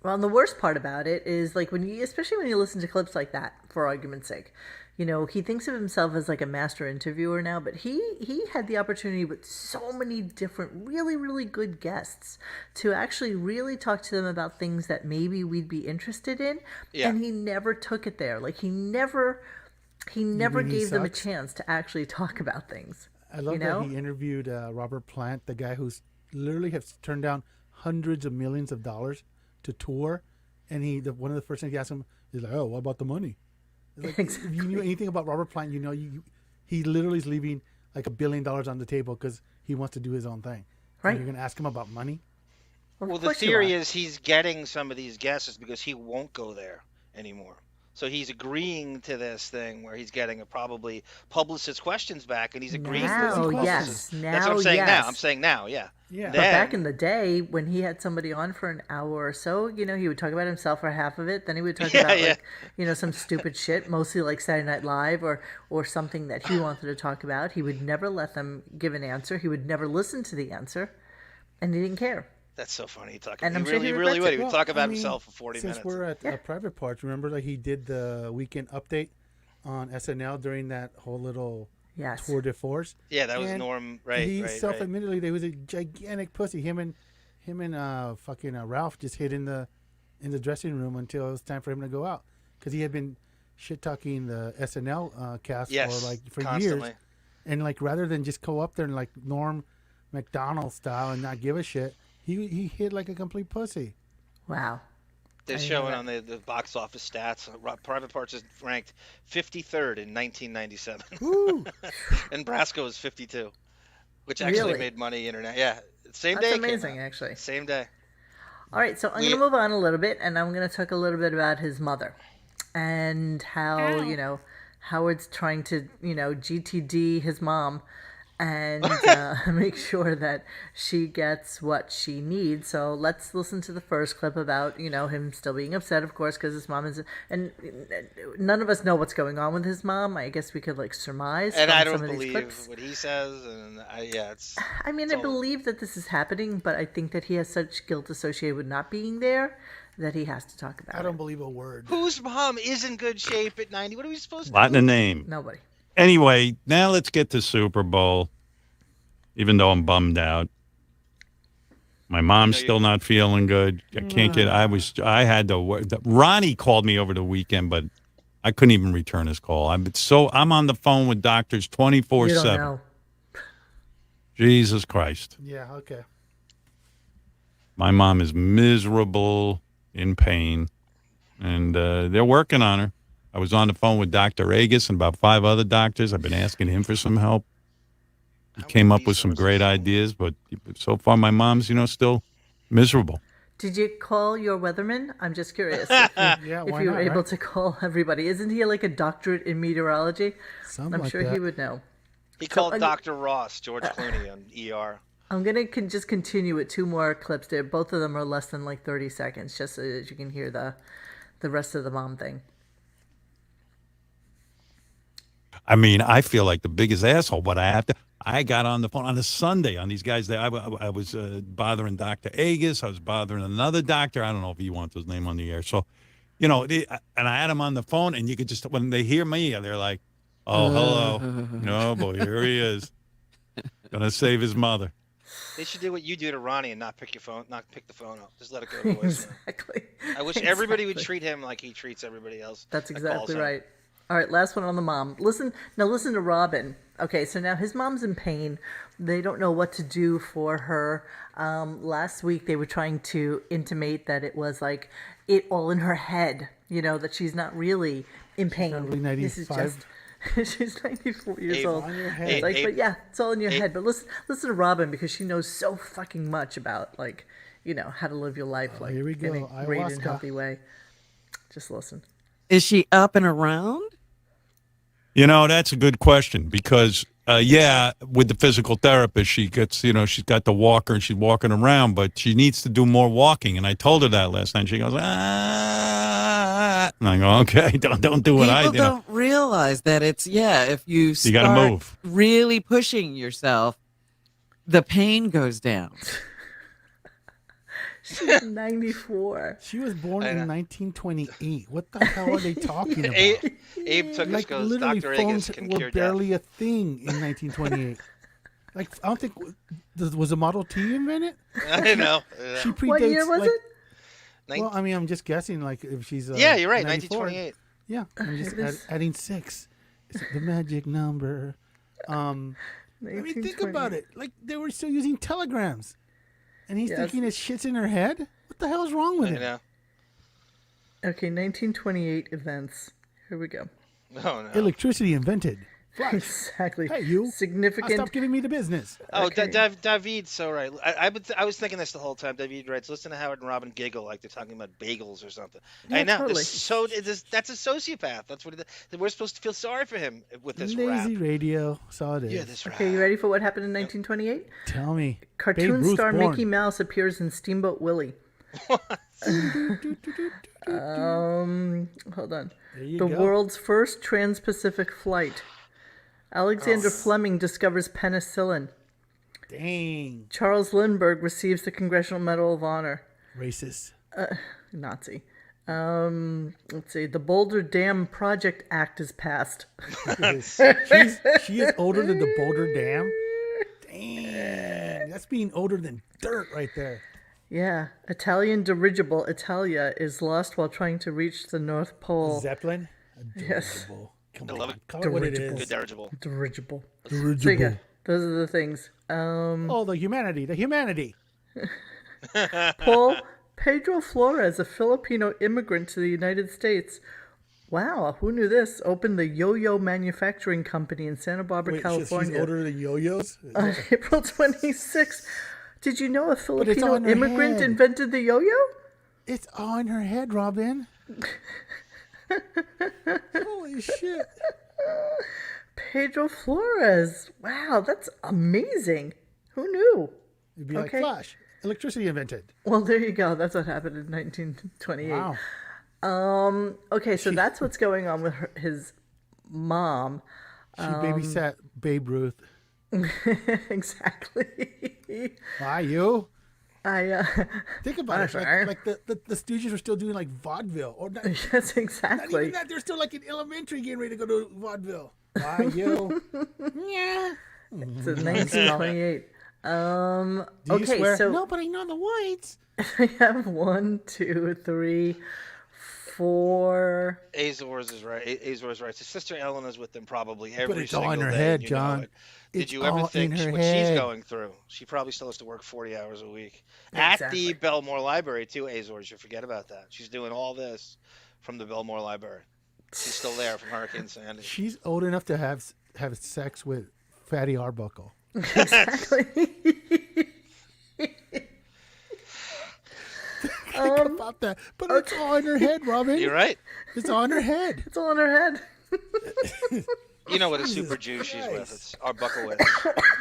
Speaker 1: Well, and the worst part about it is especially when you listen to clips like that, for argument's sake, he thinks of himself as like a master interviewer now, but he had the opportunity with so many different really, really good guests to actually really talk to them about things that maybe we'd be interested in. Yeah. And he never took it there. He never gave them a chance to actually talk about things.
Speaker 2: I love that he interviewed Robert Plant, the guy who's literally has turned down hundreds of millions of dollars to tour, and one of the first things he asked him is like, "Oh, what about the money?" If you knew anything about Robert Plant, he literally is leaving $1 billion on the table because he wants to do his own thing. Right? And you're going to ask him about money?
Speaker 3: Well, the theory is he's getting some of these guesses because he won't go there anymore. So he's agreeing to this thing where he's getting a probably publicist questions back, and he's agreeing to this.
Speaker 1: Now,
Speaker 3: Publicist.
Speaker 1: yes. Now,
Speaker 3: That's what I'm saying
Speaker 1: yes.
Speaker 3: now. I'm saying now, yeah.
Speaker 2: Yeah.
Speaker 1: But back in the day, when he had somebody on for an hour or so, you know, he would talk about himself for half of it. Then he would talk about, like, you know, some stupid shit, mostly like Saturday Night Live or something that he wanted to talk about. He would never let them give an answer. He would never listen to the answer, and he didn't care.
Speaker 3: That's so funny. He
Speaker 1: He
Speaker 3: really would. He would
Speaker 2: Well,
Speaker 3: talk about
Speaker 2: I mean,
Speaker 3: himself for 40 minutes.
Speaker 2: Since we're at private parts, remember, like, he did the weekend update on SNL during that whole little tour de force.
Speaker 3: Yeah, that was Norm. Right.
Speaker 2: He self-admittedly there was a gigantic pussy. Him and fucking Ralph just hid in the dressing room until it was time for him to go out, because he had been shit talking the SNL cast for
Speaker 3: constantly.
Speaker 2: years, and like rather than just go up there and like Norm Macdonald style and not give a shit, he hid like a complete pussy.
Speaker 1: Wow.
Speaker 3: They're showing on the box office stats. Private Parts is ranked 53rd in 1997. And Brasco was 52, which actually made money internet. Yeah, same day.
Speaker 1: That's amazing, actually.
Speaker 3: Same day.
Speaker 1: All right, so I'm going to move on a little bit, and I'm going to talk a little bit about his mother and how, you know, Howard's trying to, you know, GTD his mom and make sure that she gets what she needs. So let's listen to the first clip about, you know, him still being upset, of course, because his mom is, and none of us know what's going on with his mom. I guess we could like surmise.
Speaker 3: And
Speaker 1: from
Speaker 3: I don't
Speaker 1: some of these
Speaker 3: believe
Speaker 1: clips.
Speaker 3: what he says, and it's.
Speaker 1: I mean, I believe that this is happening, but I think that he has such guilt associated with not being there that he has to talk about it.
Speaker 2: I don't believe a word.
Speaker 3: Whose mom is in good shape at 90? What are we supposed to do?
Speaker 4: Not in a name.
Speaker 1: Nobody.
Speaker 4: Anyway, now let's get to Super Bowl. Even though I'm bummed out, my mom's still not feeling good. I can't get. I had to work. Ronnie called me over the weekend, but I couldn't even return his call. I'm on the phone with doctors 24/7. Jesus Christ.
Speaker 2: Yeah. Okay.
Speaker 4: My mom is miserable, in pain, and they're working on her. I was on the phone with Dr. Agus and about 5 other doctors. I've been asking him for some help. He came up with some great ideas, but so far my mom's, you know, still miserable.
Speaker 1: Did you call your weatherman? I'm just curious if you were able to call everybody. Isn't he like a doctorate in meteorology? I'm sure he would know.
Speaker 3: He called Dr. Ross, George Clooney, on ER.
Speaker 1: I'm going to just continue with 2 more clips there. Both of them are less than like 30 seconds, just so that you can hear the rest of the mom thing.
Speaker 4: I mean, I feel like the biggest asshole, but I got on the phone on a Sunday on these guys. I was bothering Dr. Agus. I was bothering another doctor. I don't know if you want his name on the air. So, you know, and I had him on the phone, and you could just, when they hear me, they're like, oh, hello. No, boy, here he is. Gonna save his mother.
Speaker 3: They should do what you do to Ronnie and not pick the phone up. Just let it go to voicemail.
Speaker 1: Exactly.
Speaker 3: I wish everybody would treat him like he treats everybody else.
Speaker 1: That's exactly right. All right, last one on the mom. Listen to Robin. Okay, so now his mom's in pain. They don't know what to do for her. Last week they were trying to intimate that it was like it all in her head, you know, that she's not really in pain.
Speaker 2: She's not really
Speaker 1: this is
Speaker 2: 95.
Speaker 1: she's 94 years old.
Speaker 2: It's
Speaker 1: like, but yeah, it's all in your head. But listen to Robin, because she knows so fucking much about, like, you know, how to live your life like
Speaker 2: here we go.
Speaker 1: in a great and healthy way. Just listen.
Speaker 5: Is she up and around?
Speaker 4: You know, that's a good question because, with the physical therapist, she gets, you know, she's got the walker and she's walking around, but she needs to do more walking. And I told her that last night. She goes, ah. And I go, okay, don't do what I do.
Speaker 5: People don't realize that it's, if you start
Speaker 4: gotta move.
Speaker 5: Really pushing yourself, the pain goes down.
Speaker 1: She's 94.
Speaker 2: She was born in 1928. What the hell are they talking about?
Speaker 3: Abe took us goes,
Speaker 2: literally
Speaker 3: Dr.
Speaker 2: phones
Speaker 3: Agus can
Speaker 2: were
Speaker 3: cure
Speaker 2: barely
Speaker 3: death.
Speaker 2: a thing in 1928. Like, I don't think was a Model T invented.
Speaker 3: I know.
Speaker 2: She predates.
Speaker 1: What year was it?
Speaker 2: Well, I mean, I'm just guessing. Like, if she's
Speaker 3: yeah, you're right.
Speaker 2: 94,
Speaker 3: 1928.
Speaker 2: Yeah, I'm just adding 6. It's the magic number. I mean, think about it. Like, they were still using telegrams. And he's thinking his shit's in her head? What the hell is wrong with him?
Speaker 3: Know.
Speaker 1: Okay, 1928 events. Here we go.
Speaker 3: Oh, no.
Speaker 2: Electricity invented. Flash.
Speaker 1: Exactly.
Speaker 2: Hey, you.
Speaker 1: Significant.
Speaker 2: Stop giving me the business.
Speaker 3: Oh,
Speaker 1: Okay.
Speaker 3: David's so right. I was thinking this the whole time. David writes, listen to Howard and Robin giggle like they're talking about bagels or something.
Speaker 1: Yeah,
Speaker 3: I know.
Speaker 1: totally.
Speaker 3: That's a sociopath. That's what we're supposed to feel sorry for him with this
Speaker 2: Lazy
Speaker 3: rap.
Speaker 2: radio. That's all it is.
Speaker 3: Yeah, this rap.
Speaker 1: Okay, you ready for what happened in 1928?
Speaker 2: Tell me.
Speaker 1: Cartoon
Speaker 2: Babe Ruth
Speaker 1: star
Speaker 2: born.
Speaker 1: Mickey Mouse appears in Steamboat Willie. Hold on.
Speaker 2: You
Speaker 1: The
Speaker 2: go.
Speaker 1: world's first trans-Pacific flight. Alexander Fleming discovers penicillin.
Speaker 2: Dang.
Speaker 1: Charles Lindbergh receives the Congressional Medal of Honor.
Speaker 2: Racist.
Speaker 1: Nazi. Let's see. The Boulder Dam Project Act is passed.
Speaker 2: She is older than the Boulder Dam. Dang. That's being older than dirt right there.
Speaker 1: Yeah. Italian dirigible Italia is lost while trying to reach the North Pole.
Speaker 2: Zeppelin.
Speaker 1: Yes.
Speaker 2: Come
Speaker 3: I
Speaker 2: on.
Speaker 3: love it.
Speaker 2: Call it what it
Speaker 1: Dirigible.
Speaker 2: is.
Speaker 3: Good dirigible.
Speaker 1: Dirigible.
Speaker 2: Dirigible.
Speaker 1: So yeah, those are the things.
Speaker 2: Oh, the humanity.
Speaker 1: Paul Pedro Flores, a Filipino immigrant to the United States. Wow, who knew this? Opened the Yo-Yo Manufacturing Company in Santa Barbara,
Speaker 2: Wait,
Speaker 1: California.
Speaker 2: she's older than yo-yos?
Speaker 1: On April 26th. Did you know a Filipino
Speaker 2: on her
Speaker 1: immigrant
Speaker 2: head.
Speaker 1: invented the yo-yo?
Speaker 2: It's on her head, Robin. Holy shit.
Speaker 1: Pedro Flores. Wow, that's amazing. Who knew?
Speaker 2: It'd be like
Speaker 1: Okay.
Speaker 2: Flash. Electricity invented.
Speaker 1: Well, there you go. That's what happened in 1928.
Speaker 2: Wow.
Speaker 1: Okay, so that's what's going on with his mom.
Speaker 2: She babysat Babe Ruth.
Speaker 1: Exactly.
Speaker 2: Why, you?
Speaker 1: I
Speaker 2: Think about it.
Speaker 1: sorry.
Speaker 2: Like the Stooges were still doing like vaudeville. Or not,
Speaker 1: yes,
Speaker 2: not
Speaker 1: exactly.
Speaker 2: even that. They're still like in elementary getting ready to go to vaudeville. Why, you? Yeah.
Speaker 1: It's in 1928.
Speaker 2: Do you
Speaker 1: Okay,
Speaker 2: swear?
Speaker 1: so
Speaker 2: No, but I know the whites.
Speaker 1: I have 1, 2, 3, 4.
Speaker 3: Azores is right. Azores right. His sister Ellen is with them probably every
Speaker 2: it's
Speaker 3: single
Speaker 2: all in her
Speaker 3: day,
Speaker 2: head,
Speaker 3: and you know
Speaker 2: John.
Speaker 3: it. Did
Speaker 2: It's
Speaker 3: you ever
Speaker 2: all
Speaker 3: think
Speaker 2: in her
Speaker 3: what she's
Speaker 2: head.
Speaker 3: going through? She probably still has to work 40 hours a week at
Speaker 1: Exactly.
Speaker 3: the Belmore Library too. Azores, you forget about that. She's doing all this from the Belmore Library. She's still there from Hurricane Sandy.
Speaker 2: She's old enough to have sex with Fatty Arbuckle.
Speaker 1: Exactly.
Speaker 2: Think about that. But it's all in her head, Robin.
Speaker 3: You're right.
Speaker 2: It's all in her head.
Speaker 1: It's all in her head.
Speaker 3: You know what a
Speaker 2: Jesus
Speaker 3: super Jew she's with.
Speaker 2: Christ.
Speaker 3: It's Arbuckle with.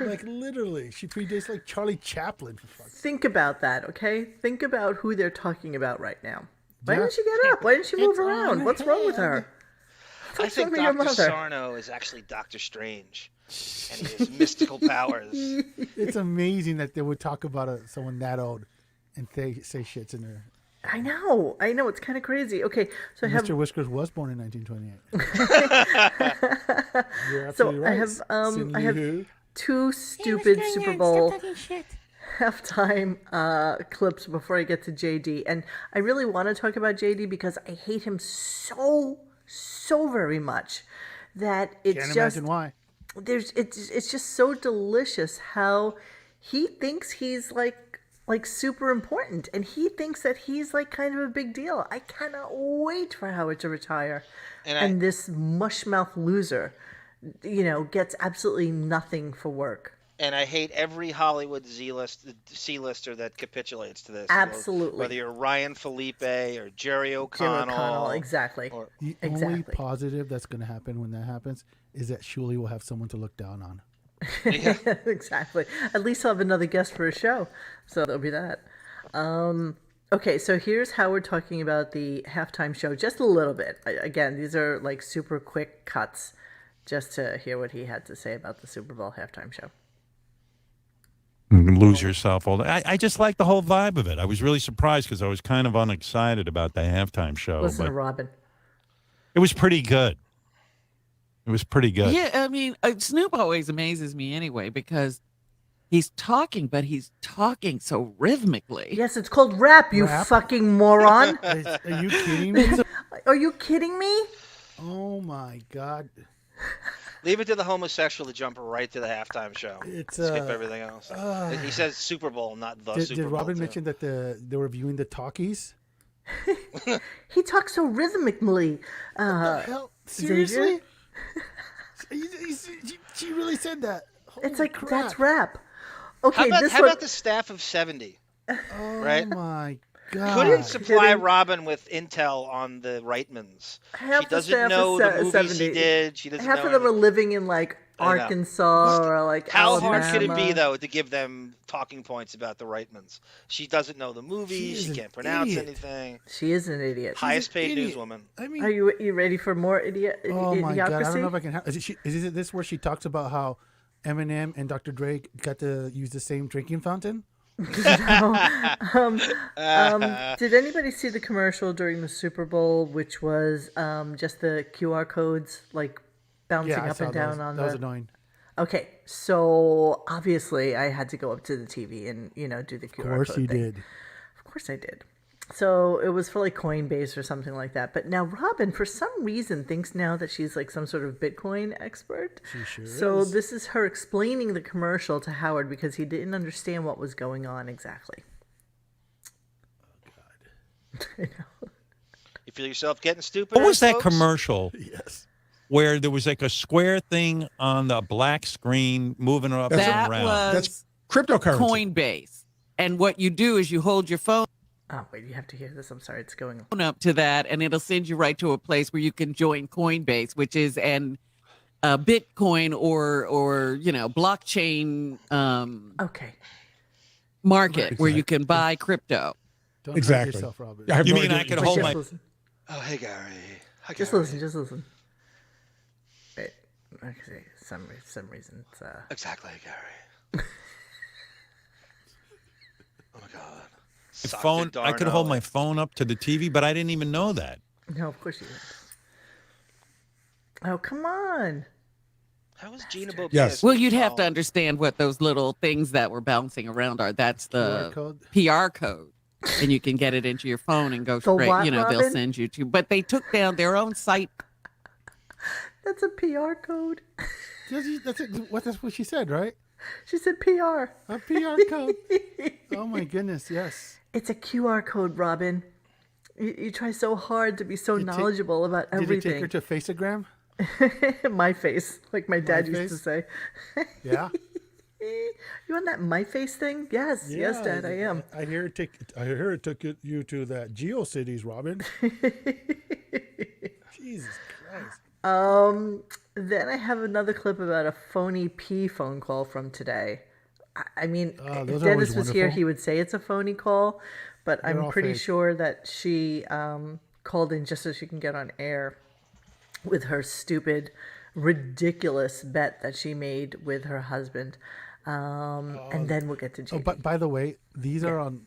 Speaker 2: Like literally, she predates like Charlie Chaplin. For fuck's
Speaker 1: Think about that, okay? Think about who they're talking about right now. Why
Speaker 2: Yeah.
Speaker 1: didn't she get up? Why didn't she move
Speaker 2: It's on
Speaker 1: around?
Speaker 2: her
Speaker 1: What's wrong with
Speaker 2: head.
Speaker 1: her?
Speaker 3: I
Speaker 1: What's
Speaker 3: think
Speaker 1: wrong with your
Speaker 3: Dr.
Speaker 1: mother?
Speaker 3: Sarno is actually Doctor Strange, and he has mystical powers.
Speaker 2: It's amazing that they would talk about someone that old and say shits in her.
Speaker 1: I know. It's kind of crazy. Okay, so I have
Speaker 2: Mr. Whiskers was born in 1928. You're
Speaker 1: So
Speaker 2: absolutely
Speaker 1: I
Speaker 2: right.
Speaker 1: have
Speaker 2: Cindy
Speaker 1: I have
Speaker 2: who?
Speaker 1: 2 stupid Super Bowl halftime clips before I get to JD, and I really want to talk about JD because I hate him so very much that it's
Speaker 2: Can't
Speaker 1: just
Speaker 2: imagine why.
Speaker 1: it's just so delicious how he thinks he's like super important, and he thinks that he's like kind of a big deal. I cannot wait for Howard to retire, and this mushmouth loser, gets absolutely nothing for work.
Speaker 3: And I hate every Hollywood C-lister that capitulates to this.
Speaker 1: Absolutely.
Speaker 3: Whether you're Ryan Felipe or Jerry O'Connell.
Speaker 1: Exactly.
Speaker 2: The only positive that's going to happen when that happens is that Shuli will have someone to look down on.
Speaker 3: Yeah.
Speaker 1: Exactly. At least I'll have another guest for a show. So there'll be that. Okay, so here's how we're talking about the halftime show. Just a little bit. Again, these are like super quick cuts just to hear what he had to say about the Super Bowl halftime show.
Speaker 4: Lose yourself all day. I just like the whole vibe of it. I was really surprised because I was kind of unexcited about the halftime show.
Speaker 1: Listen
Speaker 4: but
Speaker 1: to Robin.
Speaker 4: It was pretty good. It was pretty good.
Speaker 5: Yeah, I mean, Snoop always amazes me anyway because he's talking, but he's talking so rhythmically.
Speaker 1: Yes, it's called rap, you fucking moron.
Speaker 2: Are you kidding me?
Speaker 1: Are you kidding me?
Speaker 2: Oh my God.
Speaker 3: Leave it to the homosexual to jump right to the halftime show. Skip everything else. He says Super Bowl, not the Super Bowl.
Speaker 2: Did Robin
Speaker 3: too.
Speaker 2: mention that they were viewing the talkies?
Speaker 1: He talks so rhythmically.
Speaker 2: What the hell? Seriously? She really said that. Holy
Speaker 1: It's like
Speaker 2: crap.
Speaker 1: that's rap. Okay,
Speaker 3: how about the staff of 70?
Speaker 2: Oh
Speaker 3: right?
Speaker 2: my God.
Speaker 3: Couldn't supply Robin with intel on the Reitmans.
Speaker 1: Half
Speaker 3: She doesn't know the movies he did. She doesn't know.
Speaker 1: Half of them are living in like Arkansas or like
Speaker 3: How
Speaker 1: Alabama.
Speaker 3: hard could it be though to give them talking points about the Reitmans? She doesn't know the movies. She can't pronounce anything.
Speaker 1: She is an idiot.
Speaker 3: Highest paid newswoman.
Speaker 2: I mean,
Speaker 1: are you ready for more
Speaker 2: Oh my
Speaker 1: idiocracy?
Speaker 2: God! I don't know if I can. Is it this where she talks about how Eminem and Dr. Dre got to use the same drinking fountain?
Speaker 1: No. Did anybody see the commercial during the Super Bowl, which was just the QR codes like bouncing up and down on
Speaker 2: that was annoying.
Speaker 1: Okay, so obviously I had to go up to the TV and do the QR code.
Speaker 2: Of course you did.
Speaker 1: Of course I did. So it was for like Coinbase or something like that. But now Robin, for some reason, thinks now that she's like some sort of Bitcoin expert.
Speaker 2: She sure
Speaker 1: So
Speaker 2: is.
Speaker 1: this is her explaining the commercial to Howard because he didn't understand what was going on exactly.
Speaker 2: Oh God.
Speaker 1: I know.
Speaker 3: You feel yourself getting stupid?
Speaker 4: What was that
Speaker 3: folks?
Speaker 4: commercial?
Speaker 2: Yes.
Speaker 4: Where there was like a square thing on the black screen moving up and
Speaker 5: That
Speaker 4: around.
Speaker 5: was
Speaker 11: That's cryptocurrency.
Speaker 5: Coinbase. And what you do is you hold your phone
Speaker 1: Oh, wait, you have to hear this. I'm sorry, it's going
Speaker 5: up to that, and it'll send you right to a place where you can join Coinbase, which is Bitcoin or blockchain
Speaker 1: okay
Speaker 5: market where you can buy crypto.
Speaker 2: Don't
Speaker 11: Exactly.
Speaker 2: hurt yourself, Robin.
Speaker 11: I have
Speaker 4: You
Speaker 11: no
Speaker 4: mean
Speaker 11: idea
Speaker 4: I could
Speaker 11: what
Speaker 4: hold
Speaker 11: you're
Speaker 4: my?
Speaker 11: saying.
Speaker 1: listen.
Speaker 3: Oh, hey Gary. Hi,
Speaker 1: Just
Speaker 3: Gary.
Speaker 1: listen. Just listen. Wait. Okay. Some reason it's
Speaker 3: Exactly, Gary. Oh my God.
Speaker 4: The
Speaker 3: Socked
Speaker 4: phone.
Speaker 3: it
Speaker 4: I could
Speaker 3: darn
Speaker 4: hold
Speaker 3: out.
Speaker 4: my phone up to the TV, but I didn't even know that.
Speaker 1: No, of course you didn't. Oh, come on.
Speaker 3: How was Gina Bobbitt?
Speaker 11: Yes.
Speaker 5: Well, you'd have to understand what those little things that were bouncing around are. That's the PR code. And you can get it into your phone and go
Speaker 1: The
Speaker 5: straight.
Speaker 1: what,
Speaker 5: They'll
Speaker 1: Robin?
Speaker 5: send you to. But they took down their own site.
Speaker 1: That's a PR code.
Speaker 2: That's what she said, right?
Speaker 1: She said PR.
Speaker 2: A PR code. Oh my goodness, yes.
Speaker 1: It's a QR code, Robin. You try so hard to be so knowledgeable about everything.
Speaker 2: Did you take her to Faceagram?
Speaker 1: My face, like my dad used to say.
Speaker 2: Yeah.
Speaker 1: You on that my face thing? Yes, yes, Dad, I am.
Speaker 2: I hear it took you to that GeoCities, Robin. Jesus Christ.
Speaker 1: Then I have another clip about a phony P phone call from today. I mean, if
Speaker 2: those are
Speaker 1: Dennis
Speaker 2: always
Speaker 1: was here,
Speaker 2: wonderful.
Speaker 1: he would say it's a phony call, but
Speaker 2: They're
Speaker 1: I'm
Speaker 2: all
Speaker 1: pretty
Speaker 2: fake.
Speaker 1: sure that she called in just so she can get on air with her stupid, ridiculous bet that she made with her husband. And then we'll get to JP.
Speaker 2: Oh, but by the way, these are on.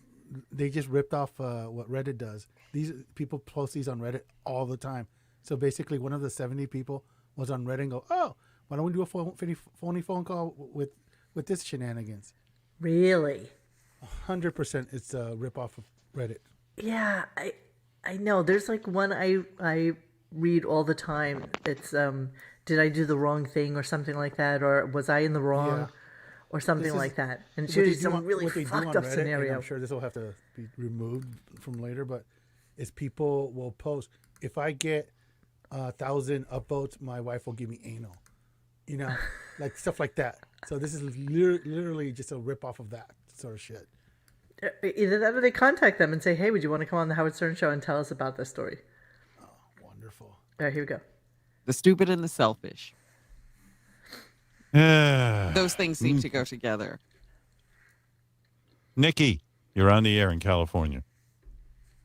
Speaker 2: They just ripped off what Reddit does. These people post these on Reddit all the time. So basically, one of the 70 people was on Reddit and go, "Oh, why don't we do a phony phone call with this shenanigans?"
Speaker 1: Really?
Speaker 2: 100%, it's a rip off of Reddit.
Speaker 1: Yeah, I know. There's like one I read all the time. It's did I do the wrong thing or something like that, or was I in the wrong?
Speaker 2: Yeah.
Speaker 1: Or something
Speaker 2: This is
Speaker 1: like that. And
Speaker 2: what
Speaker 1: she
Speaker 2: they
Speaker 1: was
Speaker 2: do
Speaker 1: some
Speaker 2: on-
Speaker 1: really
Speaker 2: what they do
Speaker 1: fucked
Speaker 2: on
Speaker 1: up
Speaker 2: Reddit, and
Speaker 1: scenario.
Speaker 2: I'm sure this will have to be removed from later, but is people will post, if I get 1,000 upvotes, my wife will give me anal. You know, like stuff like that. So this is literally just a rip off of that sort of shit.
Speaker 1: Either that or they contact them and say, hey, would you want to come on the Howard Stern show and tell us about this story?
Speaker 2: Oh, wonderful.
Speaker 1: All right, here we go.
Speaker 5: The stupid and the selfish. Those things seem to go together.
Speaker 4: Nikki, you're on the air in California.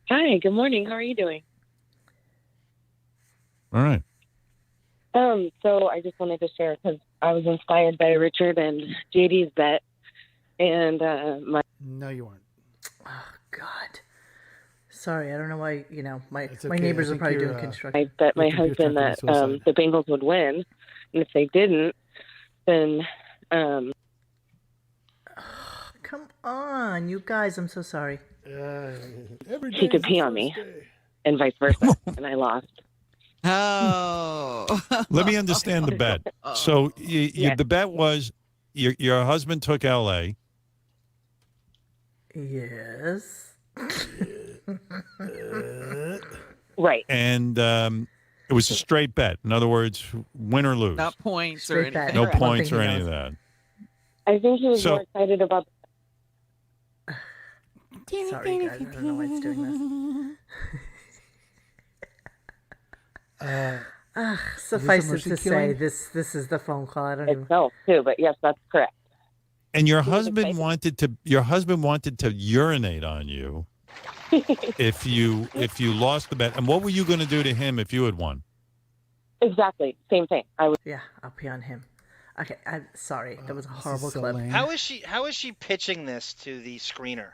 Speaker 12: Hi, good morning. How are you doing?
Speaker 4: All right.
Speaker 12: So I just wanted to share because I was inspired by Richard and JD's bet, and
Speaker 2: No, you weren't.
Speaker 1: Oh, God. Sorry, I don't know why, my
Speaker 2: okay.
Speaker 1: neighbors
Speaker 2: I
Speaker 1: are
Speaker 2: think
Speaker 1: probably
Speaker 2: you're,
Speaker 1: doing construction.
Speaker 12: I bet my
Speaker 2: Your computer
Speaker 12: husband that
Speaker 2: committed suicide.
Speaker 12: the Bengals would win, and if they didn't, then
Speaker 1: Come on, you guys, I'm so sorry.
Speaker 2: Every
Speaker 12: he
Speaker 2: day
Speaker 12: could
Speaker 2: is
Speaker 12: pee
Speaker 2: the
Speaker 12: on me,
Speaker 2: first day.
Speaker 12: and vice versa, and I lost.
Speaker 5: Oh.
Speaker 4: Let me understand the bet. So
Speaker 12: Yes.
Speaker 4: the bet was your husband took L.A.
Speaker 1: Yes.
Speaker 12: Right.
Speaker 4: and It was a straight bet. In other words, win or lose.
Speaker 5: Not points
Speaker 1: Straight
Speaker 5: or anything.
Speaker 1: bet.
Speaker 4: No
Speaker 1: Right.
Speaker 4: points or
Speaker 1: One thing
Speaker 4: any
Speaker 1: he
Speaker 4: of
Speaker 1: knows.
Speaker 4: that.
Speaker 12: I think he was more excited about.
Speaker 1: Sorry, guys. I don't know why it's doing this. Suffice it to say, this is the phone call. I don't even.
Speaker 12: Itself too, but yes, that's correct.
Speaker 4: And your husband wanted to urinate on you if you lost the bet. And what were you going to do to him if you had won?
Speaker 12: Exactly, same thing.
Speaker 1: Yeah, I'll pee on him. Okay, I'm sorry. That was a horrible clip.
Speaker 3: How is she pitching this to the screener?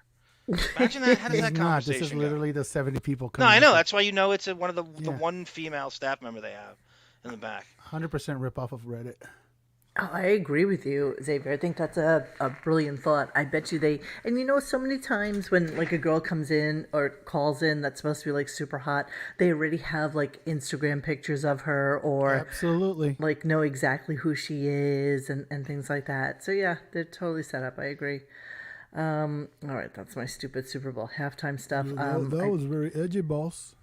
Speaker 3: Imagine that. How does that conversation
Speaker 2: This is literally the 70 people
Speaker 3: No,
Speaker 2: coming.
Speaker 3: I know. That's why you know it's one of the one female staff member they have in the back.
Speaker 2: 100% rip off of Reddit.
Speaker 1: Oh, I agree with you, Xavier. I think that's a brilliant thought. I bet you they... And you know, so many times when, like, a girl comes in or calls in that's supposed to be, like, super hot, they already have, like, Instagram pictures of her or...
Speaker 2: Absolutely.
Speaker 1: Like, know exactly who she is and things like that. So, yeah, they're totally set up. I agree. All right, that's my stupid Super Bowl halftime stuff.
Speaker 2: That was very edgy, boss.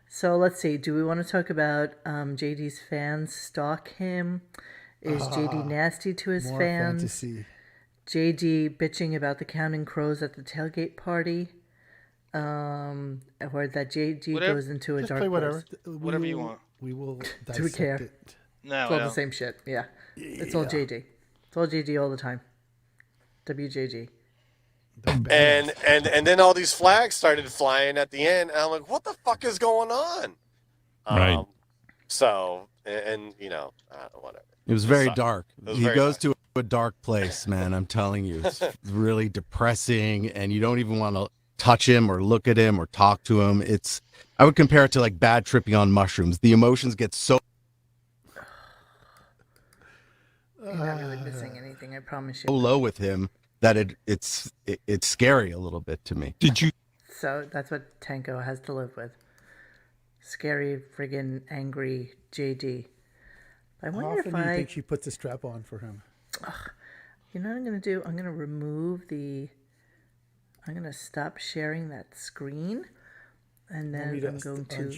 Speaker 1: So, let's see. Do we want to talk about JD's fans stalk him? Is JD nasty to his
Speaker 2: more
Speaker 1: fans?
Speaker 2: Fantasy.
Speaker 1: JD bitching about the Counting Crows at the tailgate party? Or that JD goes into a
Speaker 2: Just
Speaker 1: dark
Speaker 2: play whatever.
Speaker 1: place?
Speaker 3: Whatever you want.
Speaker 2: We will dissect
Speaker 1: Do we care?
Speaker 2: it.
Speaker 3: No,
Speaker 1: It's all the same shit. Yeah. It's all JD. It's all JD all the time. WJD.
Speaker 11: And then all these flags started flying at the end, and I'm like, what the fuck is going on?
Speaker 4: Right.
Speaker 11: So, and you know, whatever.
Speaker 13: It was very dark.
Speaker 11: Was
Speaker 13: He
Speaker 11: very
Speaker 13: goes
Speaker 11: dark.
Speaker 13: to a dark place, man. I'm telling you, it's really depressing, and you don't even want to touch him or look at him or talk to him. I would compare it to like bad tripping on mushrooms. The emotions get so
Speaker 1: You're not really missing anything, I promise you.
Speaker 13: low with him that it's scary a little bit to me.
Speaker 4: Did you?
Speaker 1: So that's what Tanko has to live with. Scary, friggin' angry JD. I
Speaker 2: How
Speaker 1: wonder
Speaker 2: often
Speaker 1: if
Speaker 2: do you think she puts a strap on for him?
Speaker 1: You know what I'm going to do? I'm going to remove I'm going to stop sharing that screen. And then I'm going to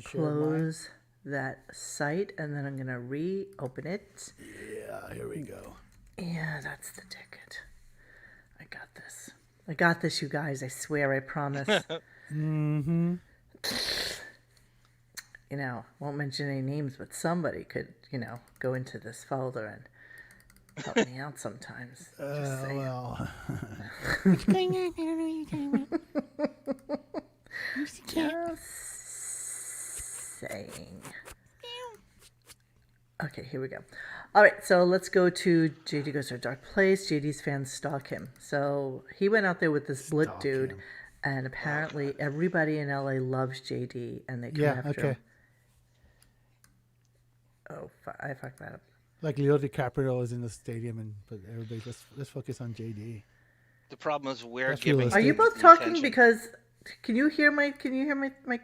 Speaker 1: close that site. And then I'm going to reopen it.
Speaker 2: Yeah, here we go.
Speaker 1: Yeah, that's the ticket. I got this. I got this, you guys. I swear, I promise.
Speaker 2: Mm-hmm.
Speaker 1: You know, won't mention any names, but somebody could, go into this folder and help me out sometimes. Just saying.
Speaker 2: Well.
Speaker 1: Just saying. Okay, here we go. All right, so let's go to JD Goes to a Dark Place. JD's fans stalk him. So he went out there with this blit dude, and apparently everybody in LA loves JD, and they come after him. Oh, I fucked that up.
Speaker 2: Like Leo DiCaprio is in the stadium, but everybody, let's focus on JD.
Speaker 3: The problem is we're
Speaker 2: That's
Speaker 3: giving.
Speaker 2: realistic.
Speaker 1: Are you both talking because? Can you hear my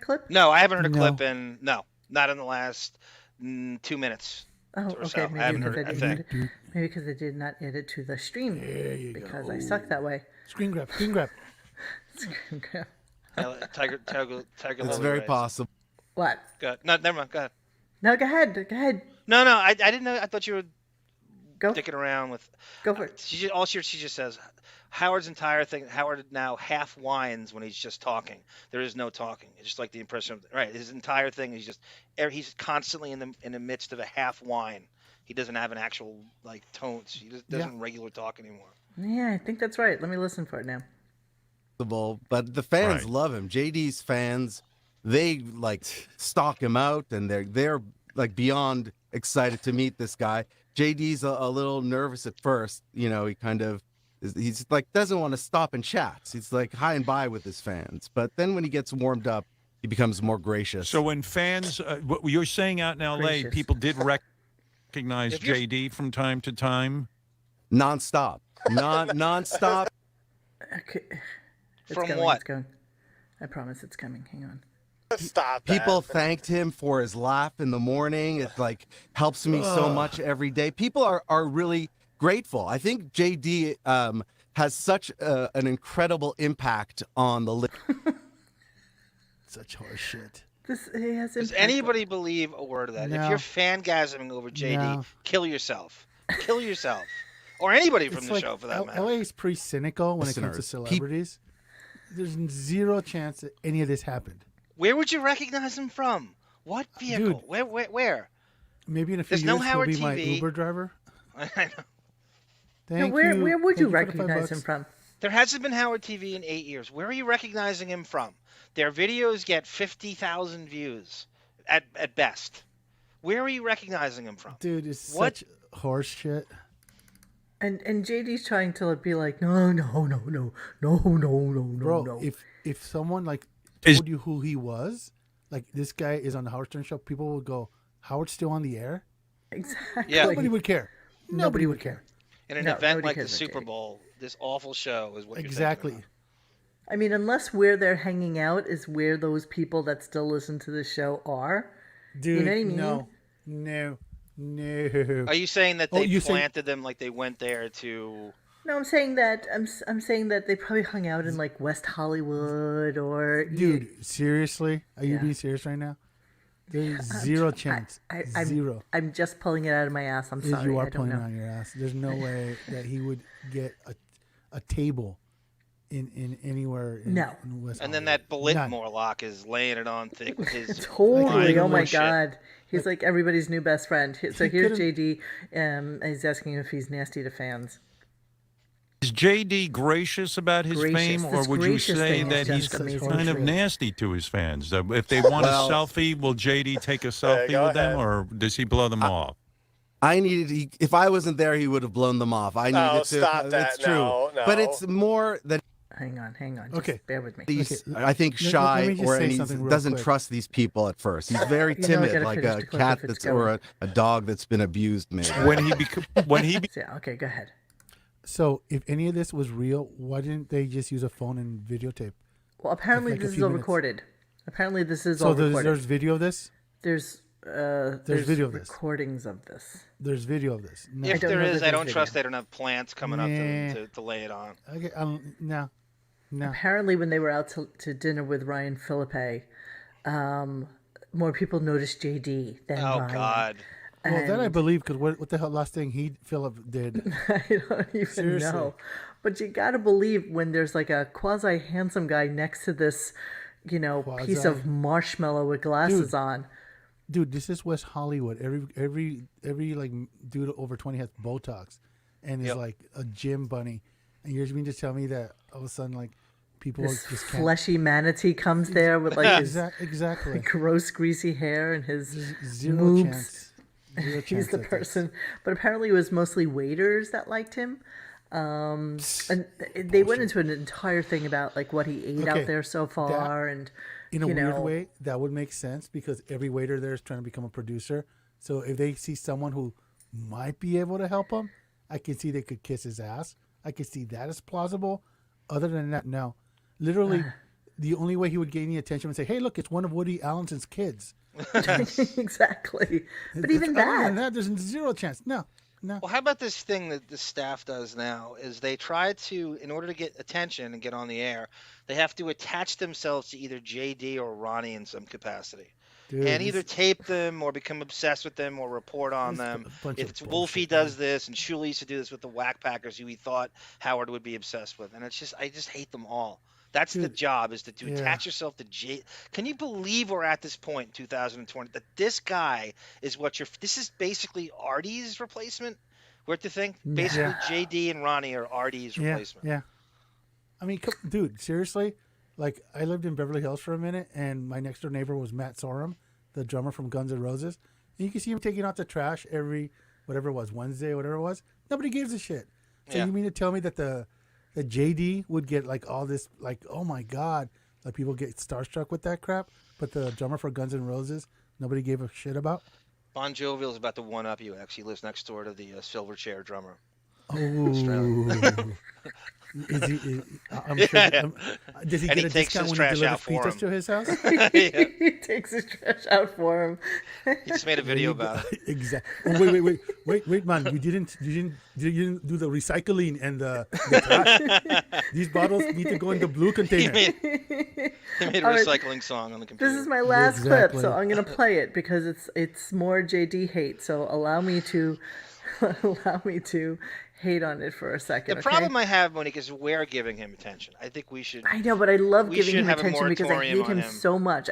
Speaker 1: clip?
Speaker 3: No, I haven't heard a clip in not in the last 2 minutes.
Speaker 1: Oh,
Speaker 3: or
Speaker 1: okay.
Speaker 3: so. I haven't heard it. I think.
Speaker 1: Maybe because I did not edit to the stream because I suck that way.
Speaker 2: Screen grab.
Speaker 1: Screen grab.
Speaker 3: Tiger.
Speaker 13: It's very possible.
Speaker 1: What?
Speaker 3: Go ahead. No, never mind. Go ahead.
Speaker 1: No, go ahead.
Speaker 3: No, I didn't know. I thought you were dicking around with.
Speaker 1: Go for it.
Speaker 3: She just says Howard's entire thing. Howard now half whines when he's just talking. There is no talking. It's just like the impression of his entire thing is he's constantly in the midst of a half whine. He doesn't have an actual tones. He just doesn't regular talk anymore.
Speaker 1: Yeah, I think that's right. Let me listen for it now.
Speaker 13: But the fans love him. JD's fans, they stalk him out, and they're beyond excited to meet this guy. JD's a little nervous at first. He kind of he's doesn't want to stop and chat. He's high and by with his fans, but then when he gets warmed up, he becomes more gracious.
Speaker 4: So when fans, what you're saying out in LA, people did recognize JD from time to time,
Speaker 13: nonstop.
Speaker 1: Okay.
Speaker 3: From what?
Speaker 1: It's going. I promise it's coming. Hang on.
Speaker 11: Stop that.
Speaker 13: People thanked him for his laugh in the morning. It helps me so much every day. People are really grateful. I think JD has such an incredible impact on the
Speaker 2: Such horse shit.
Speaker 1: He has
Speaker 3: Does
Speaker 1: impact.
Speaker 3: anybody believe a word of that?
Speaker 2: No.
Speaker 3: If you're fangasming over JD,
Speaker 2: No.
Speaker 3: kill yourself. Kill yourself. Or anybody from
Speaker 2: It's
Speaker 3: the
Speaker 2: like
Speaker 3: show, for that matter.
Speaker 2: LA is pretty cynical when it comes to celebrities. There's zero chance that any of this happened.
Speaker 3: Where would you recognize him from? What vehicle?
Speaker 2: Dude,
Speaker 3: Where?
Speaker 2: Maybe in a few
Speaker 3: There's
Speaker 2: years
Speaker 3: no
Speaker 2: he'll
Speaker 3: Howard
Speaker 2: be my
Speaker 3: TV.
Speaker 2: Uber driver.
Speaker 3: I know.
Speaker 2: Thank
Speaker 1: where
Speaker 2: you.
Speaker 1: would
Speaker 2: Thank
Speaker 1: you
Speaker 2: for the
Speaker 1: recognize
Speaker 2: $5.
Speaker 1: him from?
Speaker 3: There hasn't been Howard TV in 8 years. Where are you recognizing him from? Their videos get 50,000 views at best. Where are you recognizing him from?
Speaker 2: Dude, it's such horse shit.
Speaker 1: And JD's trying to be like, no.
Speaker 2: Bro, if someone like told you who he was, like this guy is on the Howard Stern show, people would go, Howard's still on the air?
Speaker 1: Exactly.
Speaker 3: Yeah.
Speaker 2: Nobody would care. Nobody would care.
Speaker 3: In an event like the Super Bowl, this awful show is what you're thinking about.
Speaker 1: I mean, unless where they're hanging out is where those people that still listen to the show are.
Speaker 2: Dude,
Speaker 1: you know what I
Speaker 2: mean? No.
Speaker 3: Are you saying that they planted them like they went there to...
Speaker 1: No, I'm saying that I'm saying that they probably hung out in like West Hollywood or...
Speaker 2: Dude, seriously? Are you being serious right now? There's zero chance. Zero.
Speaker 1: I'm just pulling it out of my ass. I'm sorry.
Speaker 2: You are
Speaker 1: I don't
Speaker 2: pulling it
Speaker 1: know.
Speaker 2: out of your ass. There's no way that he would get a table in anywhere in West
Speaker 3: And then that Blit Morlock is laying it on thick with his...
Speaker 1: Totally. Oh my
Speaker 3: shit.
Speaker 1: God. He's like everybody's new best friend. So
Speaker 2: He
Speaker 1: here's
Speaker 2: could've-
Speaker 1: JD. He's asking if he's nasty to fans.
Speaker 4: Is JD gracious about his fame, or
Speaker 1: This
Speaker 4: would you
Speaker 1: gracious
Speaker 4: say
Speaker 1: thing is
Speaker 4: that he's
Speaker 1: just amazing
Speaker 4: kind of
Speaker 1: to me.
Speaker 4: nasty to his fans? If they want a selfie, will JD take a selfie with them, or does he blow them off?
Speaker 13: If I wasn't there, he would have blown them off. I needed to.
Speaker 11: Stop that.
Speaker 13: It's true.
Speaker 11: No.
Speaker 13: But it's more that.
Speaker 1: Hang on.
Speaker 2: Okay.
Speaker 1: Just bear with me.
Speaker 13: I think
Speaker 2: Let
Speaker 13: shy
Speaker 2: me just
Speaker 13: or
Speaker 2: say
Speaker 13: and he
Speaker 2: something real
Speaker 13: doesn't
Speaker 2: quick.
Speaker 13: trust these people at first. He's very
Speaker 1: You know, I
Speaker 13: timid,
Speaker 1: gotta
Speaker 13: like
Speaker 1: finish
Speaker 13: a
Speaker 1: the clip
Speaker 13: cat
Speaker 1: if it's
Speaker 13: that's or
Speaker 1: going.
Speaker 13: a dog that's been abused. Maybe
Speaker 1: Yeah, okay, go ahead.
Speaker 2: So if any of this was real, why didn't they just use a phone and videotape?
Speaker 1: Well, apparently
Speaker 2: Like a
Speaker 1: this is
Speaker 2: few
Speaker 1: all
Speaker 2: minutes.
Speaker 1: recorded. Apparently this is
Speaker 2: So
Speaker 1: all
Speaker 2: there's
Speaker 1: recorded.
Speaker 2: video of this?
Speaker 1: There's
Speaker 2: video of this.
Speaker 1: recordings of this.
Speaker 2: There's video of this. No.
Speaker 3: If there is, I don't
Speaker 1: video.
Speaker 3: trust they don't have plants coming up to lay it on.
Speaker 2: Okay, no.
Speaker 1: Apparently when they were out to dinner with Ryan Philippe, more people noticed JD than
Speaker 3: Oh,
Speaker 1: Ryan.
Speaker 3: God.
Speaker 2: Well, that I believe, because what the hell last thing Philip did?
Speaker 1: I don't even
Speaker 2: Seriously.
Speaker 1: know. But you gotta believe when there's like a quasi handsome guy next to this, piece of marshmallow with glasses on.
Speaker 2: Dude, this is West Hollywood. Every like dude over 20 has Botox, and is like a gym bunny. And you're mean to tell me that all of a sudden like people
Speaker 1: This
Speaker 2: just can't...
Speaker 1: fleshy manatee comes there with like his
Speaker 2: exactly
Speaker 1: gross greasy hair and his
Speaker 2: zero
Speaker 1: moobs.
Speaker 2: chance. Zero
Speaker 1: He's
Speaker 2: chance
Speaker 1: the
Speaker 2: that
Speaker 1: person, but apparently it was mostly waiters that liked him. And they went into an entire thing about like what he ate
Speaker 2: Okay,
Speaker 1: out there so far, and
Speaker 2: in a weird way, that would make sense because every waiter there is trying to become a producer. So if they see someone who might be able to help them, I can see they could kiss his ass. I could see that as plausible. Other than that, no. Literally, the only way he would gain any attention would say, "Hey, look, it's one of Woody Allen's kids."
Speaker 1: Exactly. But even
Speaker 2: Other than
Speaker 1: that,
Speaker 2: there's zero chance. No.
Speaker 3: Well, how about this thing that the staff does now is they try to, in order to get attention and get on the air, they have to attach themselves to either JD or Ronnie in some capacity.
Speaker 2: Dude,
Speaker 3: and either tape them or become obsessed with them or report on them. If it's Wolfie does this, and Shuley used to do this with the Whack Packers, who he thought Howard would be obsessed with. And I just hate them all. That's the job, is to attach yourself to J. Can you believe we're at this point in 2020 that this guy is this is basically Artie's replacement? We're at the thing? Basically, JD and Ronnie are Artie's replacement.
Speaker 2: Yeah. I mean, dude, seriously? Like, I lived in Beverly Hills for a minute, and my next door neighbor was Matt Sorum, the drummer from Guns N' Roses. And you can see him taking out the trash every, whatever it was, Wednesday or whatever it was. Nobody gives a shit. So you mean to tell me that the JD would get like all this, like, oh my God, like people get starstruck with that crap, but the drummer for Guns N' Roses, nobody gave a shit about?
Speaker 3: Bon Jovial's about to one-up you, actually. He lives next door to the Silverchair drummer.
Speaker 2: Oh. Is he? I'm sure. Does he get a discount when he delivers pizzas to his house?
Speaker 1: He takes his trash out for him.
Speaker 3: He just made a video about it.
Speaker 2: Exactly. Wait, man! You didn't do the recycling and the trash. These bottles need to go in the blue container.
Speaker 3: He made a recycling song on the computer.
Speaker 1: This is my last clip, so I'm gonna play it because it's more JD hate. So allow me to hate on it for a second.
Speaker 3: The problem I have, Monique, is we're giving him attention. I think we should.
Speaker 1: I know, but I love giving him attention because I hate him so much.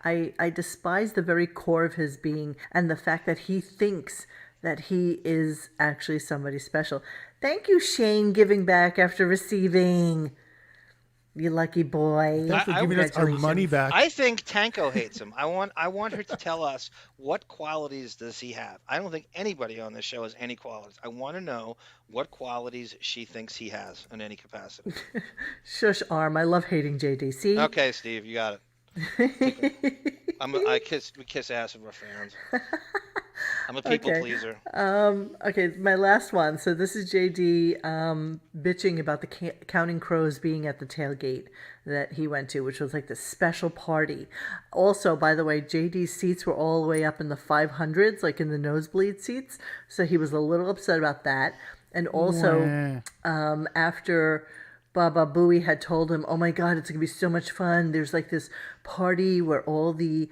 Speaker 1: I despise the very core of his being and the fact that he thinks that he is actually somebody special. Thank you, Shane, giving back after receiving. You lucky boy.
Speaker 2: Thanks for giving us our money back.
Speaker 3: I think Tanko hates him. I want her to tell us what qualities does he have. I don't think anybody on this show has any qualities. I want to know what qualities she thinks he has in any capacity.
Speaker 1: Shush, Arm. I love hating JD. See?
Speaker 3: Okay, Steve, you got it. We kiss ass with our fans. I'm a people pleaser.
Speaker 1: Okay, my last one. So this is JD bitching about the Counting Crows being at the tailgate that he went to, which was like the special party. Also, by the way, JD's seats were all the way up in the 500s, like in the nosebleed seats. So he was a little upset about that. And also, after Baba Booey had told him, "Oh my God, it's gonna be so much fun. There's like this party where all the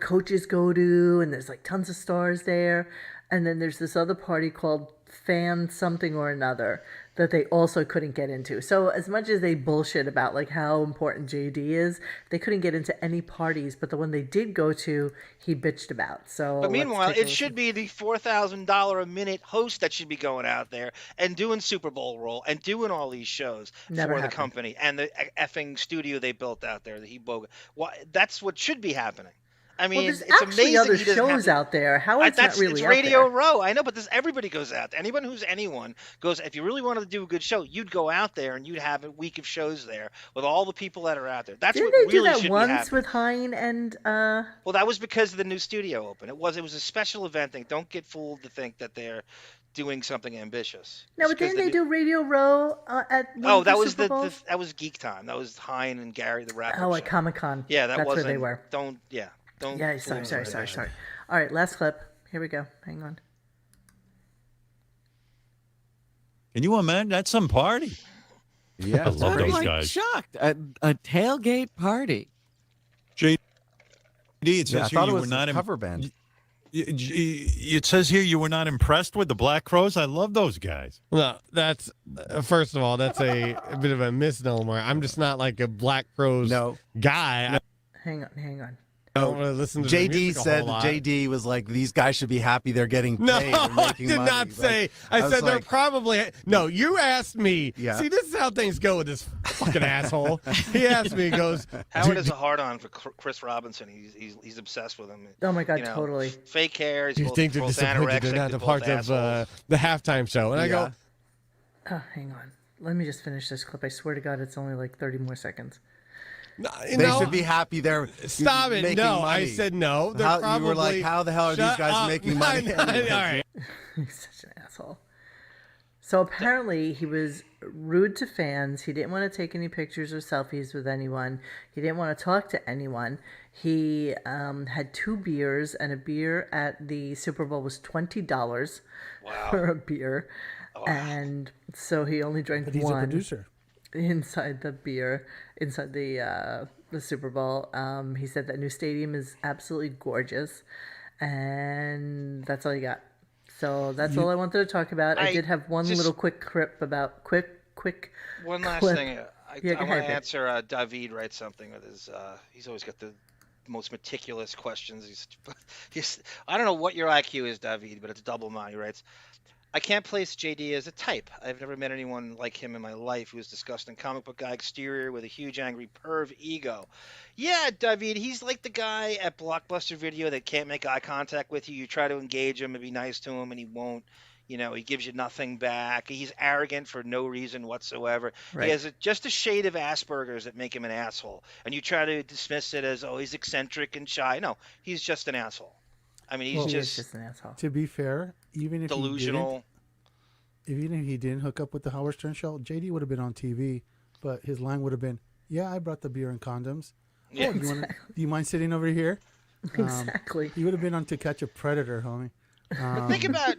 Speaker 1: coaches go to, and there's like tons of stars there. And then there's this other party called Fan Something or Another that they also couldn't get into. So as much as they bullshit about like how important JD is, they couldn't get into any parties. But the one they did go to, he bitched about. So,
Speaker 3: but meanwhile, it should be the $4,000 a minute host that should be going out there and doing Super Bowl role and doing all these shows for the company and the effing studio they built out there that he bogus. Well, that's what should be happening. I mean,
Speaker 1: there's
Speaker 3: it's
Speaker 1: actually
Speaker 3: amazing
Speaker 1: other shows out there. How is that really
Speaker 3: it's
Speaker 1: out
Speaker 3: Radio
Speaker 1: there?
Speaker 3: Row. I know, but everybody goes out. Anyone who's anyone goes. If you really wanted to do a good show, you'd go out there and you'd have a week of shows there with all the people that are out there. That's
Speaker 1: Didn't
Speaker 3: what
Speaker 1: they
Speaker 3: really
Speaker 1: do that
Speaker 3: should
Speaker 1: once
Speaker 3: be happening.
Speaker 1: with Hein and?
Speaker 3: Well, that was because the new studio opened. It was a special event thing. Don't get fooled to think that they're doing something ambitious.
Speaker 1: No, but didn't they do Radio Row at?
Speaker 3: That was
Speaker 1: Super Bowls?
Speaker 3: that was Geek Time. That was Hein and Gary the rapper.
Speaker 1: Oh, at Comic-Con.
Speaker 3: Yeah,
Speaker 1: that's
Speaker 3: wasn't.
Speaker 1: where they were.
Speaker 3: Don't.
Speaker 1: Yeah, sorry. All right, last clip. Here we go. Hang on.
Speaker 4: Can you imagine? That's some party.
Speaker 13: Yeah,
Speaker 4: I love those
Speaker 5: I'm
Speaker 4: guys.
Speaker 5: shocked. A tailgate party.
Speaker 4: JD, it says
Speaker 13: I
Speaker 4: here
Speaker 13: thought it
Speaker 4: you
Speaker 13: was
Speaker 4: were not
Speaker 13: a cover band.
Speaker 4: It says here you were not impressed with the Black Crows. I love those guys.
Speaker 14: Well, that's first of all, that's a bit of a misnomer. I'm just not like a Black Crows guy.
Speaker 1: Hang on.
Speaker 14: I don't want to listen to
Speaker 13: JD said JD was like, these guys should be happy they're getting paid.
Speaker 14: No,
Speaker 13: and
Speaker 14: I
Speaker 13: making
Speaker 14: did
Speaker 13: money.
Speaker 14: not say. I said they're probably. No, you asked me.
Speaker 13: Yeah.
Speaker 14: See, this is how things go with this fucking asshole. He asked me. He goes,
Speaker 3: Howard has a hard on for Chris Robinson. He's obsessed with him.
Speaker 1: Oh my God, totally.
Speaker 3: Fake hair. He's
Speaker 14: you think they're disappointed they're not a part of the halftime show? And I go,
Speaker 1: oh, hang on. Let me just finish this clip. I swear to God, it's only like 30 more seconds.
Speaker 13: They should be happy they're
Speaker 14: stop it.
Speaker 13: making
Speaker 14: No,
Speaker 13: money.
Speaker 14: I said no. They're
Speaker 13: You were like, how the hell are these guys making money?
Speaker 14: All right.
Speaker 1: He's such an asshole. So apparently he was rude to fans. He didn't want to take any pictures or selfies with anyone. He didn't want to talk to anyone. He had 2 beers, and a beer at the Super Bowl was $20 for a beer. Wow. And so he only drank
Speaker 2: but he's
Speaker 1: one.
Speaker 2: A producer.
Speaker 1: Inside the Super Bowl. He said that new stadium is absolutely gorgeous, and that's all he got. So that's all I wanted to talk about. I did have one little quick clip about quick.
Speaker 3: One last
Speaker 1: clip.
Speaker 3: thing. I want to answer. David writes something with his. He's always got the most meticulous questions. I don't know what your IQ is, David, but it's double mine. He writes, I can't place JD as a type. I've never met anyone like him in my life who's disgusting comic book guy exterior with a huge angry perv ego. Yeah, David, he's like the guy at Blockbuster Video that can't make eye contact with you. You try to engage him and be nice to him, and he won't. You know, he gives you nothing back. He's arrogant for no reason whatsoever. Right. He has just a shade of Asperger's that make him an asshole. And you try to dismiss it as, oh, he's eccentric and shy. No, he's just an asshole. I mean, he's just
Speaker 1: an asshole.
Speaker 2: To be fair, even if
Speaker 3: delusional.
Speaker 2: even if he didn't hook up with the Howard Stern show, JD would have been on TV, but his line would have been, "Yeah, I brought the beer and condoms.
Speaker 3: Yeah.
Speaker 2: Oh, do you mind sitting over here?"
Speaker 1: Exactly.
Speaker 2: He would have been on To Catch a Predator, homie.
Speaker 3: But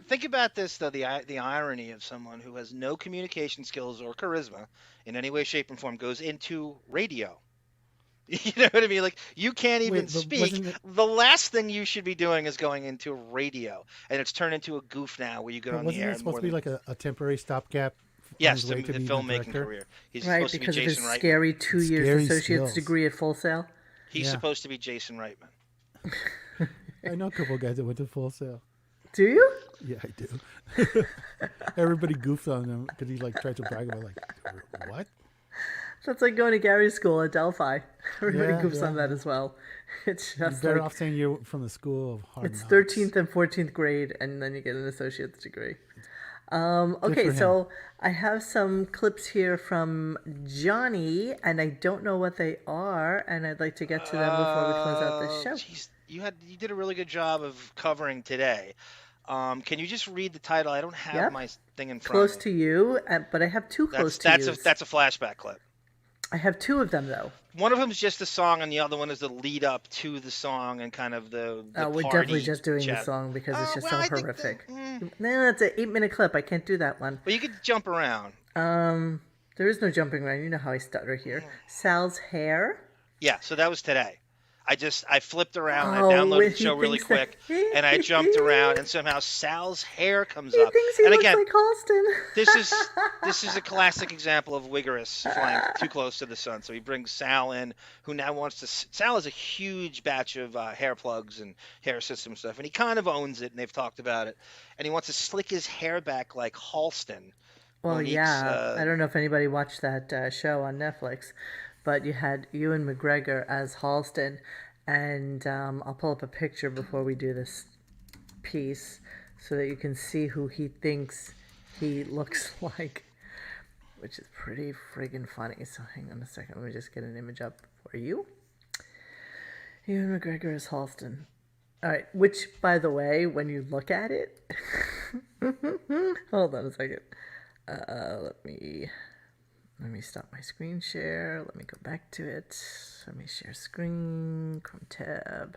Speaker 3: think about this though, the irony of someone who has no communication skills or charisma in any way, shape, and form goes into radio. You know what I mean? Like, you can't even speak. The last thing you should be doing is going into radio, and it's turned into a goof now where you get on the air.
Speaker 2: Wasn't it supposed to be like a temporary stopgap?
Speaker 3: Yes, the filmmaking career. He's
Speaker 1: right,
Speaker 3: supposed to be
Speaker 1: because of
Speaker 3: Jason
Speaker 1: his
Speaker 3: Reitman.
Speaker 1: scary 2 years associate's degree at Full Sail.
Speaker 3: He's supposed to be Jason Reitman.
Speaker 2: I know a couple of guys that went to Full Sail.
Speaker 1: Do you?
Speaker 2: Yeah, I do. Everybody goofs on him because he like tried to brag about like, what?
Speaker 1: That's like going to Gary's school at Delphi. Everybody goofs on that as well. It's just
Speaker 2: you're better off saying you're from the school of hard
Speaker 1: knocks.
Speaker 2: It's
Speaker 1: 13th and 14th grade, and then you get an associate's degree. Okay, so I have some clips here from Johnny, and I don't know what they are, and I'd like to get to them before we close out this show.
Speaker 3: Geez, you did a really good job of covering today. Can you just read the title? I don't have my thing in front
Speaker 1: Close
Speaker 3: of me.
Speaker 1: to you, but I have two close to you.
Speaker 3: That's a flashback clip.
Speaker 1: I have two of them, though.
Speaker 3: One of them is just the song, and the other one is the lead up to the song and kind of the
Speaker 1: we're definitely just doing the song because it's just so horrific. No, it's an 8-minute clip. I can't do that one.
Speaker 3: Well, you could jump around.
Speaker 1: There is no jumping around. You know how I stutter here. Sal's hair.
Speaker 3: Yeah, so that was today. I flipped around. I downloaded the show really quick, and I jumped around, and somehow Sal's hair comes up.
Speaker 1: Thinks he
Speaker 3: and
Speaker 1: looks
Speaker 3: again,
Speaker 1: like Halston.
Speaker 3: this is a classic example of Wigorous flying too close to the sun. So he brings Sal in, who now wants to. Sal has a huge batch of hair plugs and hair system stuff, and he kind of owns it, and they've talked about it. And he wants to slick his hair back like Halston.
Speaker 1: Well, yeah. I don't know if anybody watched that show on Netflix, but you had Ewan McGregor as Halston, and I'll pull up a picture before we do this piece so that you can see who he thinks he looks like, which is pretty friggin' funny. So hang on a second, let me just get an image up for you. Ewan McGregor as Halston. All right, which, by the way, when you look at it, hold on a second. Let me stop my screen share. Let me go back to it. Let me share screen, Chrome tab.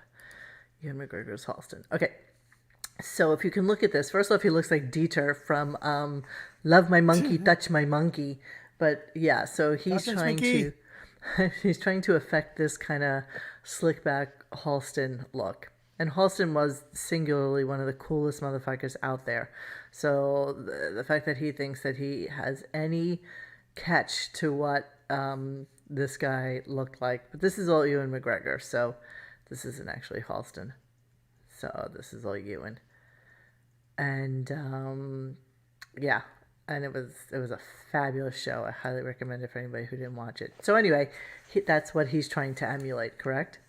Speaker 1: Ewan McGregor's Halston. Okay, so if you can look at this, first off, he looks like Dieter from Love My Monkey, Touch My Monkey. But yeah, so he's trying to affect this kind of slick back Halston look. And Halston was singularly one of the coolest motherfuckers out there. So the fact that he thinks that he has any catch to what this guy looked like. But this is all Ewan McGregor, so this isn't actually Halston. So this is all Ewan. And yeah, and it was a fabulous show. I highly recommend it for anybody who didn't watch it. So anyway, that's what he's trying to emulate, correct?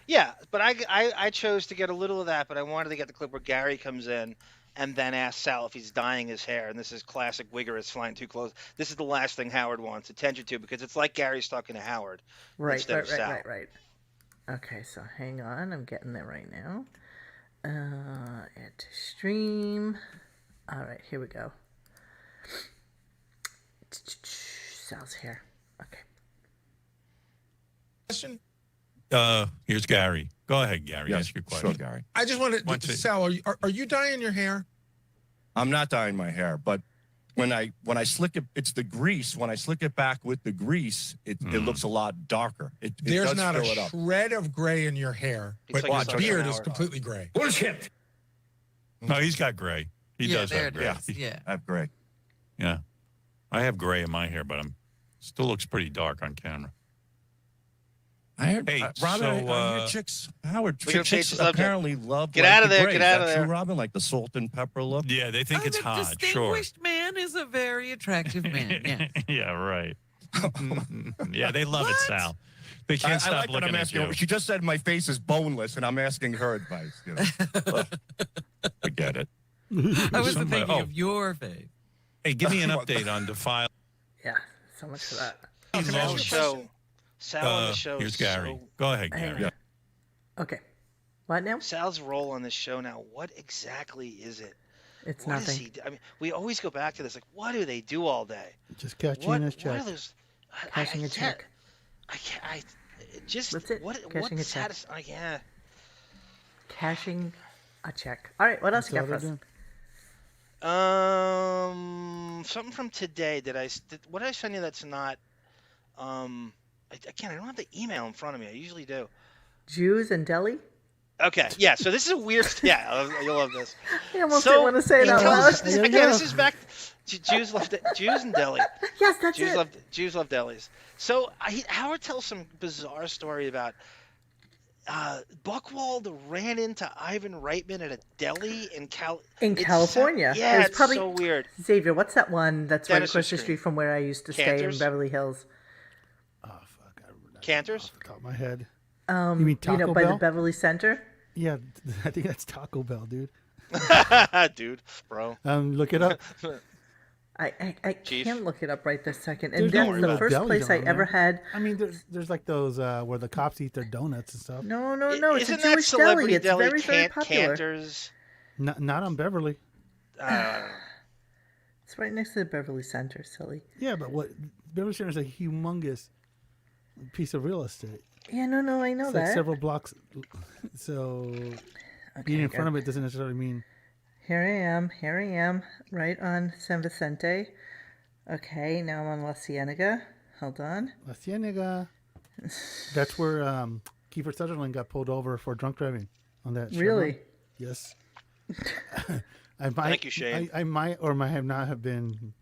Speaker 3: Yeah, but I chose to get a little of that, but I wanted to get the clip where Gary comes in and then asks Sal if he's dyeing his hair, and this is classic Wigorous flying too close. This is the last thing Howard wants attention to because it's like Gary's talking to Howard instead of Sal.
Speaker 1: Right. Okay, so hang on, I'm getting there right now. Add to stream. All right, here we go. Sal's hair. Okay.
Speaker 15: Question?
Speaker 4: Here's Gary. Go ahead, Gary.
Speaker 15: Yes,
Speaker 4: ask your question.
Speaker 15: Sure, Gary. I just wanted to Sal, are you dyeing your hair? I'm not dyeing my hair, but when I slick it, it's the grease. When I slick it back with the grease, it looks a lot darker.
Speaker 16: There's
Speaker 15: does
Speaker 16: not
Speaker 15: fill
Speaker 16: a
Speaker 15: it up.
Speaker 16: shred of gray in your hair, but
Speaker 15: like
Speaker 16: your beard is completely gray.
Speaker 15: Bullshit.
Speaker 4: No, he's got gray. He does have gray.
Speaker 15: I have gray.
Speaker 4: Yeah. I have gray in my hair, but still looks pretty dark on camera.
Speaker 15: I heard,
Speaker 4: hey,
Speaker 15: Robin,
Speaker 4: so,
Speaker 15: I hear chicks, Howard,
Speaker 3: We're gonna
Speaker 15: chicks
Speaker 3: change the
Speaker 15: apparently love
Speaker 3: Get
Speaker 15: like
Speaker 3: out of
Speaker 15: the
Speaker 3: there,
Speaker 15: gray.
Speaker 3: get
Speaker 15: Is
Speaker 3: out of
Speaker 15: that
Speaker 3: there.
Speaker 15: true, Robin? Like the salt and pepper look?
Speaker 4: Yeah, they think it's hot, sure.
Speaker 5: Distinguished man is a very attractive man, yes.
Speaker 4: Yeah, right. Yeah, they love it, Sal. They can't stop
Speaker 15: I like
Speaker 4: looking
Speaker 15: what I'm
Speaker 4: at
Speaker 15: asking
Speaker 4: you.
Speaker 15: her. She just said my face is boneless, and I'm asking her advice. You know?
Speaker 4: Forget it.
Speaker 5: I was thinking of your face.
Speaker 4: Hey, give me an update on Defile.
Speaker 1: Yeah, so much for that.
Speaker 3: Sal on the show.
Speaker 4: Here's Gary. Go ahead, Gary.
Speaker 3: Yeah.
Speaker 1: Okay. What now?
Speaker 3: Sal's role on this show now, what exactly is it?
Speaker 1: It's
Speaker 3: what
Speaker 1: nothing.
Speaker 3: is he? I mean, we always go back to this. Like, what do they do all day?
Speaker 2: Just cashing his check.
Speaker 3: What are those?
Speaker 1: Cashing a check.
Speaker 3: I can't. Just
Speaker 1: That's it.
Speaker 3: What?
Speaker 1: Cashing a
Speaker 3: What's
Speaker 1: check.
Speaker 3: yeah.
Speaker 1: Cashing a check. All right. What else you got for us?
Speaker 3: Something from today. What did I send you? That's not. I can't. I don't have the email in front of me. I usually do.
Speaker 1: Jews and deli.
Speaker 3: Okay, yeah. So this is a weird. Yeah, you'll love this.
Speaker 1: I almost didn't want to say it out loud.
Speaker 3: This is back. Jews and deli.
Speaker 1: Yes, that's it.
Speaker 3: Jews love delis. So Howard tells some bizarre story about Buchwald ran into Ivan Reitman at a deli in
Speaker 1: California.
Speaker 3: Yeah,
Speaker 1: There's
Speaker 3: it's
Speaker 1: probably,
Speaker 3: so weird.
Speaker 1: Xavier, what's that one that's right
Speaker 3: Dentistry
Speaker 1: across the street from where I used to stay in Beverly Hills?
Speaker 2: Oh fuck! I remember that.
Speaker 3: Cantor's?
Speaker 2: Off the top of my head.
Speaker 1: You
Speaker 2: mean Taco
Speaker 1: by
Speaker 2: Bell?
Speaker 1: the Beverly Center?
Speaker 2: Yeah, I think that's Taco Bell, dude.
Speaker 3: Dude, bro.
Speaker 2: Look it up.
Speaker 1: I can't look it up right this second.
Speaker 2: There's
Speaker 1: And that's the first place I ever had.
Speaker 2: I mean, there's like those where the cops eat their donuts and stuff.
Speaker 1: No. It's a
Speaker 3: Isn't that
Speaker 1: Jewish deli.
Speaker 3: Celebrity
Speaker 1: It's
Speaker 3: Deli
Speaker 1: very popular.
Speaker 3: Cantor's?
Speaker 2: Not on Beverly.
Speaker 1: It's right next to the Beverly Center, silly.
Speaker 2: Yeah, but Beverly Center is a humongous piece of real estate.
Speaker 1: Yeah, no, I know
Speaker 2: It's
Speaker 1: that.
Speaker 2: like several blocks. So being in front of it doesn't necessarily mean.
Speaker 1: Here I am, right on San Vicente. Okay, now I'm on La Cienega. Hold on.
Speaker 2: La Cienega. That's where Kiefer Sutherland got pulled over for drunk driving on that.
Speaker 1: Really?
Speaker 2: Yes.
Speaker 3: Thank you, Shane.
Speaker 2: I might or might have not have been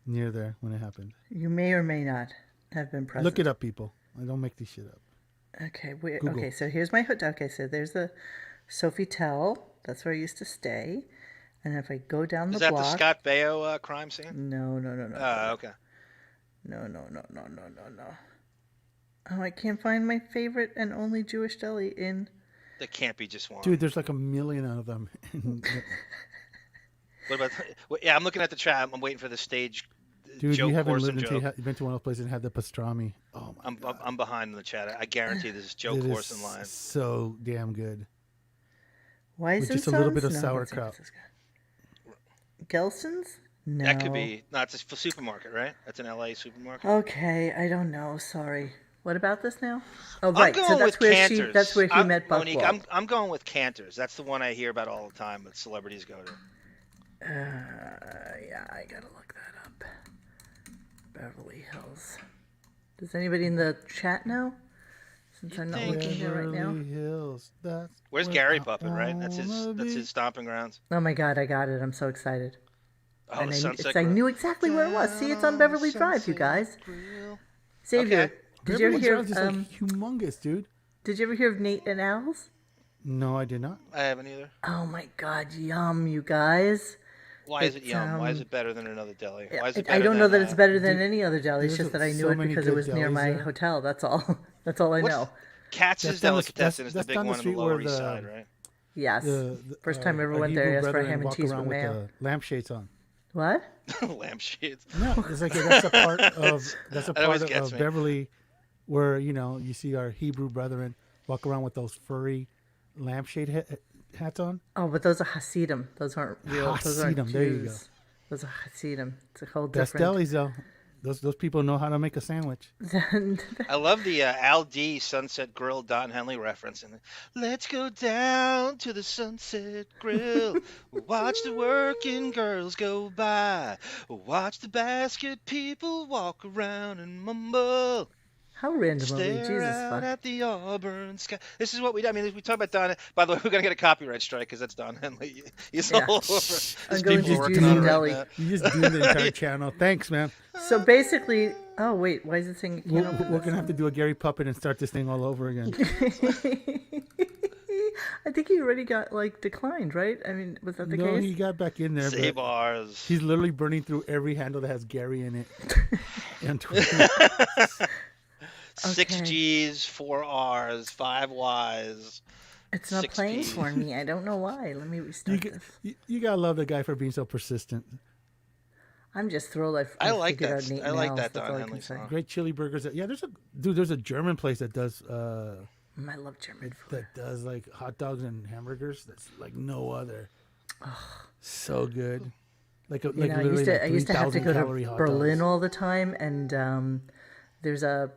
Speaker 2: near there when it happened.
Speaker 1: You may or may not have been present.
Speaker 2: Look it up, people. I don't make this shit up.
Speaker 1: Okay, okay, so here's my hotel. Okay, so there's the Sofitel. That's where I used to stay. And if I go down the block...
Speaker 3: Is that the Scott Baio crime scene?
Speaker 1: No.
Speaker 3: Okay.
Speaker 1: No. Oh, I can't find my favorite and only Jewish deli in...
Speaker 3: There can't be just one.
Speaker 2: Dude, there's like a million of them.
Speaker 3: What about... Yeah, I'm looking at the chat. I'm waiting for the stage.
Speaker 2: Dude,
Speaker 3: joke
Speaker 2: you haven't
Speaker 3: course
Speaker 2: lived
Speaker 3: and
Speaker 2: until
Speaker 3: joke.
Speaker 2: you've been to one of those places and had the pastrami. Oh my God.
Speaker 3: I'm behind in the chat. I guarantee this is Joe Corson line.
Speaker 2: So damn good.
Speaker 1: Why is
Speaker 2: with
Speaker 1: it
Speaker 2: just a little bit of sauerkraut?
Speaker 1: Gelson's? No.
Speaker 3: That could be. No, it's a supermarket, right? That's an LA supermarket.
Speaker 1: Okay, I don't know. Sorry. What about this now? Oh, right. So that's
Speaker 3: with
Speaker 1: where
Speaker 3: Cantor's.
Speaker 1: that's where he met
Speaker 3: Monique,
Speaker 1: Buchwald.
Speaker 3: I'm going with Cantor's. That's the one I hear about all the time that celebrities go to.
Speaker 1: Yeah, I gotta look that up. Beverly Hills. Does anybody in the chat know? Since I'm not looking there right now.
Speaker 2: Hills,
Speaker 3: Where's Gary Puppet, right? That's his stomping grounds.
Speaker 1: Oh my God, I got it. I'm so excited.
Speaker 3: Oh,
Speaker 1: and
Speaker 3: the Sunset
Speaker 1: I
Speaker 3: Grill.
Speaker 1: knew exactly where it was. See, it's on Beverly Drive, you guys. Xavier, did you ever hear of
Speaker 2: humongous, dude?
Speaker 1: Did you ever hear of Nate and Al's?
Speaker 2: No, I did not.
Speaker 3: I haven't either.
Speaker 1: Oh my God, yum, you guys.
Speaker 3: Why is it yum? Why is it better than another deli? Why is it
Speaker 1: I
Speaker 3: better
Speaker 1: don't know that
Speaker 3: than,
Speaker 1: it's better than any other deli. It's
Speaker 2: there's
Speaker 1: just that I knew
Speaker 2: so
Speaker 1: it
Speaker 2: many
Speaker 1: because it
Speaker 2: good
Speaker 1: was near
Speaker 2: delis
Speaker 1: my
Speaker 2: there.
Speaker 1: hotel. That's all. That's all I know.
Speaker 3: Katz's Delicatessen is the big
Speaker 2: down
Speaker 3: one on the
Speaker 2: street
Speaker 3: Lower
Speaker 2: where
Speaker 3: East Side, right?
Speaker 1: Yes. First time I ever went there, I asked for a ham and cheese with mayo.
Speaker 2: Lampshades on.
Speaker 1: What?
Speaker 3: Lampshades.
Speaker 2: No, it's like that's a part of
Speaker 3: That always gets me.
Speaker 2: Beverly, where you see our Hebrew brethren walk around with those furry lampshade hats on.
Speaker 1: Oh, but those are Hasidim. Those aren't real. Those aren't
Speaker 2: Hasidim,
Speaker 1: Jews.
Speaker 2: there you go.
Speaker 1: Those are Hasidim. It's a whole
Speaker 2: Best
Speaker 1: different.
Speaker 2: delis though. Those people know how to make a sandwich.
Speaker 3: I love the Al D Sunset Grill Don Henley reference. And let's go down to the Sunset Grill. Watch the working girls go by. Watch the basket people walk around and mumble.
Speaker 1: How random are we?
Speaker 3: Stare
Speaker 1: Jesus
Speaker 3: out
Speaker 1: fuck.
Speaker 3: at the Auburn sky. This is what we do. I mean, we talk about Don. By the way, we're gonna get a copyright strike because that's Don Henley. He's
Speaker 1: Yeah.
Speaker 3: all over.
Speaker 1: I'm
Speaker 3: There's
Speaker 1: going
Speaker 3: people
Speaker 1: to
Speaker 3: working
Speaker 1: Jews
Speaker 3: on
Speaker 1: and
Speaker 3: it right
Speaker 1: Deli.
Speaker 3: now.
Speaker 2: You just do the entire channel. Thanks, man.
Speaker 1: So basically, oh wait, why is it saying?
Speaker 2: We're gonna have to do a Gary Puppet and start this thing all over again.
Speaker 1: I think he already got declined, right? I mean, was that the
Speaker 2: No,
Speaker 1: case?
Speaker 2: he got back in there.
Speaker 3: Say
Speaker 2: but
Speaker 3: bars.
Speaker 2: He's literally burning through every handle that has Gary in it. And Twitter.
Speaker 3: 6 G's, 4 R's, 5 Y's.
Speaker 1: It's not
Speaker 3: 6
Speaker 1: playing
Speaker 3: P's.
Speaker 1: for me. I don't know why. Let me restart this.
Speaker 2: You gotta love the guy for being so persistent.
Speaker 1: I'm just thrilled.
Speaker 3: I like
Speaker 1: figured
Speaker 3: that.
Speaker 1: out Nate
Speaker 3: I like
Speaker 1: Nels,
Speaker 3: that
Speaker 1: that's
Speaker 3: Don
Speaker 1: all I
Speaker 3: Henley
Speaker 1: can say.
Speaker 3: song.
Speaker 2: Great chili burgers. Yeah, there's a German place that does
Speaker 1: I love German food.
Speaker 2: that does like hot dogs and hamburgers. That's like no other. So good. Like
Speaker 1: I used to have to go to Berlin all the time, and there's a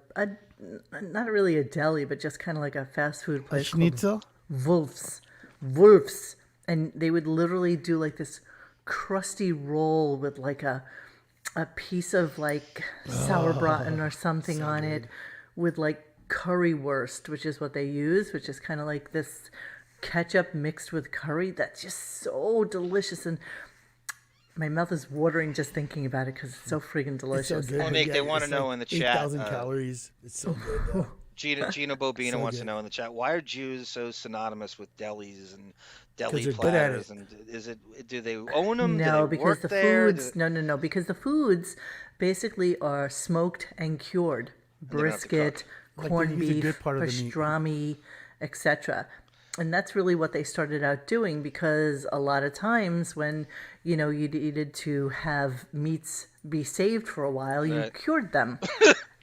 Speaker 1: not really a deli, but just kind of like a fast food place
Speaker 2: called
Speaker 1: Wolf's, and they would literally do like this crusty roll with like a piece of like sauerbraten or something on it, with like currywurst, which is what they use, which is kind of like this ketchup mixed with curry. That's just so delicious, and my mouth is watering just thinking about it because it's so freaking delicious.
Speaker 2: It's so good.
Speaker 3: Well, Nick, they want to know in the chat.
Speaker 2: 8,000 calories. It's so good. Though.
Speaker 3: Gina Bobina
Speaker 2: So
Speaker 3: wants
Speaker 2: good.
Speaker 3: to know in the chat, why are Jews so synonymous with delis and deli
Speaker 2: they're good at
Speaker 3: platters? And do they own them?
Speaker 1: No,
Speaker 3: do they
Speaker 1: because
Speaker 3: work
Speaker 1: the
Speaker 3: there?
Speaker 1: foods. No, because the foods basically are smoked and cured.
Speaker 3: they don't have to
Speaker 1: Brisket,
Speaker 2: Like,
Speaker 1: corned
Speaker 2: they use a
Speaker 1: beef,
Speaker 2: good part of the meat.
Speaker 1: pastrami, etc. And that's really what they started out doing, because a lot of times when you needed to have meats be saved for a while, you
Speaker 3: Right.
Speaker 1: cured them.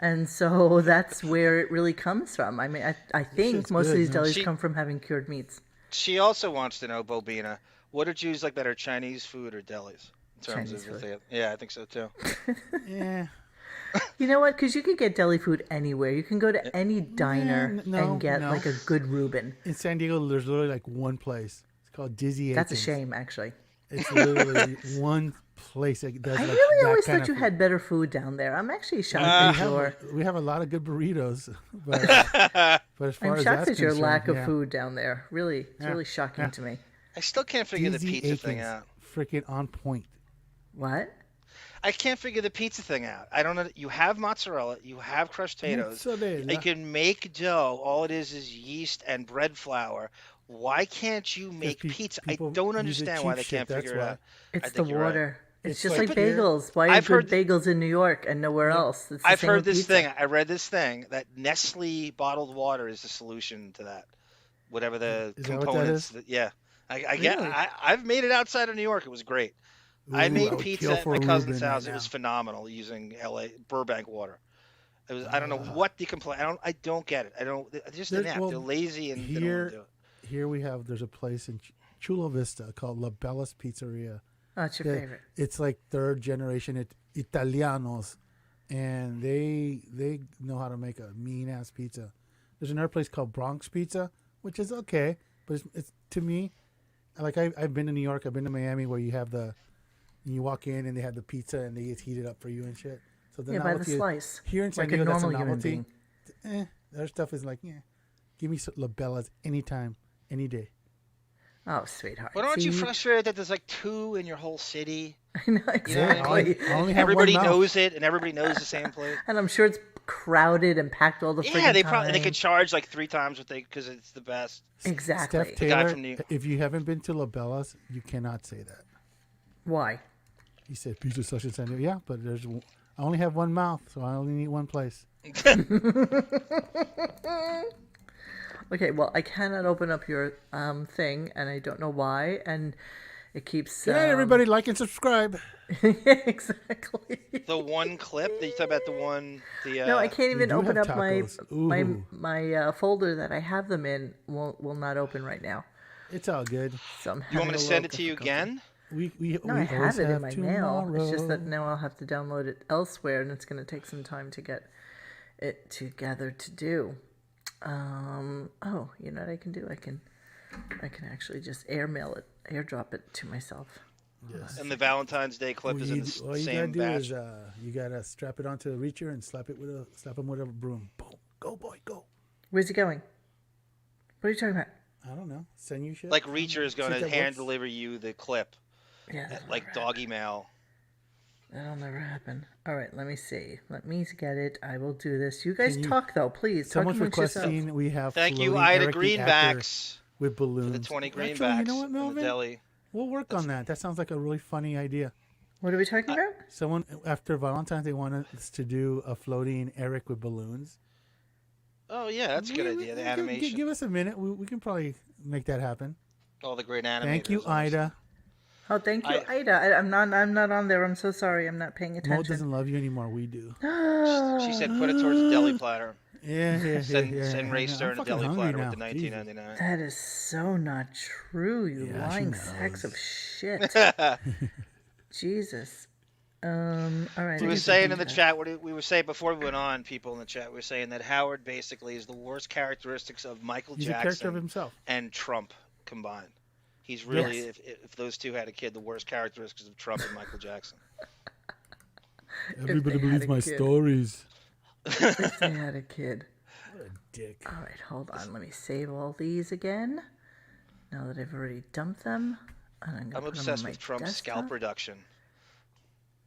Speaker 1: And so that's where it really comes from. I mean, I think
Speaker 2: shit's
Speaker 1: most of
Speaker 2: good,
Speaker 1: these
Speaker 2: man.
Speaker 1: delis come from having cured meats.
Speaker 3: She also wants to know, Bobina, what are Jews like better, Chinese food or delis? In terms
Speaker 1: Chinese
Speaker 3: of
Speaker 1: food.
Speaker 3: Yeah, I think so too.
Speaker 2: Yeah.
Speaker 1: You know what? Because you can get deli food anywhere. You can go to any diner and get like a good Reuben.
Speaker 2: In San Diego, there's literally like one place. It's called Dizzy
Speaker 1: That's a
Speaker 2: Aikens.
Speaker 1: shame, actually.
Speaker 2: It's literally one place that does
Speaker 1: I
Speaker 2: like
Speaker 1: really
Speaker 2: that
Speaker 1: always
Speaker 2: kind
Speaker 1: thought
Speaker 2: of
Speaker 1: you had better food down there. I'm actually shocked
Speaker 2: we have a lot of good burritos, but as far
Speaker 1: I'm
Speaker 2: as
Speaker 1: shocked
Speaker 2: that's
Speaker 1: at your
Speaker 2: concerned,
Speaker 1: lack of
Speaker 2: yeah.
Speaker 1: food down there. Really, it's
Speaker 2: Yeah,
Speaker 1: really shocking
Speaker 2: yeah.
Speaker 1: to me.
Speaker 3: I still can't figure the
Speaker 2: Dizzy
Speaker 3: pizza thing
Speaker 2: Aikens,
Speaker 3: out.
Speaker 2: freaking on point.
Speaker 1: What?
Speaker 3: I can't figure the pizza thing out. I don't know. You have mozzarella, you have crushed potatoes.
Speaker 2: Mozzarella.
Speaker 3: You can make dough. All it is yeast and bread flour. Why can't you make pizza? I
Speaker 2: people
Speaker 3: don't
Speaker 2: use the
Speaker 3: understand why
Speaker 2: cheap
Speaker 3: they
Speaker 2: shit,
Speaker 3: can't
Speaker 2: that's
Speaker 3: figure it
Speaker 2: why.
Speaker 3: out.
Speaker 1: It's
Speaker 3: I
Speaker 1: the
Speaker 3: think you're right.
Speaker 1: water. It's
Speaker 2: It's
Speaker 1: just
Speaker 2: like
Speaker 1: like
Speaker 2: here.
Speaker 1: bagels. Why are
Speaker 3: I've
Speaker 1: good
Speaker 3: heard
Speaker 1: bagels in New York and nowhere else? It's the
Speaker 3: I've
Speaker 1: same
Speaker 3: heard
Speaker 1: with
Speaker 3: this
Speaker 1: pizza.
Speaker 3: thing. I read this thing that Nestle bottled water is the solution to that. Whatever the
Speaker 2: Is that what that
Speaker 3: components.
Speaker 2: is?
Speaker 3: Yeah, I get.
Speaker 1: Really?
Speaker 3: I've made it outside of New York. It was great. I
Speaker 2: Ooh,
Speaker 3: made
Speaker 2: would
Speaker 3: pizza
Speaker 2: kill
Speaker 3: at
Speaker 2: for
Speaker 3: my
Speaker 2: a
Speaker 3: cousin's
Speaker 2: Reuben
Speaker 3: house.
Speaker 2: right
Speaker 3: It was
Speaker 2: now.
Speaker 3: phenomenal using LA Burbank water. It was. I don't know what the complaint. I don't get it. I don't. They're just inept.
Speaker 2: well,
Speaker 3: They're lazy and they don't want
Speaker 2: here,
Speaker 3: to do it.
Speaker 2: here there's a place in Chula Vista called La Bella's Pizzeria.
Speaker 1: Oh, it's your favorite.
Speaker 2: It's like third generation Italianos, and they know how to make a mean ass pizza. There's another place called Bronx Pizza, which is okay, but it's to me, like I've been to New York, I've been to Miami, where you walk in and they have the pizza and they just heat it up for you and shit. So the
Speaker 1: Yeah, by the
Speaker 2: novelty
Speaker 1: slice.
Speaker 2: here in San
Speaker 1: Like a
Speaker 2: Diego, that's a
Speaker 1: normal human
Speaker 2: novelty.
Speaker 1: being.
Speaker 2: Their stuff is like, give me some La Bella's anytime, any day.
Speaker 1: Oh, sweetheart.
Speaker 3: But aren't you
Speaker 1: See?
Speaker 3: frustrated that there's like two in your whole city?
Speaker 1: I know,
Speaker 3: You know what I mean?
Speaker 1: exactly.
Speaker 2: I only have
Speaker 3: Everybody
Speaker 2: one mouth.
Speaker 3: knows it, and everybody knows the same place.
Speaker 1: And I'm sure it's crowded and packed all the
Speaker 3: Yeah,
Speaker 1: freaking
Speaker 3: they
Speaker 1: time.
Speaker 3: could charge like 3 times what they because it's the best.
Speaker 1: Exactly.
Speaker 2: Steph
Speaker 3: The guy
Speaker 2: Taylor,
Speaker 3: from New-
Speaker 2: if you haven't been to La Bella's, you cannot say that.
Speaker 1: Why?
Speaker 2: He said pizza such and San Diego. Yeah, but I only have one mouth, so I only need one place.
Speaker 1: Okay, well, I cannot open up your thing, and I don't know why, and it keeps.
Speaker 2: Good night, everybody. Like and subscribe.
Speaker 1: Exactly.
Speaker 3: The one clip that you talk about, the one.
Speaker 1: No, I can't even
Speaker 2: do
Speaker 1: open
Speaker 2: have
Speaker 1: up my
Speaker 2: tacos.
Speaker 1: my folder that I have them in. Will not open right now.
Speaker 2: It's all good.
Speaker 1: So I'm
Speaker 3: You want me
Speaker 1: having
Speaker 3: to
Speaker 1: a
Speaker 3: send
Speaker 1: little
Speaker 3: it to you again?
Speaker 2: We
Speaker 1: No, I
Speaker 2: always
Speaker 1: have it in my
Speaker 2: tomorrow.
Speaker 1: mail. It's just that now I'll have to download it elsewhere, and it's going to take some time to get it together to do. Oh, you know what I can do? I can actually just airdrop it to myself.
Speaker 2: Yes.
Speaker 3: And the Valentine's Day clip is in the
Speaker 2: All you gotta
Speaker 3: same
Speaker 2: do
Speaker 3: batch.
Speaker 2: is you gotta strap it onto the reacher and slap him with a broom. Boom, go boy, go.
Speaker 1: Where's it going? What are you talking about?
Speaker 2: I don't know. Send you shit.
Speaker 3: Like Reacher is going
Speaker 2: See if
Speaker 3: to
Speaker 2: that
Speaker 3: hand
Speaker 2: works.
Speaker 3: deliver you the clip,
Speaker 1: Yeah,
Speaker 3: like doggy mail.
Speaker 1: that'll never happen. All right, let me see. Let me get it. I will do this. You guys
Speaker 2: Can you-
Speaker 1: talk though, please. Talk
Speaker 2: Someone's
Speaker 1: amongst yourselves.
Speaker 2: requesting we have.
Speaker 3: Thank you,
Speaker 2: floating
Speaker 3: Ida
Speaker 2: Eric the actor
Speaker 3: Greenbacks,
Speaker 2: with balloons.
Speaker 3: for the 20
Speaker 2: Actually,
Speaker 3: greenbacks
Speaker 2: you know what,
Speaker 3: in the
Speaker 2: Melvin?
Speaker 3: deli.
Speaker 2: We'll work on that. That sounds like a really funny idea.
Speaker 1: What are we talking about?
Speaker 2: Someone after Valentine's, they want us to do a floating Eric with balloons.
Speaker 3: Oh yeah, that's a good idea. The animation.
Speaker 2: Give us a minute. We can probably make that happen.
Speaker 3: All the great animators.
Speaker 2: Thank you,
Speaker 3: on this.
Speaker 2: Ida.
Speaker 1: Oh, thank you, Ida. I'm not on there. I'm so sorry. I'm not paying
Speaker 2: Mo
Speaker 1: attention.
Speaker 2: doesn't love you anymore. We do.
Speaker 3: She said put it towards the deli platter. Send Ray Stern to deli platter with the $19.99.
Speaker 1: That is so not true, you lying sacks of shit. Jesus. All right.
Speaker 3: We were saying in the chat, we were saying before we went on, people in the chat, we were saying that Howard basically is the worst characteristics of Michael Jackson
Speaker 2: a character of himself.
Speaker 3: And Trump combined. He's really, if those two had a kid, the worst characteristics of Trump and Michael Jackson.
Speaker 2: Everybody believes my stories.
Speaker 1: If they had a kid.
Speaker 2: What a dick.
Speaker 1: All right, hold on. Let me save all these again. Now that I've already dumped them. I'm
Speaker 3: obsessed with Trump's scalp reduction.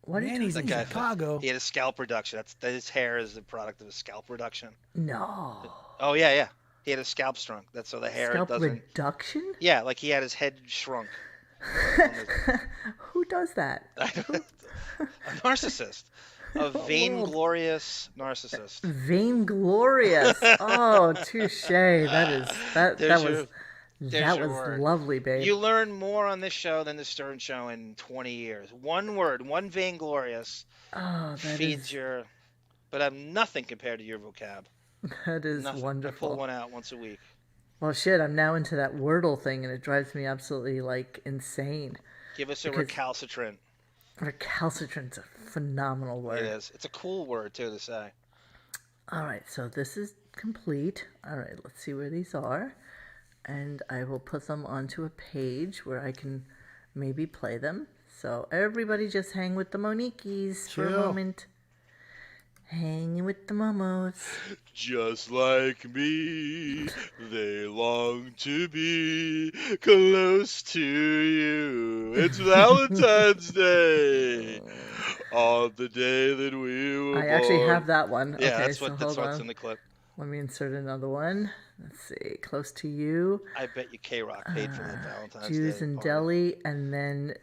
Speaker 1: What
Speaker 2: Man, he's in Chicago.
Speaker 3: He had a scalp reduction. His hair is the product of a scalp reduction.
Speaker 1: No.
Speaker 3: Oh, yeah. He had a scalp shrunk. That's so the hair
Speaker 1: scalp
Speaker 3: doesn't...
Speaker 1: reduction?
Speaker 3: Yeah, like he had his head shrunk.
Speaker 1: Who does that?
Speaker 3: A narcissist. A vainglorious narcissist.
Speaker 1: Vainglorious. Oh, touche. That was lovely, babe.
Speaker 3: You learn more on this show than the Stern Show in 20 years. One word, one vainglorious feeds your... But I'm nothing compared to your vocab.
Speaker 1: That is
Speaker 3: nothing.
Speaker 1: Wonderful.
Speaker 3: I pull one out once a week.
Speaker 1: Well, shit, I'm now into that Wordle thing, and it drives me absolutely, insane.
Speaker 3: Give us a recalcitrant.
Speaker 1: Recalcitrant's a phenomenal word.
Speaker 3: It is. It's a cool word, too, to say.
Speaker 1: All right, so this is complete. All right, let's see where these are. And I will put them onto a page where I can maybe play them. So everybody just hang with the Moniques for a moment. Hanging with the momos.
Speaker 17: Just like me, they long to be close to you. It's Valentine's Day. On the day that we were born.
Speaker 1: I actually have that one.
Speaker 3: Yeah,
Speaker 1: okay,
Speaker 3: that's what's in the clip.
Speaker 1: Let me insert another one. Let's see. Close to you.
Speaker 3: I bet you K-Rock paid for the Valentine's Day.
Speaker 1: Jews in Delhi, and then...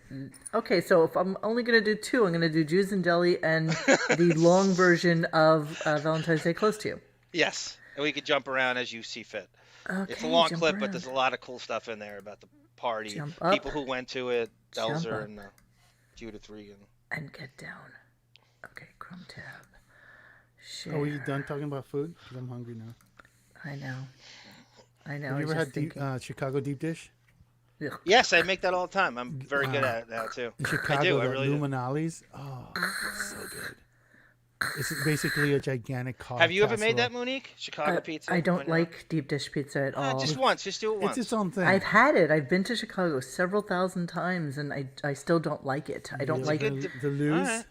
Speaker 1: Okay, so if I'm only going to do two, I'm going to do Jews in Delhi and the long version of Valentine's Day Close to You.
Speaker 3: Yes, and we could jump around as you see fit.
Speaker 1: Okay,
Speaker 3: it's a long clip, but there's a lot of cool stuff in there about the party. People who went to it, Belzer and Judith Regan.
Speaker 1: And get down. Okay, Chrome tab. Share.
Speaker 2: Are we done talking about food? Because I'm hungry now.
Speaker 1: I know.
Speaker 2: Have you ever had Chicago deep dish?
Speaker 3: Yes, I make that all the time. I'm very good at it now, too.
Speaker 2: In Chicago,
Speaker 3: I do. I really
Speaker 2: Luminali's. Oh, it's so good. It's basically a gigantic car.
Speaker 3: Have you ever made that, Monique? Chicago pizza?
Speaker 1: I don't like deep dish pizza at all.
Speaker 3: Just once. Just do it once.
Speaker 2: It's its own thing.
Speaker 1: I've had it. I've been to Chicago several thousand times, and I still don't like it. I don't like it.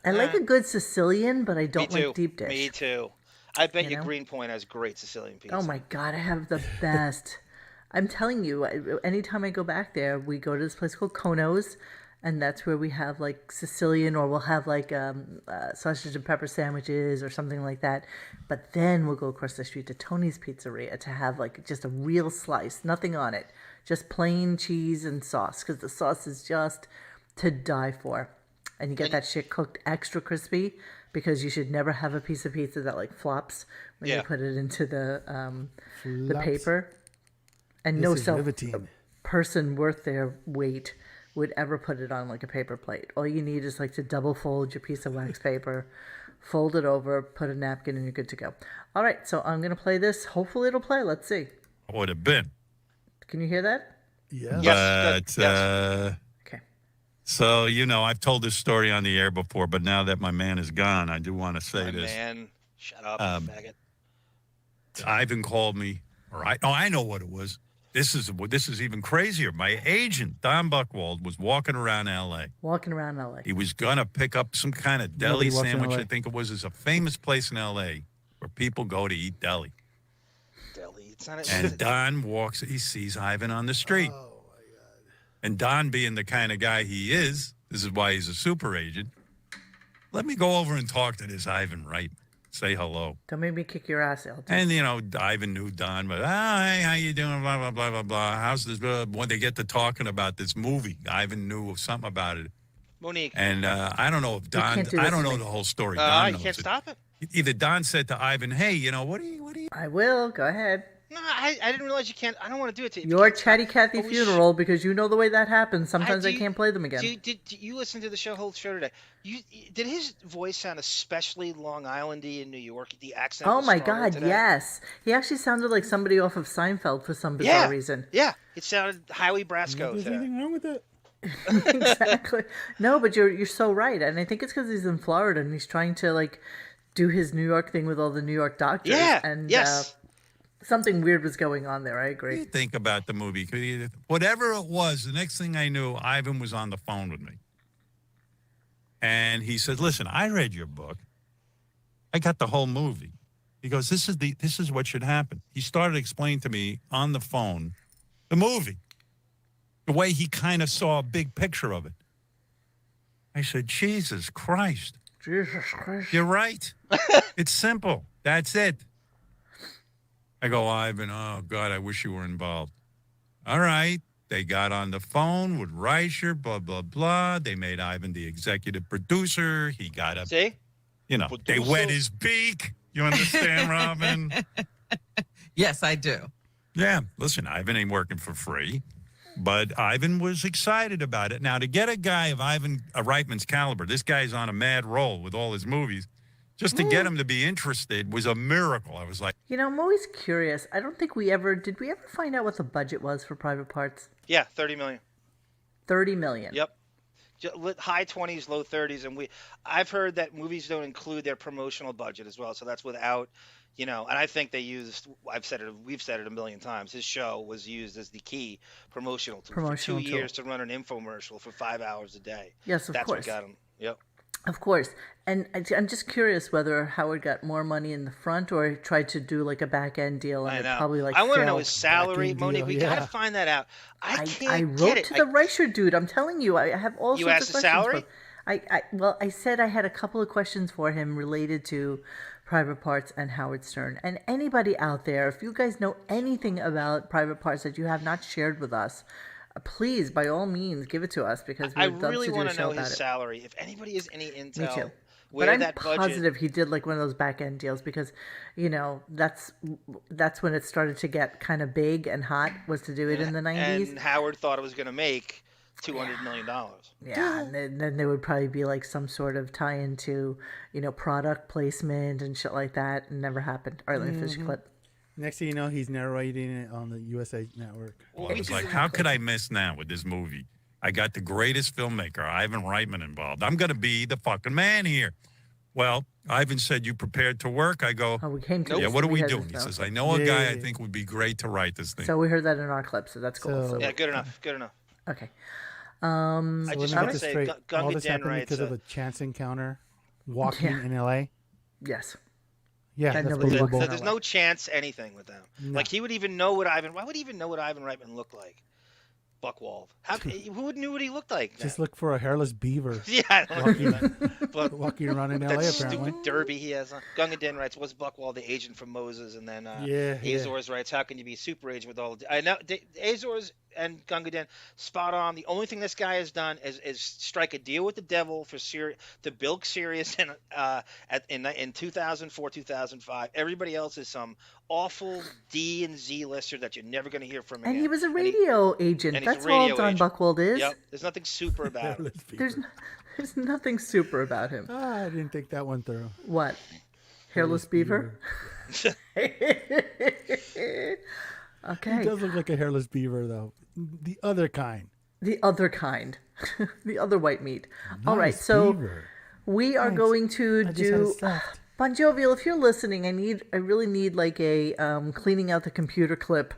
Speaker 1: I like a good Sicilian, but I don't like deep dish.
Speaker 3: Me too. I bet you Greenpoint has great Sicilian pizza.
Speaker 1: Oh my God, I have the best. I'm telling you, anytime I go back there, we go to this place called Kono's, and that's where we have Sicilian, or we'll have sausage and pepper sandwiches or something like that. But then we'll go across the street to Tony's Pizzeria to have just a real slice, nothing on it, just plain cheese and sauce, because the sauce is just to die for. And you get that shit cooked extra crispy, because you should never have a piece of pizza that flops when you put it into the paper. And no person worth their weight would ever put it on a paper plate. All you need is to double fold your piece of wax paper, fold it over, put a napkin, and you're good to go. All right, so I'm going to play this. Hopefully it'll play. Let's see.
Speaker 4: Would have been.
Speaker 1: Can you hear that?
Speaker 2: Yeah.
Speaker 4: But,
Speaker 1: okay.
Speaker 4: So, I've told this story on the air before, but now that my man is gone, I do want to say this.
Speaker 3: Man, shut up, faggot.
Speaker 4: Ivan called me. I know what it was. This is even crazier. My agent, Don Buchwald, was walking around L.A. He was going to pick up some kind of deli sandwich, I think it was. It's a famous place in L.A. where people go to eat deli.
Speaker 3: It's not
Speaker 4: and Don walks, he sees Ivan on the street. Oh, my God. And Don, being the kind of guy he is, this is why he's a super agent, let me go over and talk to this Ivan Reitman. Say hello.
Speaker 1: Don't make me kick your ass, LT.
Speaker 4: And, Ivan knew Don, but, hey, how you doing, blah, blah, blah, blah, blah. How's this? When they get to talking about this movie, Ivan knew something about it.
Speaker 3: Monique.
Speaker 4: And I don't know if Don, I don't know the whole story. Don
Speaker 3: you can't stop it?
Speaker 4: Either Don said to Ivan, hey, what do you?
Speaker 1: I will. Go ahead.
Speaker 3: No, I didn't realize you can't. I don't want to do it to you.
Speaker 1: Your Chatty Cathy funeral, because you know the way that happens. Sometimes I can't play them again.
Speaker 3: Did you listen to the whole show today? Did his voice sound especially Long Islandy in New York? The accent.
Speaker 1: Oh
Speaker 3: was
Speaker 1: my
Speaker 3: stronger
Speaker 1: God,
Speaker 3: today?
Speaker 1: yes. He actually sounded like somebody off of Seinfeld for some bizarre reason.
Speaker 3: Yeah, it sounded Howie Brasco.
Speaker 2: There's anything wrong with it?
Speaker 1: Exactly. No, but you're so right, and I think it's because he's in Florida and he's trying to like do his New York thing with all the New York doctors.
Speaker 3: Yeah.
Speaker 1: And
Speaker 3: Yes.
Speaker 1: something weird was going on there. I agree.
Speaker 4: You think about the movie. Whatever it was, the next thing I knew, Ivan was on the phone with me. And he said, listen, I read your book. I got the whole movie. He goes, this is what should happen. He started explaining to me on the phone the movie, the way he kind of saw a big picture of it. I said, Jesus Christ.
Speaker 1: Jesus Christ.
Speaker 4: You're right. It's simple. That's it. I go, Ivan, oh, God, I wish you were involved. All right. They got on the phone with Reicher, blah, blah, blah. They made Ivan the executive producer. He got a,
Speaker 3: See?
Speaker 4: You know, they wet his beak. You understand, Robin?
Speaker 5: Yes, I do.
Speaker 4: Yeah. Listen, Ivan ain't working for free. But Ivan was excited about it. Now, to get a guy of Ivan Reitman's caliber, this guy's on a mad roll with all his movies. Just to get him to be interested was a miracle. I was like,
Speaker 1: You know, I'm always curious. I don't think did we ever find out what the budget was for Private Parts?
Speaker 3: Yeah, 30 million.
Speaker 1: 30 million.
Speaker 3: Yep. High 20s, low 30s, and I've heard that movies don't include their promotional budget as well, so that's without, and I think we've said it a million times. His show was used as the key promotional tool for 2 years to run an infomercial for 5 hours a day.
Speaker 1: Yes, of
Speaker 3: course. That's what got him. Yep.
Speaker 1: Of course. And I'm just curious whether Howard got more money in the front or tried to do like a back end deal. And
Speaker 3: I know.
Speaker 1: Probably
Speaker 3: I want to know
Speaker 1: failed.
Speaker 3: his salary, Monique. We got to find that out. I
Speaker 1: wrote to the Reicher dude. I'm telling you, I have all
Speaker 3: You
Speaker 1: sorts
Speaker 3: asked
Speaker 1: of
Speaker 3: the
Speaker 1: questions.
Speaker 3: salary?
Speaker 1: Well, I said I had a couple of questions for him related to Private Parts and Howard Stern. And anybody out there, if you guys know anything about Private Parts that you have not shared with us, please, by all means, give it to us because we'd love
Speaker 3: really
Speaker 1: to do
Speaker 3: want
Speaker 1: a
Speaker 3: to
Speaker 1: show
Speaker 3: know
Speaker 1: about
Speaker 3: his
Speaker 1: it.
Speaker 3: salary. If anybody has any intel,
Speaker 1: Me too.
Speaker 3: where
Speaker 1: But I'm
Speaker 3: that budget.
Speaker 1: positive he did like one of those back end deals because, that's when it started to get kind of big and hot was to do it in the 90s.
Speaker 3: And Howard thought it was going to make $200 million.
Speaker 1: Yeah, and then there would probably be like some sort of tie into, product placement and shit like that. And never happened. All right, let me finish the clip.
Speaker 2: Next thing you know, he's narrating it on the USA Network.
Speaker 4: Well, I was like, how could I miss now with this movie? I got the greatest filmmaker, Ivan Reitman, involved. I'm going to be the fucking man here. Well, Ivan said, you prepared to work? I go,
Speaker 1: we came to
Speaker 4: yeah,
Speaker 1: this.
Speaker 4: what are we
Speaker 1: had
Speaker 4: doing?
Speaker 1: this
Speaker 4: He
Speaker 1: now.
Speaker 4: says, I know a guy I think would be great to write this thing.
Speaker 1: So we heard that in our clip, so that's cool. So,
Speaker 3: Yeah, good enough. Good enough.
Speaker 1: Okay.
Speaker 3: I just want to say,
Speaker 2: straight.
Speaker 3: Gunk
Speaker 2: All this
Speaker 3: Den
Speaker 2: happened
Speaker 3: writes
Speaker 2: because of a chance encounter walking in L.A.?
Speaker 1: Yes.
Speaker 2: Yeah,
Speaker 1: That
Speaker 2: that's
Speaker 1: nobody
Speaker 2: believable.
Speaker 3: So there's no chance anything with them.
Speaker 2: No.
Speaker 3: Like he would even know what Ivan. Why would he even know what Ivan Reitman looked like? Buckwald. Who knew what he looked like?
Speaker 2: Just look for a hairless beaver.
Speaker 3: Yeah, I don't know.
Speaker 2: Walking around in
Speaker 3: that
Speaker 2: L.A.
Speaker 3: stupid
Speaker 2: apparently.
Speaker 3: derby he has on. Gunga Din writes, "Was Buckwald the agent for Moses?" And then Azores writes, "How can you be super agent with all?" I know Azores and Gunga Din spot on. The only thing this guy has done is strike a deal with the devil for to bilk Sirius in 2004, 2005. Everybody else is some awful D and Z lister that you're never going to hear from again.
Speaker 1: And he was a radio agent. That's all Don Buckwald is.
Speaker 3: Yep. There's nothing super about him.
Speaker 1: There's nothing super about him.
Speaker 2: I didn't think that one through.
Speaker 1: What? Hairless beaver? Okay.
Speaker 2: He does look like a hairless beaver, though. The other kind.
Speaker 1: The other kind. The other white meat. All right, so we are going to do Bon Jovial. If you're listening, I really need like a cleaning out the computer clip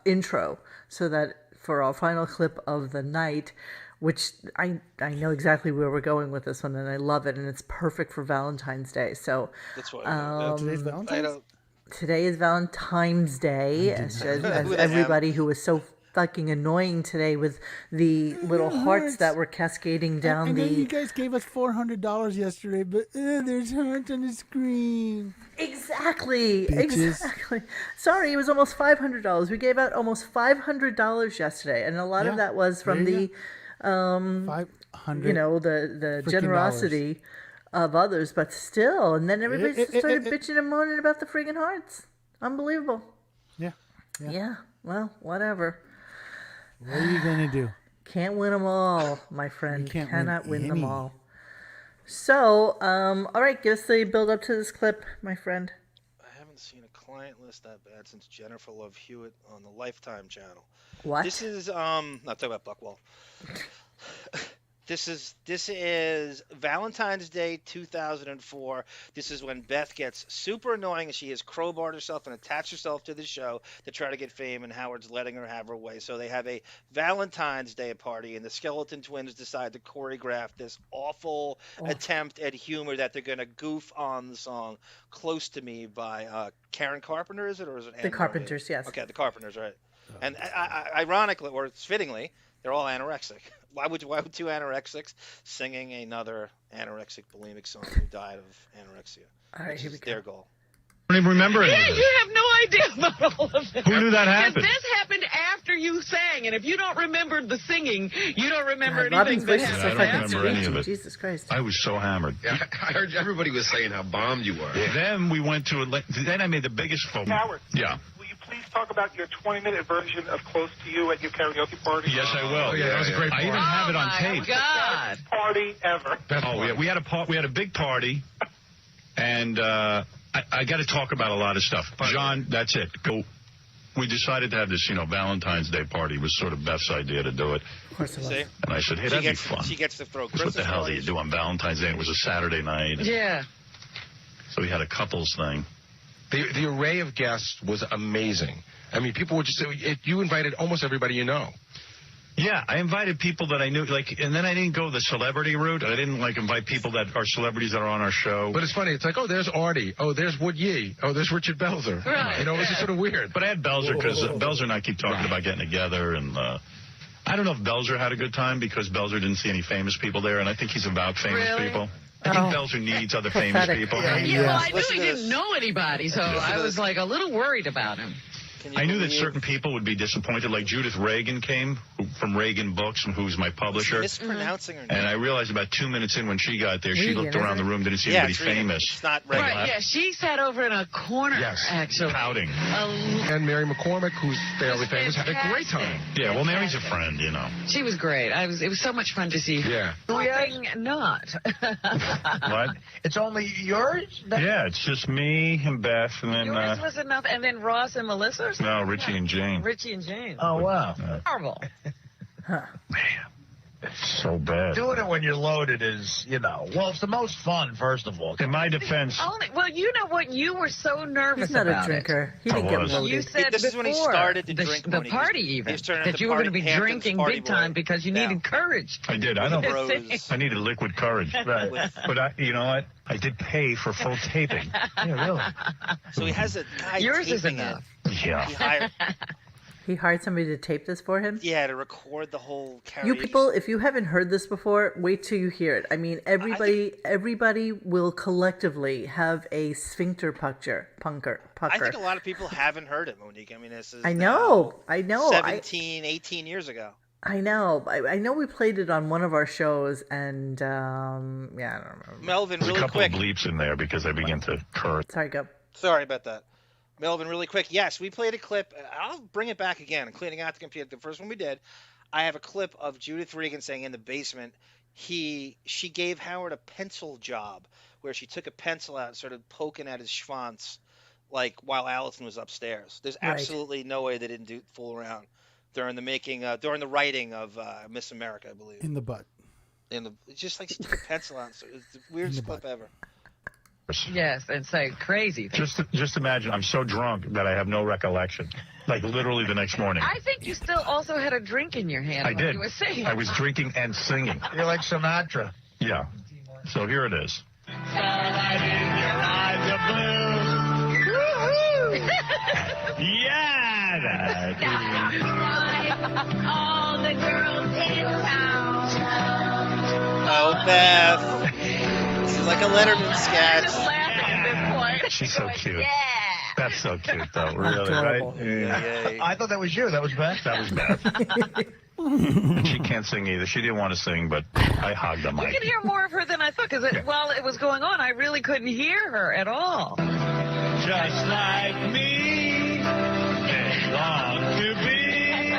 Speaker 1: intro, so that for our final clip of the night, which I know exactly where we're going with this one, and I love it, and it's perfect for Valentine's Day. So
Speaker 3: that's why
Speaker 2: today's Valentine's.
Speaker 1: Today is Valentine's Day, as everybody who was so fucking annoying today with the little hearts that were cascading down
Speaker 2: I know
Speaker 1: the.
Speaker 2: you guys gave us $400 yesterday, but there's hearts on the screen.
Speaker 1: Exactly.
Speaker 2: Bitches.
Speaker 1: Exactly. Sorry, it was almost $500. We gave out almost $500 yesterday, and a lot of that was from the,
Speaker 2: 500.
Speaker 1: The generosity of others, but still. And then everybody just started bitching and moaning about the friggin' hearts. Unbelievable.
Speaker 2: Yeah.
Speaker 1: Yeah. Well, whatever.
Speaker 2: What are you gonna do?
Speaker 1: Can't win them all, my friend.
Speaker 2: can't
Speaker 1: Cannot win them
Speaker 2: any.
Speaker 1: all. So, all right, give us the build up to this clip, my friend.
Speaker 3: I haven't seen a client list that bad since Jennifer Love Hewitt on the Lifetime channel.
Speaker 1: What?
Speaker 3: This is not talking about Buckwall. This is Valentine's Day 2004. This is when Beth gets super annoying and she has crowbarred herself and attached herself to the show to try to get fame, and Howard's letting her have her way. So they have a Valentine's Day party, and the Skeleton Twins decide to choreograph this awful attempt at humor that they're going to goof on the song "Close to Me" by Karen Carpenter, is it, or is it
Speaker 1: The Carpenters, yes.
Speaker 3: Okay, the Carpenters, right. And ironically, or fittingly, they're all anorexic. Why would two anorexics singing another anorexic bulimic song who died of anorexia?
Speaker 1: All right, here we go.
Speaker 3: Their goal.
Speaker 8: I don't even remember any
Speaker 7: Yeah,
Speaker 8: of it.
Speaker 7: you have no idea about all of this.
Speaker 8: Who knew that happened?
Speaker 7: This happened after you sang, and if you don't remember the singing, you don't remember
Speaker 1: God,
Speaker 7: anything
Speaker 1: Robin's
Speaker 7: that
Speaker 1: voice is
Speaker 7: happened.
Speaker 1: so
Speaker 8: I don't
Speaker 1: fucking
Speaker 8: remember any
Speaker 1: screechy.
Speaker 8: of it.
Speaker 1: Jesus Christ.
Speaker 8: I was so hammered.
Speaker 18: Yeah, I heard everybody was saying how bombed you were.
Speaker 8: Then we went to then I made the biggest phone.
Speaker 19: Howard.
Speaker 8: Yeah.
Speaker 19: Will you please talk about your 20-minute version of Close to You at your karaoke party?
Speaker 8: Yes, I will.
Speaker 18: Oh, yeah, that was a great
Speaker 8: I even have it on tape.
Speaker 7: God.
Speaker 19: Party ever.
Speaker 8: Oh, we had a big party, and I got to talk about a lot of stuff. John, that's it. Go. We decided to have this, Valentine's Day party. It was sort of Beth's idea to do it.
Speaker 1: Of course it was.
Speaker 3: See?
Speaker 8: And I said, hey, that'd be fun.
Speaker 3: She gets to throw
Speaker 8: What
Speaker 3: Christmas
Speaker 8: the hell do you
Speaker 3: parties.
Speaker 8: do on Valentine's Day? It was a Saturday night.
Speaker 7: Yeah.
Speaker 8: So we had a couples thing.
Speaker 18: The array of guests was amazing. I mean, people were just, you invited almost everybody you know.
Speaker 8: Yeah, I invited people that I knew, and then I didn't go the celebrity route. I didn't, invite people that are celebrities that are on our show.
Speaker 18: But it's funny. It's like, oh, there's Artie. Oh, there's Wood Yee. Oh, there's Richard Belzer.
Speaker 7: Right.
Speaker 18: It was just sort of weird.
Speaker 8: But I had Belzer because Belzer and I keep talking about getting together, and I don't know if Belzer had a good time because Belzer didn't see any famous people there, and I think he's about famous people. I think Belzer needs other famous people.
Speaker 7: Yeah, well, I knew he didn't know anybody, so I was a little worried about him.
Speaker 8: I knew that certain people would be disappointed, like Judith Reagan came from Reagan Books, who's my publisher.
Speaker 3: Mispronouncing her name.
Speaker 8: And I realized about 2 minutes in when she got there, she
Speaker 1: Regan,
Speaker 8: looked around the room, didn't see anybody famous.
Speaker 3: It's not Reagan.
Speaker 7: Right, yeah, she sat over in a corner, actually.
Speaker 8: Pouting.
Speaker 18: And Mary McCormick, who's fairly famous, had a great time.
Speaker 8: Yeah, well, Mary's a friend,
Speaker 7: She was great. It was so much fun to see.
Speaker 18: Yeah.
Speaker 7: Not.
Speaker 8: What?
Speaker 19: It's only yours?
Speaker 8: Yeah, it's just me and Beth, and then
Speaker 7: Yours was enough, and then Ross and Melissa or something?
Speaker 8: no, Richie and Jane.
Speaker 7: Richie and Jane.
Speaker 19: Oh, wow.
Speaker 7: Horrible.
Speaker 8: It's so bad.
Speaker 19: Doing it when you're loaded is, well, it's the most fun, first of all.
Speaker 8: In my defense,
Speaker 7: Well, you know what? You were so nervous
Speaker 1: He's not
Speaker 7: about
Speaker 1: a drinker. He
Speaker 8: I
Speaker 1: didn't get
Speaker 8: was.
Speaker 1: loaded.
Speaker 7: You said
Speaker 3: This is when he started to
Speaker 7: the,
Speaker 3: drink.
Speaker 7: the
Speaker 3: when he
Speaker 7: party
Speaker 3: was-
Speaker 7: even
Speaker 3: he was turning
Speaker 7: that
Speaker 3: into
Speaker 7: you were going to
Speaker 3: party-
Speaker 7: be
Speaker 3: Hampton's
Speaker 7: drinking
Speaker 3: party
Speaker 7: big
Speaker 3: boy.
Speaker 7: time because you
Speaker 3: Yeah.
Speaker 7: needed courage.
Speaker 8: I did. I don't.
Speaker 3: Bros.
Speaker 8: I needed liquid courage.
Speaker 19: Right.
Speaker 8: But you know what? I did pay for full taping.
Speaker 19: Yeah, really.
Speaker 3: So he has a guy
Speaker 7: Yours is
Speaker 3: taping
Speaker 7: enough.
Speaker 8: Yeah.
Speaker 3: He hired,
Speaker 1: He hired somebody to tape this for him?
Speaker 3: to record the whole karaoke.
Speaker 1: You people, if you haven't heard this before, wait till you hear it. I mean, everybody will collectively have a sphincter pucker.
Speaker 3: I think a lot of people haven't heard it, Monique. I mean, this is
Speaker 1: I know.
Speaker 3: 17, 18 years ago.
Speaker 1: I know. I know we played it on one of our shows, and I don't remember.
Speaker 3: Melvin,
Speaker 8: There's
Speaker 3: really
Speaker 8: a couple
Speaker 3: quick.
Speaker 8: of bleeps in there because I began to curse.
Speaker 1: Sorry, go.
Speaker 3: Sorry about that. Melvin, really quick. Yes, we played a clip. I'll bring it back again. I'm cleaning out the computer. The first one we did, I have a clip of Judith Regan saying in the basement, she gave Howard a pencil job where she took a pencil out and started poking at his schwanz, while Allison was upstairs. There's
Speaker 1: Right.
Speaker 3: absolutely no way they didn't fool around during the writing of Miss America, I believe.
Speaker 2: In the butt.
Speaker 3: Just like she took a pencil out. So it's the weirdest clip ever.
Speaker 7: Yes, and say crazy things.
Speaker 8: Just imagine, I'm so drunk that I have no recollection. Literally the next morning.
Speaker 7: I think you still also had a drink in your hand
Speaker 8: I
Speaker 7: while
Speaker 8: did.
Speaker 7: you were singing.
Speaker 8: I was drinking and singing.
Speaker 19: You're like Sinatra.
Speaker 8: Yeah. So here it is.
Speaker 7: All the girls in town.
Speaker 3: Oh, Beth. This is like a Letterman sketch.
Speaker 8: She's so cute. That's so cute, though. Really, right? Yeah.
Speaker 19: I thought that was you. That was Beth.
Speaker 8: That was Beth. And she can't sing either. She didn't want to sing, but I hogged the
Speaker 7: You
Speaker 8: mic.
Speaker 7: can hear more of her than I thought, because while it was going on, I really couldn't hear her at all.
Speaker 20: just like me. They long to be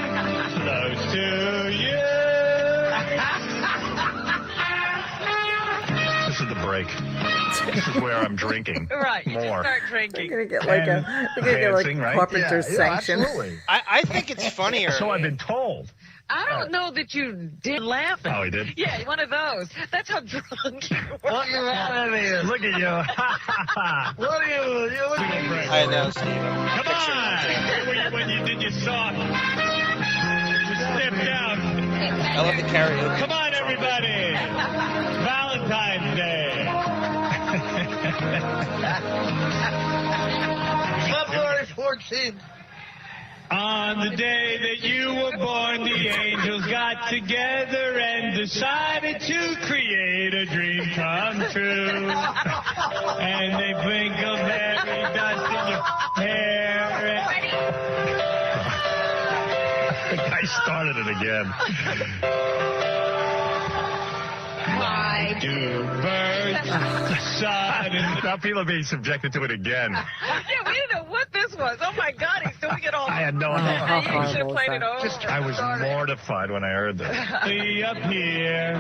Speaker 20: close to you.
Speaker 8: This is the break. This is where I'm drinking.
Speaker 7: Right, you just
Speaker 8: more.
Speaker 7: start drinking.
Speaker 1: We're gonna get like
Speaker 8: right?
Speaker 1: carpenter's sanction.
Speaker 8: Absolutely.
Speaker 3: I think it's funnier.
Speaker 8: So I've been told.
Speaker 7: I don't know that you did laugh.
Speaker 8: Oh, he did?
Speaker 7: Yeah, one of those. That's how drunk you were.
Speaker 20: Look at me. Look at you. What are you? You're looking at me.
Speaker 3: I know, Steve.
Speaker 20: Come on. When you did your song, you stepped out.
Speaker 3: I love the karaoke.
Speaker 20: Come on, everybody. Valentine's Day. February 14th. On the day that you were born, the angels got together and decided to create a dream come true. And they sprinkled fairy dust in your hair.
Speaker 8: I started it again.
Speaker 20: Why do birds suddenly...
Speaker 8: Now people are being subjected to it again.
Speaker 7: Yeah, we didn't know what this was. Oh my God, he's doing it all.
Speaker 8: I had no idea.
Speaker 7: You should have played it over.
Speaker 8: I was mortified when I heard this.
Speaker 20: Be up here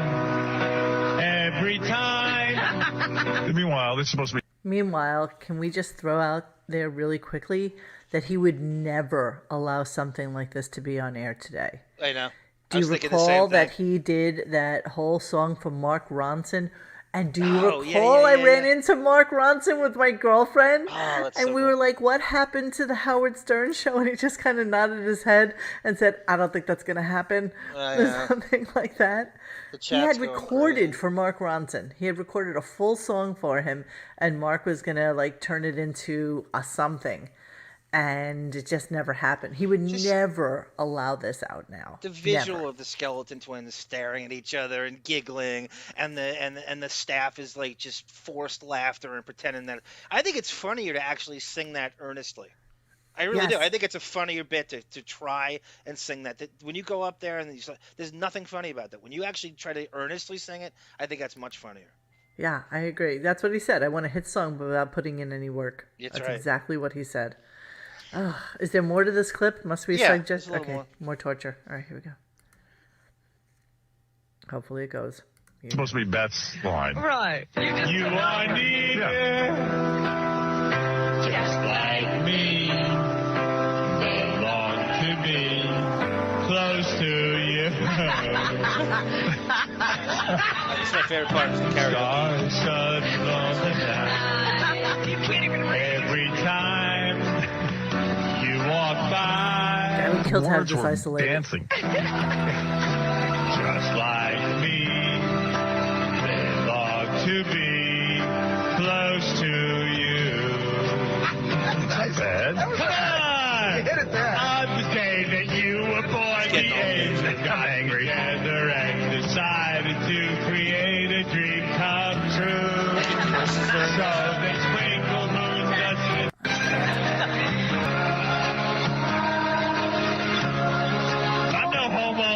Speaker 20: every time.
Speaker 8: Meanwhile, this is supposed to be...
Speaker 1: Meanwhile, can we just throw out there really quickly that he would never allow something like this to be on air today?
Speaker 3: I know.
Speaker 1: Do you recall that he did that whole song for Mark Ronson? And do you recall I ran into Mark Ronson with my girlfriend? And we were like, what happened to the Howard Stern show? And he just kind of nodded his head and said, I don't think that's going to happen. Or something like that. He had recorded for Mark Ronson. He had recorded a full song for him. And Mark was going to like turn it into a something. And it just never happened. He would never allow this out now.
Speaker 3: The visual of the skeleton twins staring at each other and giggling, and the staff is like just forced laughter and pretending that. I think it's funnier to actually sing that earnestly. I really do. I think it's a funnier bit to try and sing that. When you go up there and there's nothing funny about that. When you actually try to earnestly sing it, I think that's much funnier.
Speaker 1: Yeah, I agree. That's what he said. I want a hit song without putting in any work. That's
Speaker 3: right.
Speaker 1: Exactly what he said. Oh, is there more to this clip? Must we suggest? Okay, more torture. All right, here we go. Hopefully it goes.
Speaker 8: It's supposed to be Beth's line.
Speaker 7: Right.
Speaker 20: You are near, just like me. They long to be close to you.
Speaker 3: That's my favorite part of the karaoke.
Speaker 20: Every time you walk by.
Speaker 1: Yeah, we killed to have this isolated.
Speaker 8: Dancing.
Speaker 20: Just like me, they long to be close to you.
Speaker 8: Not bad.
Speaker 20: Come on!
Speaker 8: You hit it there.
Speaker 20: On the day that you were born, the angels got
Speaker 8: angry
Speaker 20: together and decided to create a dream come true. So they sprinkle moon dust. I'm no homo.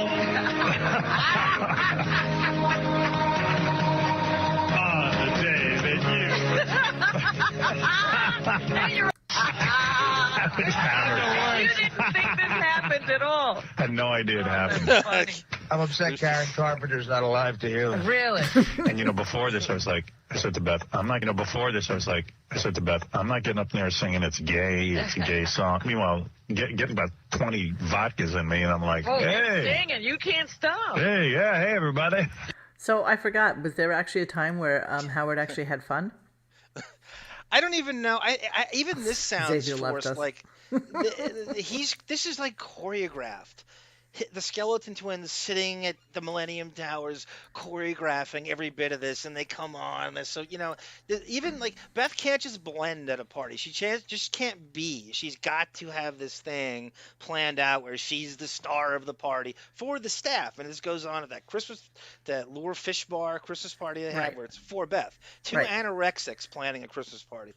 Speaker 20: On the day that you.
Speaker 7: You didn't think this happened at all.
Speaker 8: I had no idea it happened.
Speaker 18: I'm upset Karen Carpenter's not alive to hear this.
Speaker 7: Really?
Speaker 8: And before this, I said to Beth, I'm not getting up there singing it's a gay song. Meanwhile, getting about 20 vodkas in me, and I'm like, hey.
Speaker 7: Dang it, you can't stop.
Speaker 8: Hey, everybody.
Speaker 1: So I forgot, was there actually a time where Howard actually had fun?
Speaker 3: I don't even know. I even this sounds
Speaker 1: Xavier left
Speaker 3: forced.
Speaker 1: us.
Speaker 3: Like this is like choreographed. The skeleton twins sitting at the Millennium Towers choreographing every bit of this, and they come on. So even like Beth can't just blend at a party. She just can't be. She's got to have this thing planned out where she's the star of the party for the staff. And this goes on at that Lure Fish Bar Christmas party they have, where it's for Beth. Two anorexics planning a Christmas party,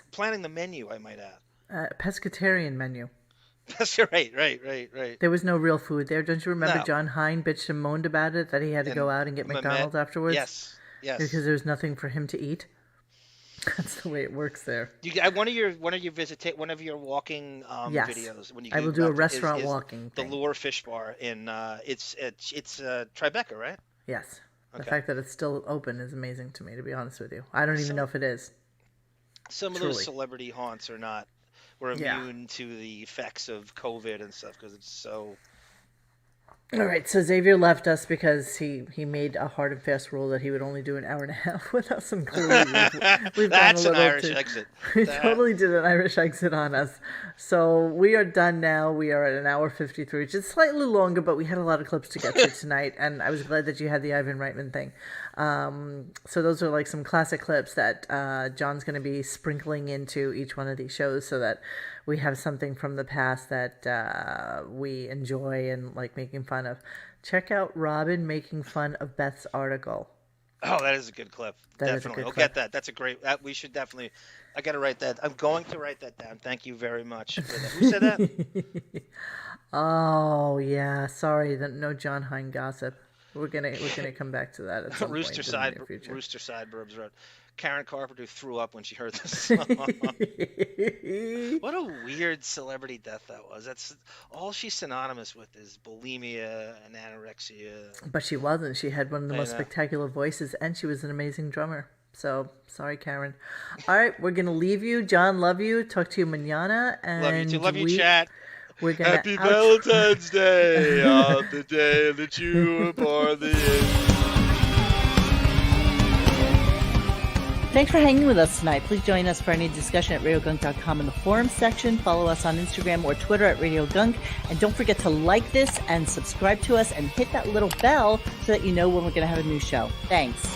Speaker 3: planning the menu. I might add.
Speaker 1: Pescatarian menu.
Speaker 3: That's right.
Speaker 1: There was no real food there. Don't you remember
Speaker 3: No.
Speaker 1: John Hine bitched and moaned about it, that he had to go out and get McDonald's afterwards?
Speaker 3: Yes.
Speaker 1: Because there was nothing for him to eat. That's the way it works there.
Speaker 3: One of your walking
Speaker 1: Yes.
Speaker 3: videos when you
Speaker 1: I will do a restaurant walking
Speaker 3: the
Speaker 1: thing.
Speaker 3: Lure Fish Bar in it's Tribeca, right?
Speaker 1: Yes. The
Speaker 3: Okay.
Speaker 1: fact that it's still open is amazing to me, to be honest with you. I don't even know if it is.
Speaker 3: Some of
Speaker 1: Truly.
Speaker 3: those celebrity haunts were immune to the effects of COVID and stuff because it's so.
Speaker 1: All right, so Xavier left us because he made a hard and fast rule that he would only do an hour and a half with us. And clearly we've
Speaker 3: That's
Speaker 1: gone a
Speaker 3: an
Speaker 1: little
Speaker 3: Irish exit.
Speaker 1: We totally did an Irish exit on us. So we are done now. We are at an hour 53, which is slightly longer, but we had a lot of clips to get to tonight. And I was glad that you had the Ivan Reitman thing. So those are like some classic clips that John's going to be sprinkling into each one of these shows so that we have something from the past that we enjoy and like making fun of. Check out Robin making fun of Beth's article.
Speaker 3: Oh, that is a good clip. Definitely. We'll get that. That's a great. We should definitely. I got to write that. I'm going to write that down. Thank you very much for that. Who said that?
Speaker 1: Oh yeah. Sorry, no John Hine gossip. We're gonna come back to that at some point in the near future.
Speaker 3: Rooster Sideburbs Road. Karen Carpenter threw up when she heard this song. What a weird celebrity death that was. That's all she's synonymous with is bulimia and anorexia.
Speaker 1: But she wasn't. She had one of the most spectacular voices, and she was an amazing drummer. So, sorry, Karen. All right, we're going to leave you. John, love you. Talk to you mañana. And
Speaker 3: love you too. Love you, chat.
Speaker 1: We're gonna
Speaker 17: Happy Valentine's Day on the day that you were born.
Speaker 1: Thanks for hanging with us tonight. Please join us for any discussion at RadioGunk.com in the forums section. Follow us on Instagram or Twitter at RadioGunk. And don't forget to like this and subscribe to us and hit that little bell so that you know when we're going to have a new show. Thanks.